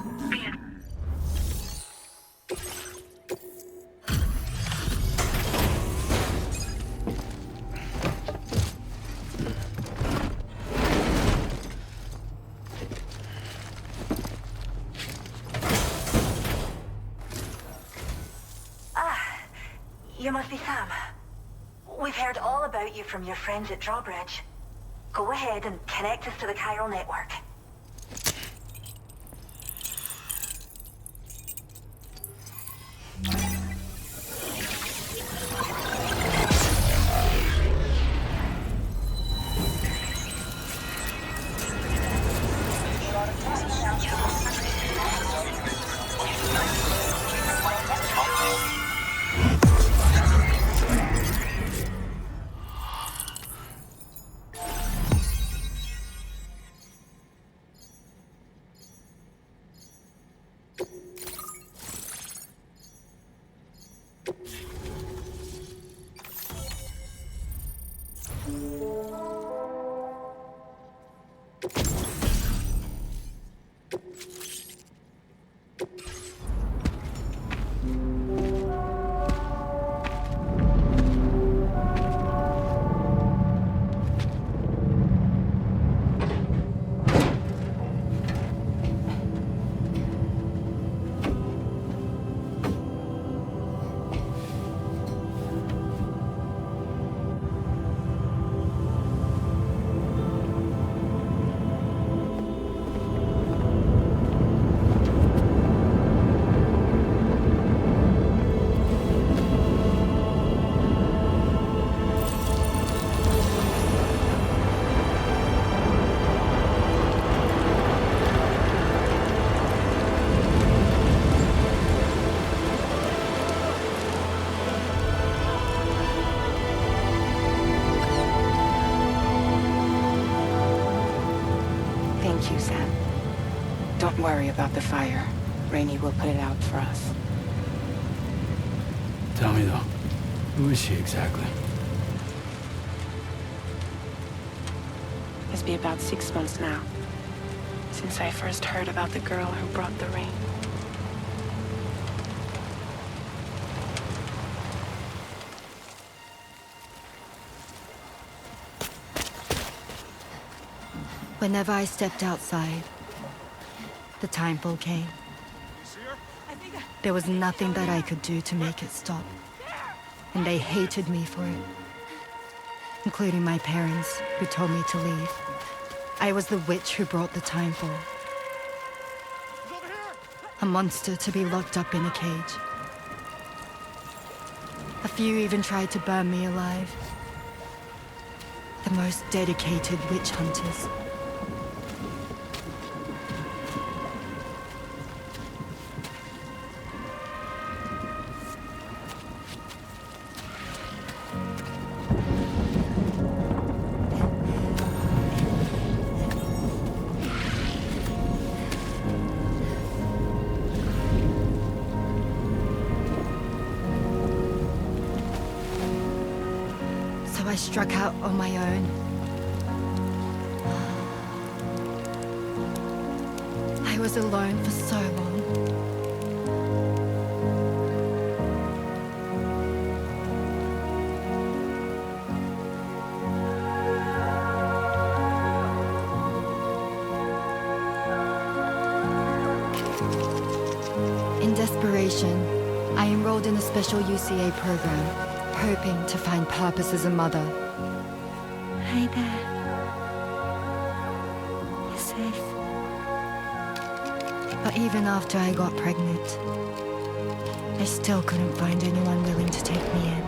You must be Sam. We've heard all about you from your friends at Drawbridge. Go ahead and connect us to the chiral network. worry about the fire. Rainey will put it out for us. Tell me though, who is she exactly? It's been about 6 months now, since I first heard about the girl who brought the rain. Whenever I stepped outside, the timefall came. There was nothing that I could do to make it stop. And they hated me for it. Including my parents, who told me to leave. I was the witch who brought the timefall. A monster to be locked up in a cage. A few even tried to burn me alive. The most dedicated witch hunters. I struck out on my own. I was alone for so long. In desperation, I enrolled in a special UCA program. Hoping to find purpose as a mother. Hey there. You're safe. But even after I got pregnant, I still couldn't find anyone willing to take me in.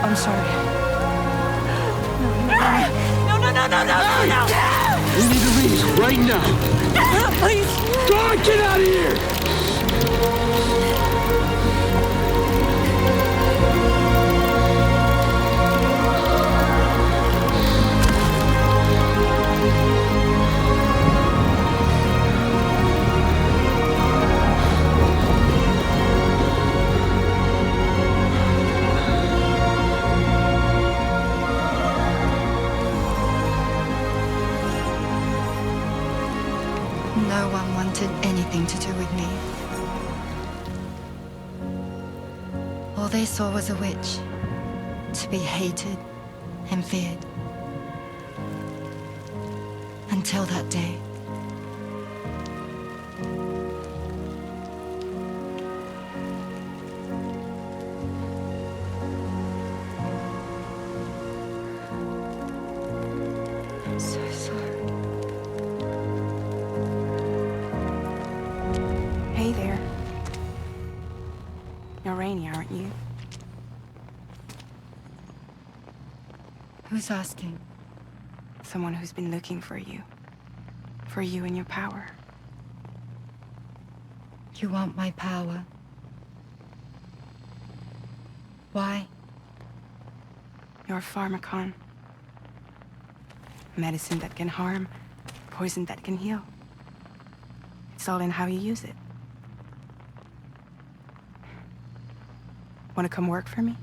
I'm sorry. No. We need to leave right now. Please. God, get out of here! No one wanted anything to do with me. All they saw was a witch, to be hated and feared. Until that day. I'm so sorry. Hey there. You're Rainey, aren't you? Who's asking? Someone who's been looking for you. For you and your power. You want my power? Why? You're a pharmacon. Medicine that can harm, poison that can heal. It's all in how you use it. Want to come work for me?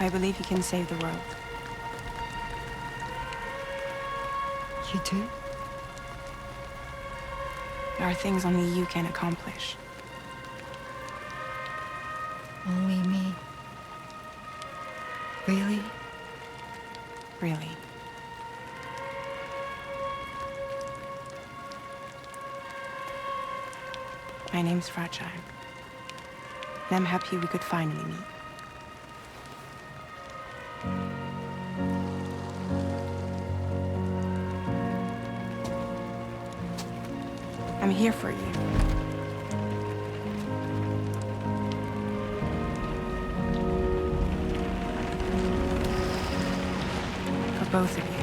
I believe you can save the world. You do? There are things only you can accomplish. Only me. Really? Really. My name's Fragile. And I'm happy we could finally meet. I'm here for you. For both of you.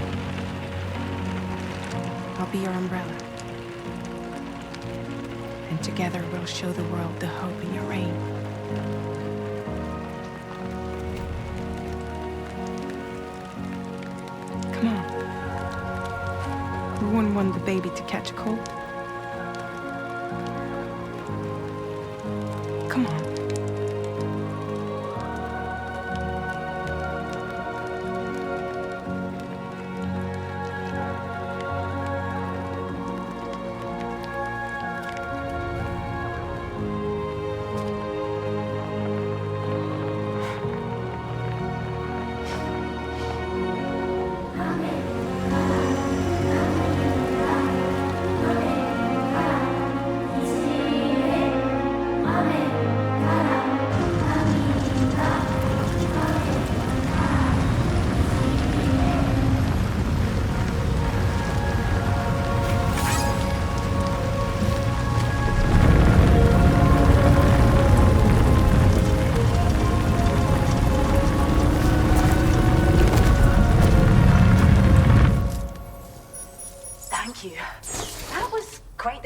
I'll be your umbrella. And together we'll show the world the hope in your reign. Come on. Who wouldn't want the baby to catch a cold? Come on.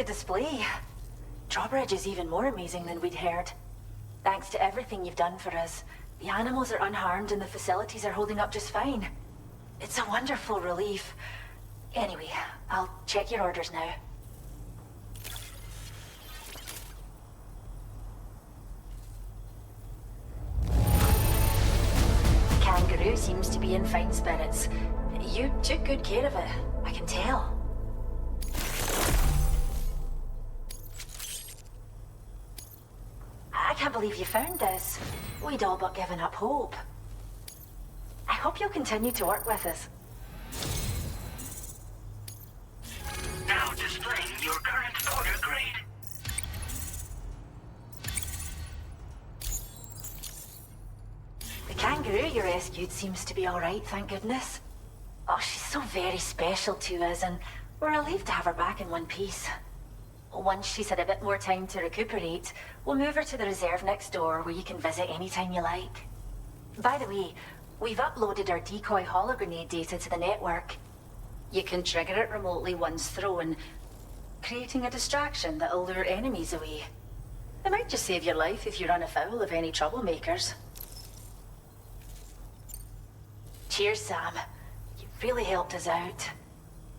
Display. Drawbridge is even more amazing than we'd heard. Thanks to everything you've done for us, the animals are unharmed and the facilities are holding up just fine. It's a wonderful relief. Anyway, I'll check your orders now. The kangaroo seems to be in fine spirits. You took good care of it, I can tell. I can't believe you found this. We'd all but given up hope. I hope you'll continue to work with us. Now displaying your current order grade. The kangaroo you rescued seems to be alright, thank goodness. Oh, she's so very special to us, and we're relieved to have her back in one piece. Once she's had a bit more time to recuperate, we'll move her to the reserve next door where you can visit anytime you like. By the way, we've uploaded our decoy hologrenade data to the network. You can trigger it remotely once thrown, creating a distraction that'll lure enemies away. It might just save your life if you run afoul of any troublemakers. Cheers, Sam. You really helped us out.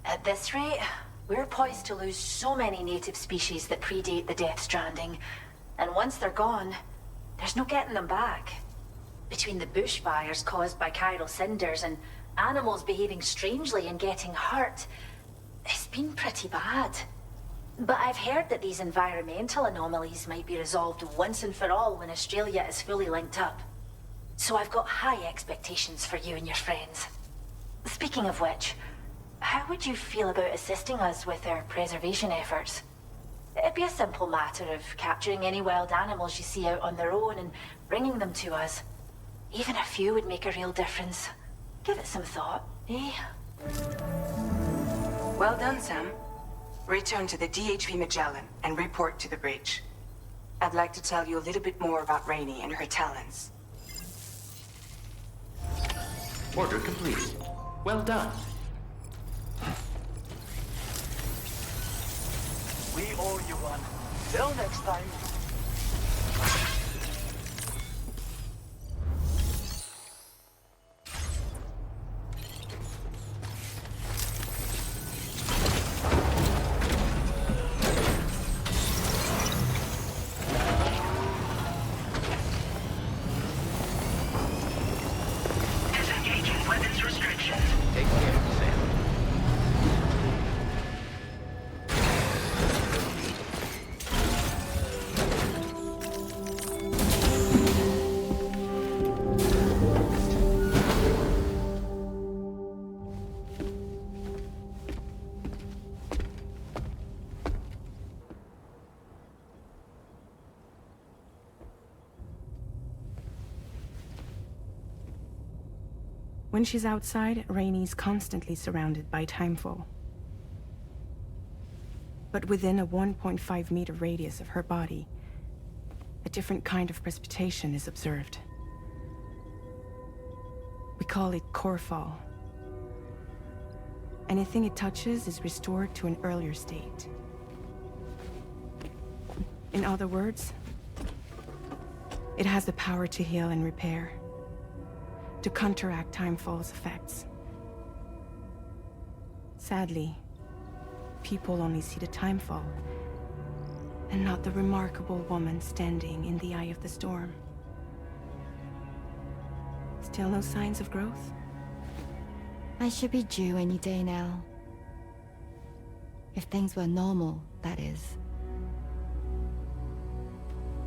At this rate, we're poised to lose so many native species that predate the Death Stranding. And once they're gone, there's no getting them back. Between the bushfires caused by chiral cinders and animals behaving strangely and getting hurt, it's been pretty bad. But I've heard that these environmental anomalies might be resolved once and for all when Australia is fully linked up. So I've got high expectations for you and your friends. Speaking of which, how would you feel about assisting us with our preservation efforts? It'd be a simple matter of capturing any wild animals you see out on their own and bringing them to us. Even a few would make a real difference. Give it some thought, eh? Well done, Sam. Return to the DHV Magellan and report to the bridge. I'd like to tell you a little bit more about Rainey and her talents. Order complete. Well done. We owe you one. Till next time. Disengaging weapons restrictions. Take care, Sam. When she's outside, Rainey's constantly surrounded by timefall. But within a 1.5-meter radius of her body, a different kind of precipitation is observed. We call it core fall. Anything it touches is restored to an earlier state. In other words, it has the power to heal and repair, to counteract timefall's effects. Sadly, people only see the timefall, and not the remarkable woman standing in the eye of the storm. Still no signs of growth? I should be due any day now. If things were normal, that is.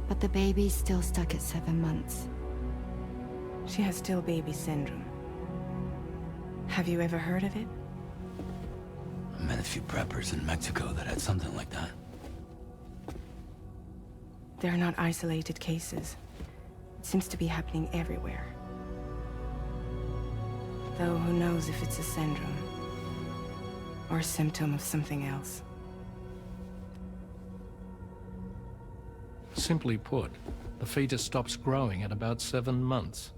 But the baby's still stuck at 7 months. She has still baby syndrome. Have you ever heard of it? I met a few preppers in Mexico that had something like that. They're not isolated cases. It seems to be happening everywhere. Though who knows if it's a syndrome or a symptom of something else. Simply put, the fetus stops growing at about 7 months.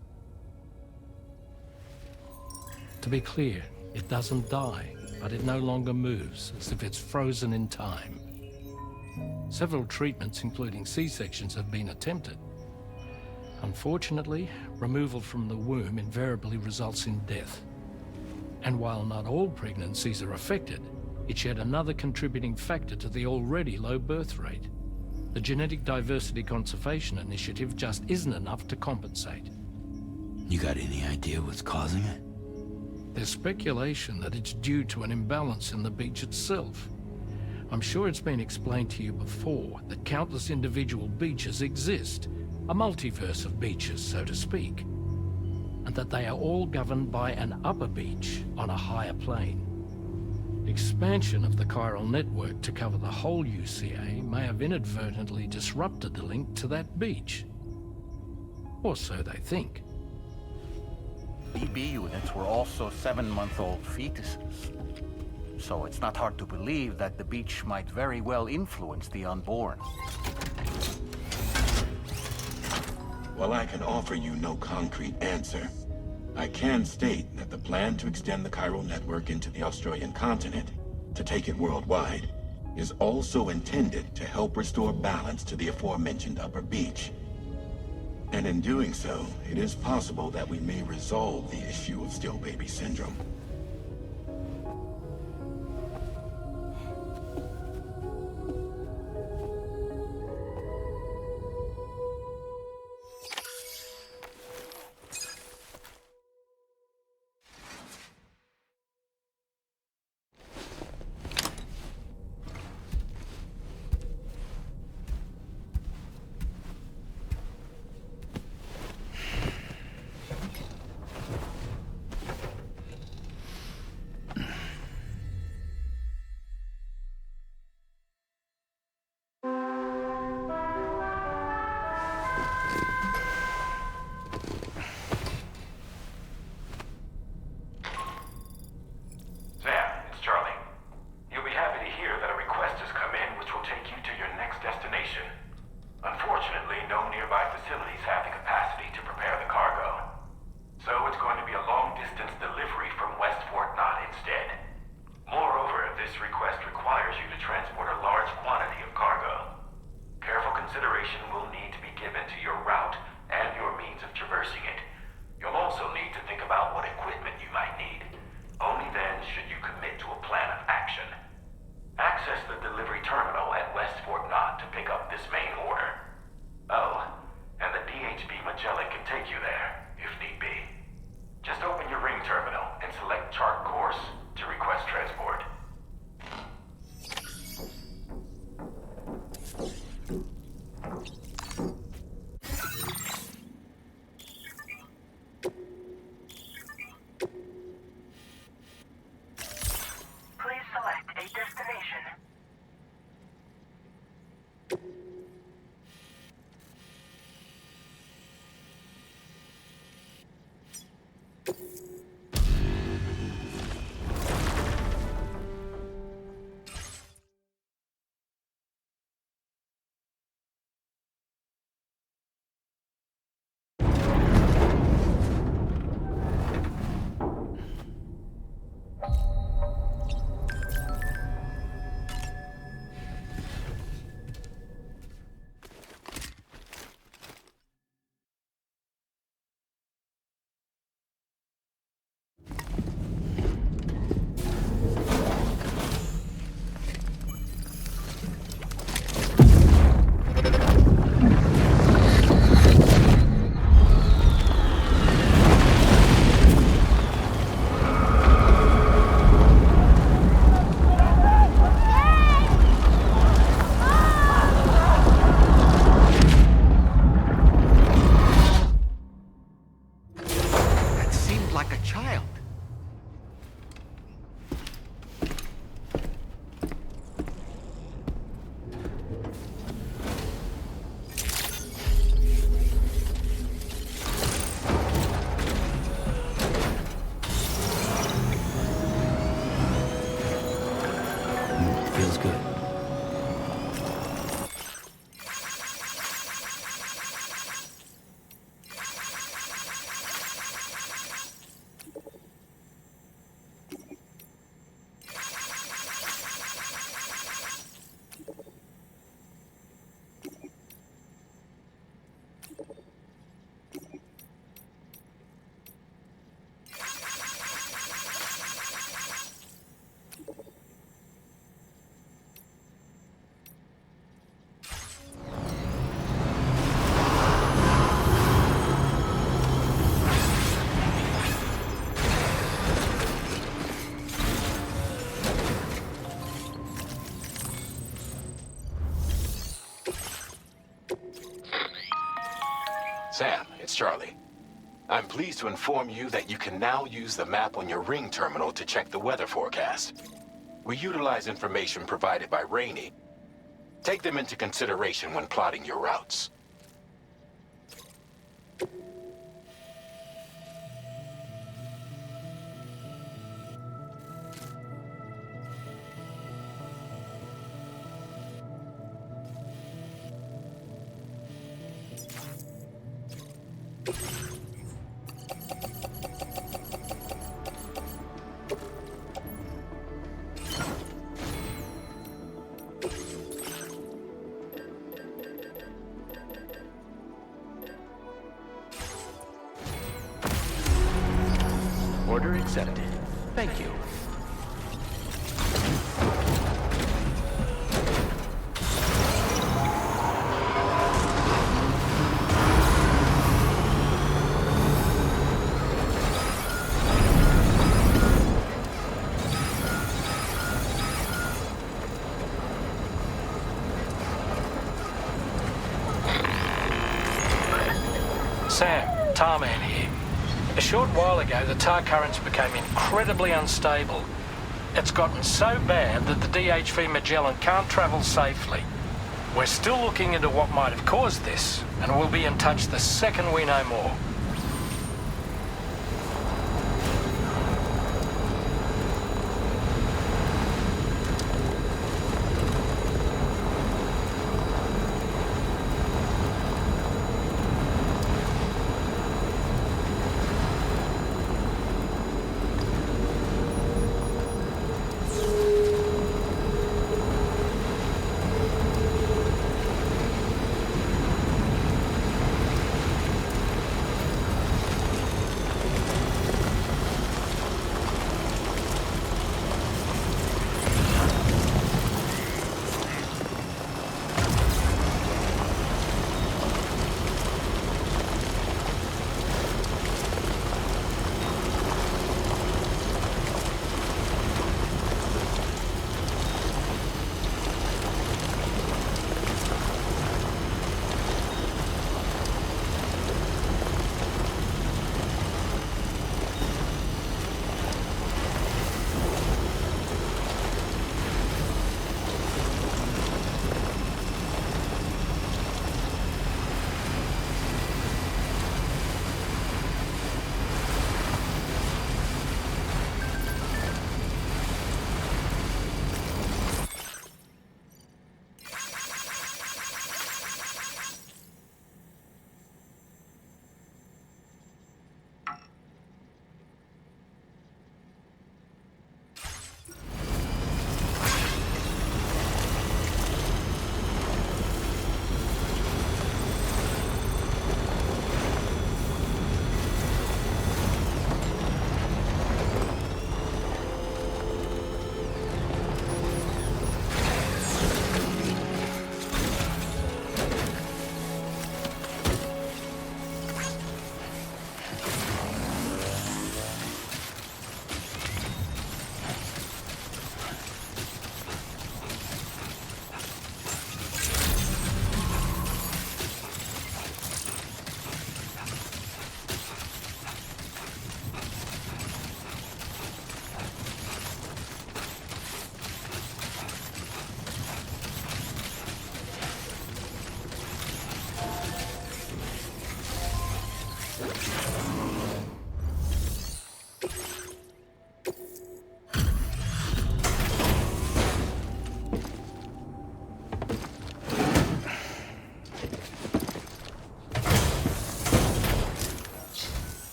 To be clear, it doesn't die, but it no longer moves, as if it's frozen in time. Several treatments, including C-sections, have been attempted. Unfortunately, removal from the womb invariably results in death. And while not all pregnancies are affected, it's yet another contributing factor to the already low birth rate. The Genetic Diversity Conservation Initiative just isn't enough to compensate. You got any idea what's causing it? There's speculation that it's due to an imbalance in the beach itself. I'm sure it's been explained to you before that countless individual beaches exist, a multiverse of beaches, so to speak, and that they are all governed by an upper beach on a higher plane. Expansion of the chiral network to cover the whole UCA may have inadvertently disrupted the link to that beach. Or so they think. BB units were also 7-month-old fetuses. So it's not hard to believe that the beach might very well influence the unborn. While I can offer you no concrete answer, I can state that the plan to extend the chiral network into the Australian continent, to take it worldwide, is also intended to help restore balance to the aforementioned upper beach. And in doing so, it is possible that we may resolve the issue of still baby syndrome. sound like a child. Feels good. Sam, it's Charlie. I'm pleased to inform you that you can now use the map on your Ring terminal to check the weather forecast. We utilize information provided by Rainey. Take them into consideration when plotting your routes. Order accepted. Thank you. Sam, Tarman here. A short while ago, the tar currents became incredibly unstable. It's gotten so bad that the DHV Magellan can't travel safely. We're still looking into what might have caused this, and we'll be in touch the second we know more.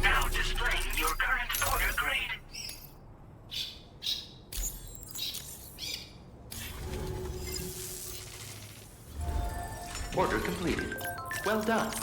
Now displaying your current order grade. Order completed. Well done.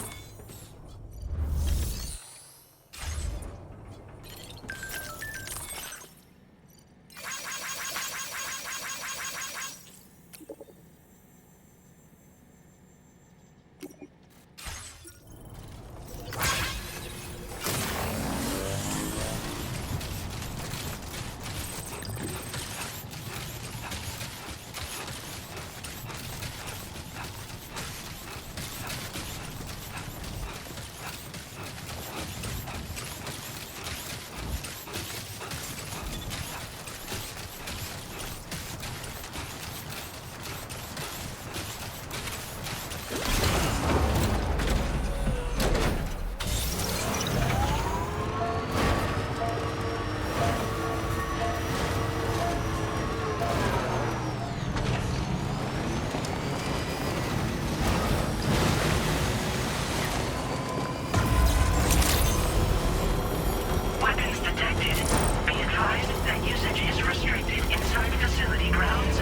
Weapons detected. Be advised that usage is restricted inside facility grounds.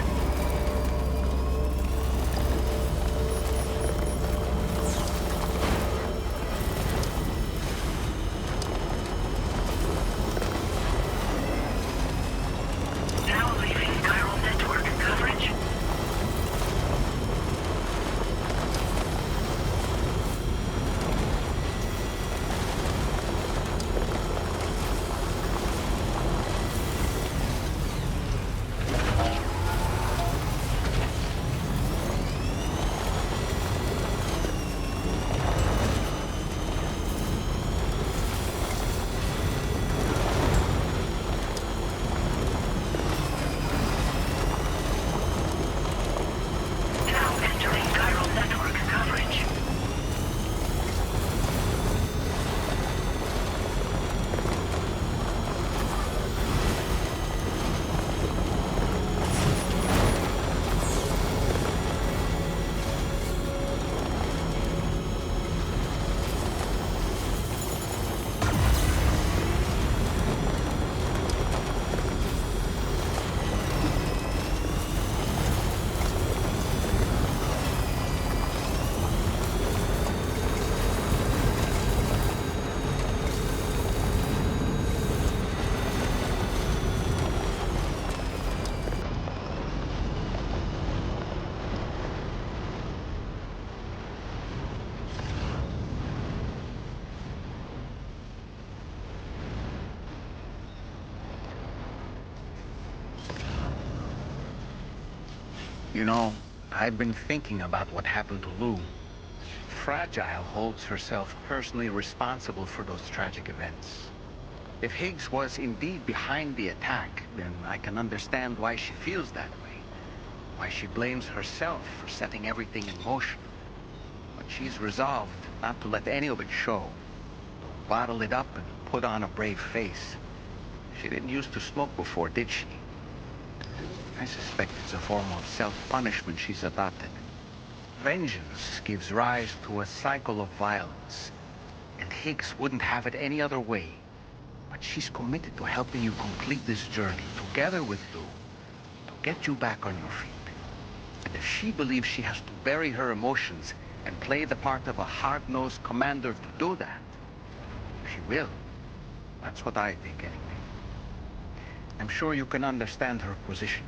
Now leaving chiral network coverage. Now entering chiral network coverage. You know, I've been thinking about what happened to Lou. Fragile holds herself personally responsible for those tragic events. If Higgs was indeed behind the attack, then I can understand why she feels that way. Why she blames herself for setting everything in motion. But she's resolved not to let any of it show. Bottle it up and put on a brave face. She didn't used to smoke before, did she? I suspect it's a form of self-punishment she's adopted. Vengeance gives rise to a cycle of violence, and Higgs wouldn't have it any other way. But she's committed to helping you complete this journey, together with Lou, to get you back on your feet. And if she believes she has to bury her emotions and play the part of a hard-nosed commander to do that, she will. That's what I think, anyway. I'm sure you can understand her position.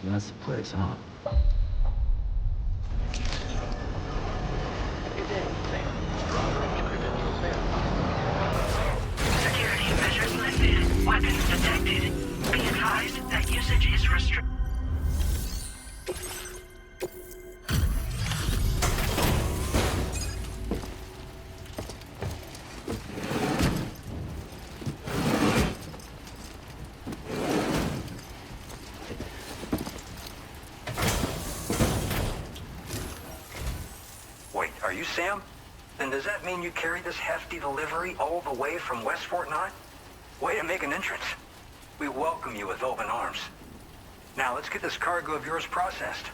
That's the place, huh? Security measures lifted. Weapons detected. Be advised that usage is restricted. Wait, are you Sam? Then does that mean you carried this hefty delivery all the way from West Fort 9? Way to make an entrance. We welcome you with open arms. Now let's get this cargo of yours processed.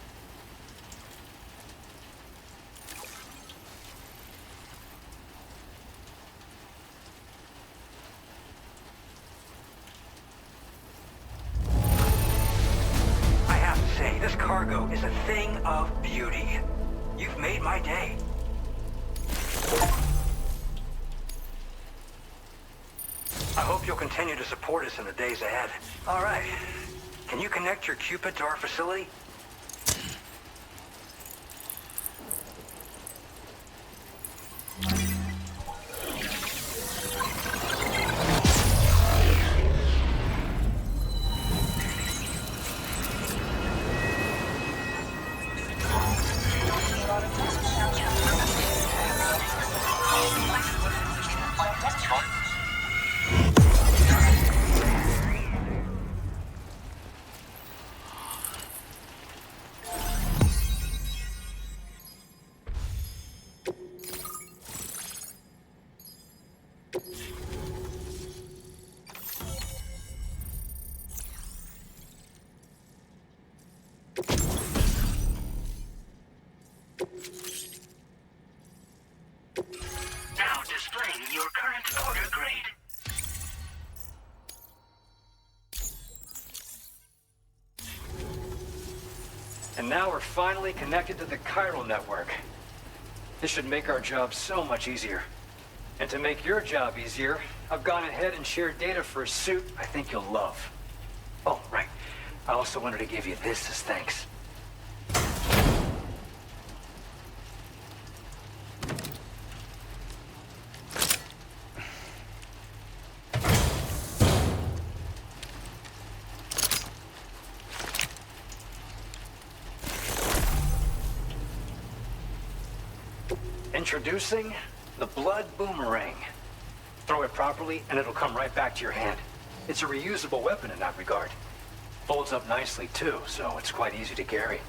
I have to say, this cargo is a thing of beauty. You've made my day. I hope you'll continue to support us in the days ahead. All right. Can you connect your Cupid to our facility? Now displaying your current order grade. And now we're finally connected to the chiral network. This should make our job so much easier. And to make your job easier, I've gone ahead and shared data for a suit I think you'll love. Oh, right. I also wanted to give you this as thanks. Introducing the Blood Boomerang. Throw it properly and it'll come right back to your hand. It's a reusable weapon in that regard. Folds up nicely too, so it's quite easy to carry.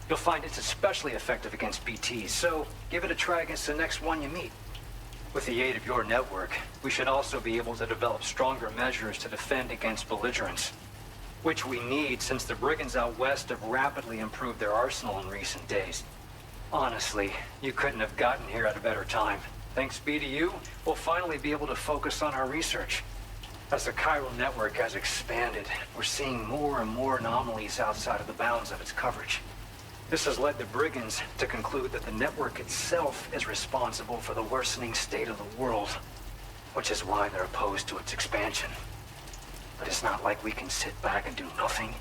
You'll find it's especially effective against BTs, so give it a try against the next one you meet. With the aid of your network, we should also be able to develop stronger measures to defend against belligerents. Which we need since the brigands out west have rapidly improved their arsenal in recent days. Honestly, you couldn't have gotten here at a better time. Thanks be to you, we'll finally be able to focus on our research. As the chiral network has expanded, we're seeing more and more anomalies outside of the bounds of its coverage. This has led the brigands to conclude that the network itself is responsible for the worsening state of the world, which is why they're opposed to its expansion. But it's not like we can sit back and do nothing.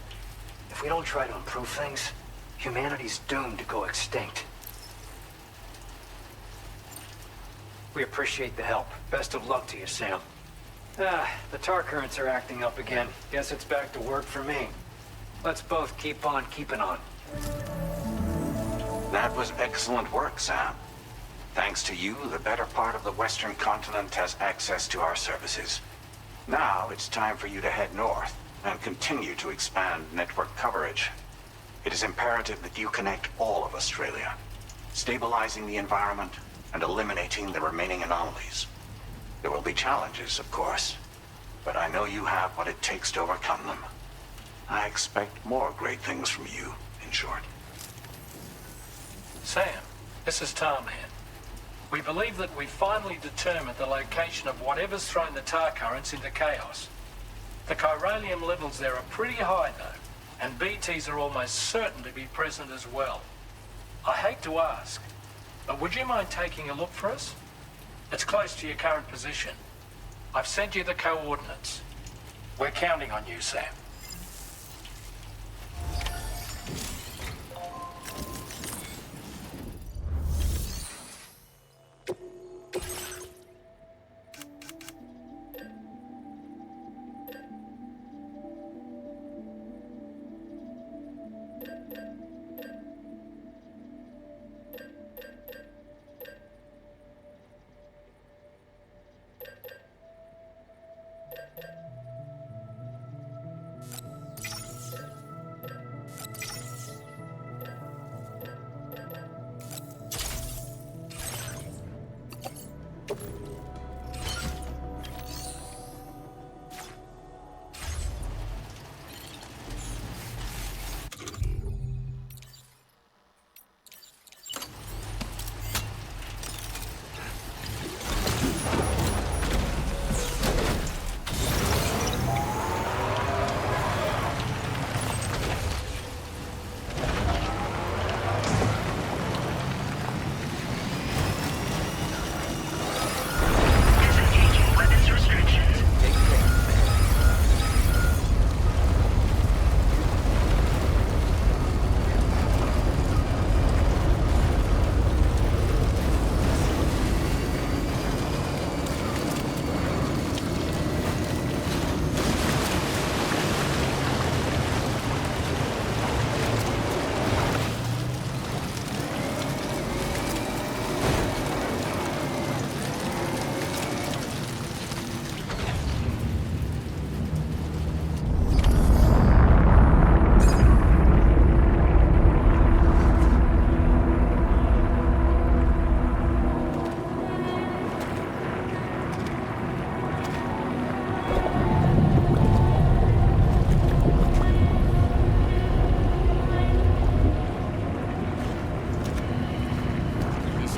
If we don't try to improve things, humanity's doomed to go extinct. We appreciate the help. Best of luck to you, Sam. The tar currents are acting up again. Guess it's back to work for me. Let's both keep on keeping on. That was excellent work, Sam. Thanks to you, the better part of the Western continent has access to our services. Now it's time for you to head north and continue to expand network coverage. It is imperative that you connect all of Australia, stabilizing the environment and eliminating the remaining anomalies. There will be challenges, of course, but I know you have what it takes to overcome them. I expect more great things from you, in short. Sam, this is Tom here. We believe that we finally determined the location of whatever's thrown the tar currents into chaos. The chiralium levels there are pretty high, though, and BTs are almost certain to be present as well. I hate to ask, but would you mind taking a look for us? It's close to your current position. I've sent you the coordinates. We're counting on you, Sam.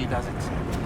doesn't seem.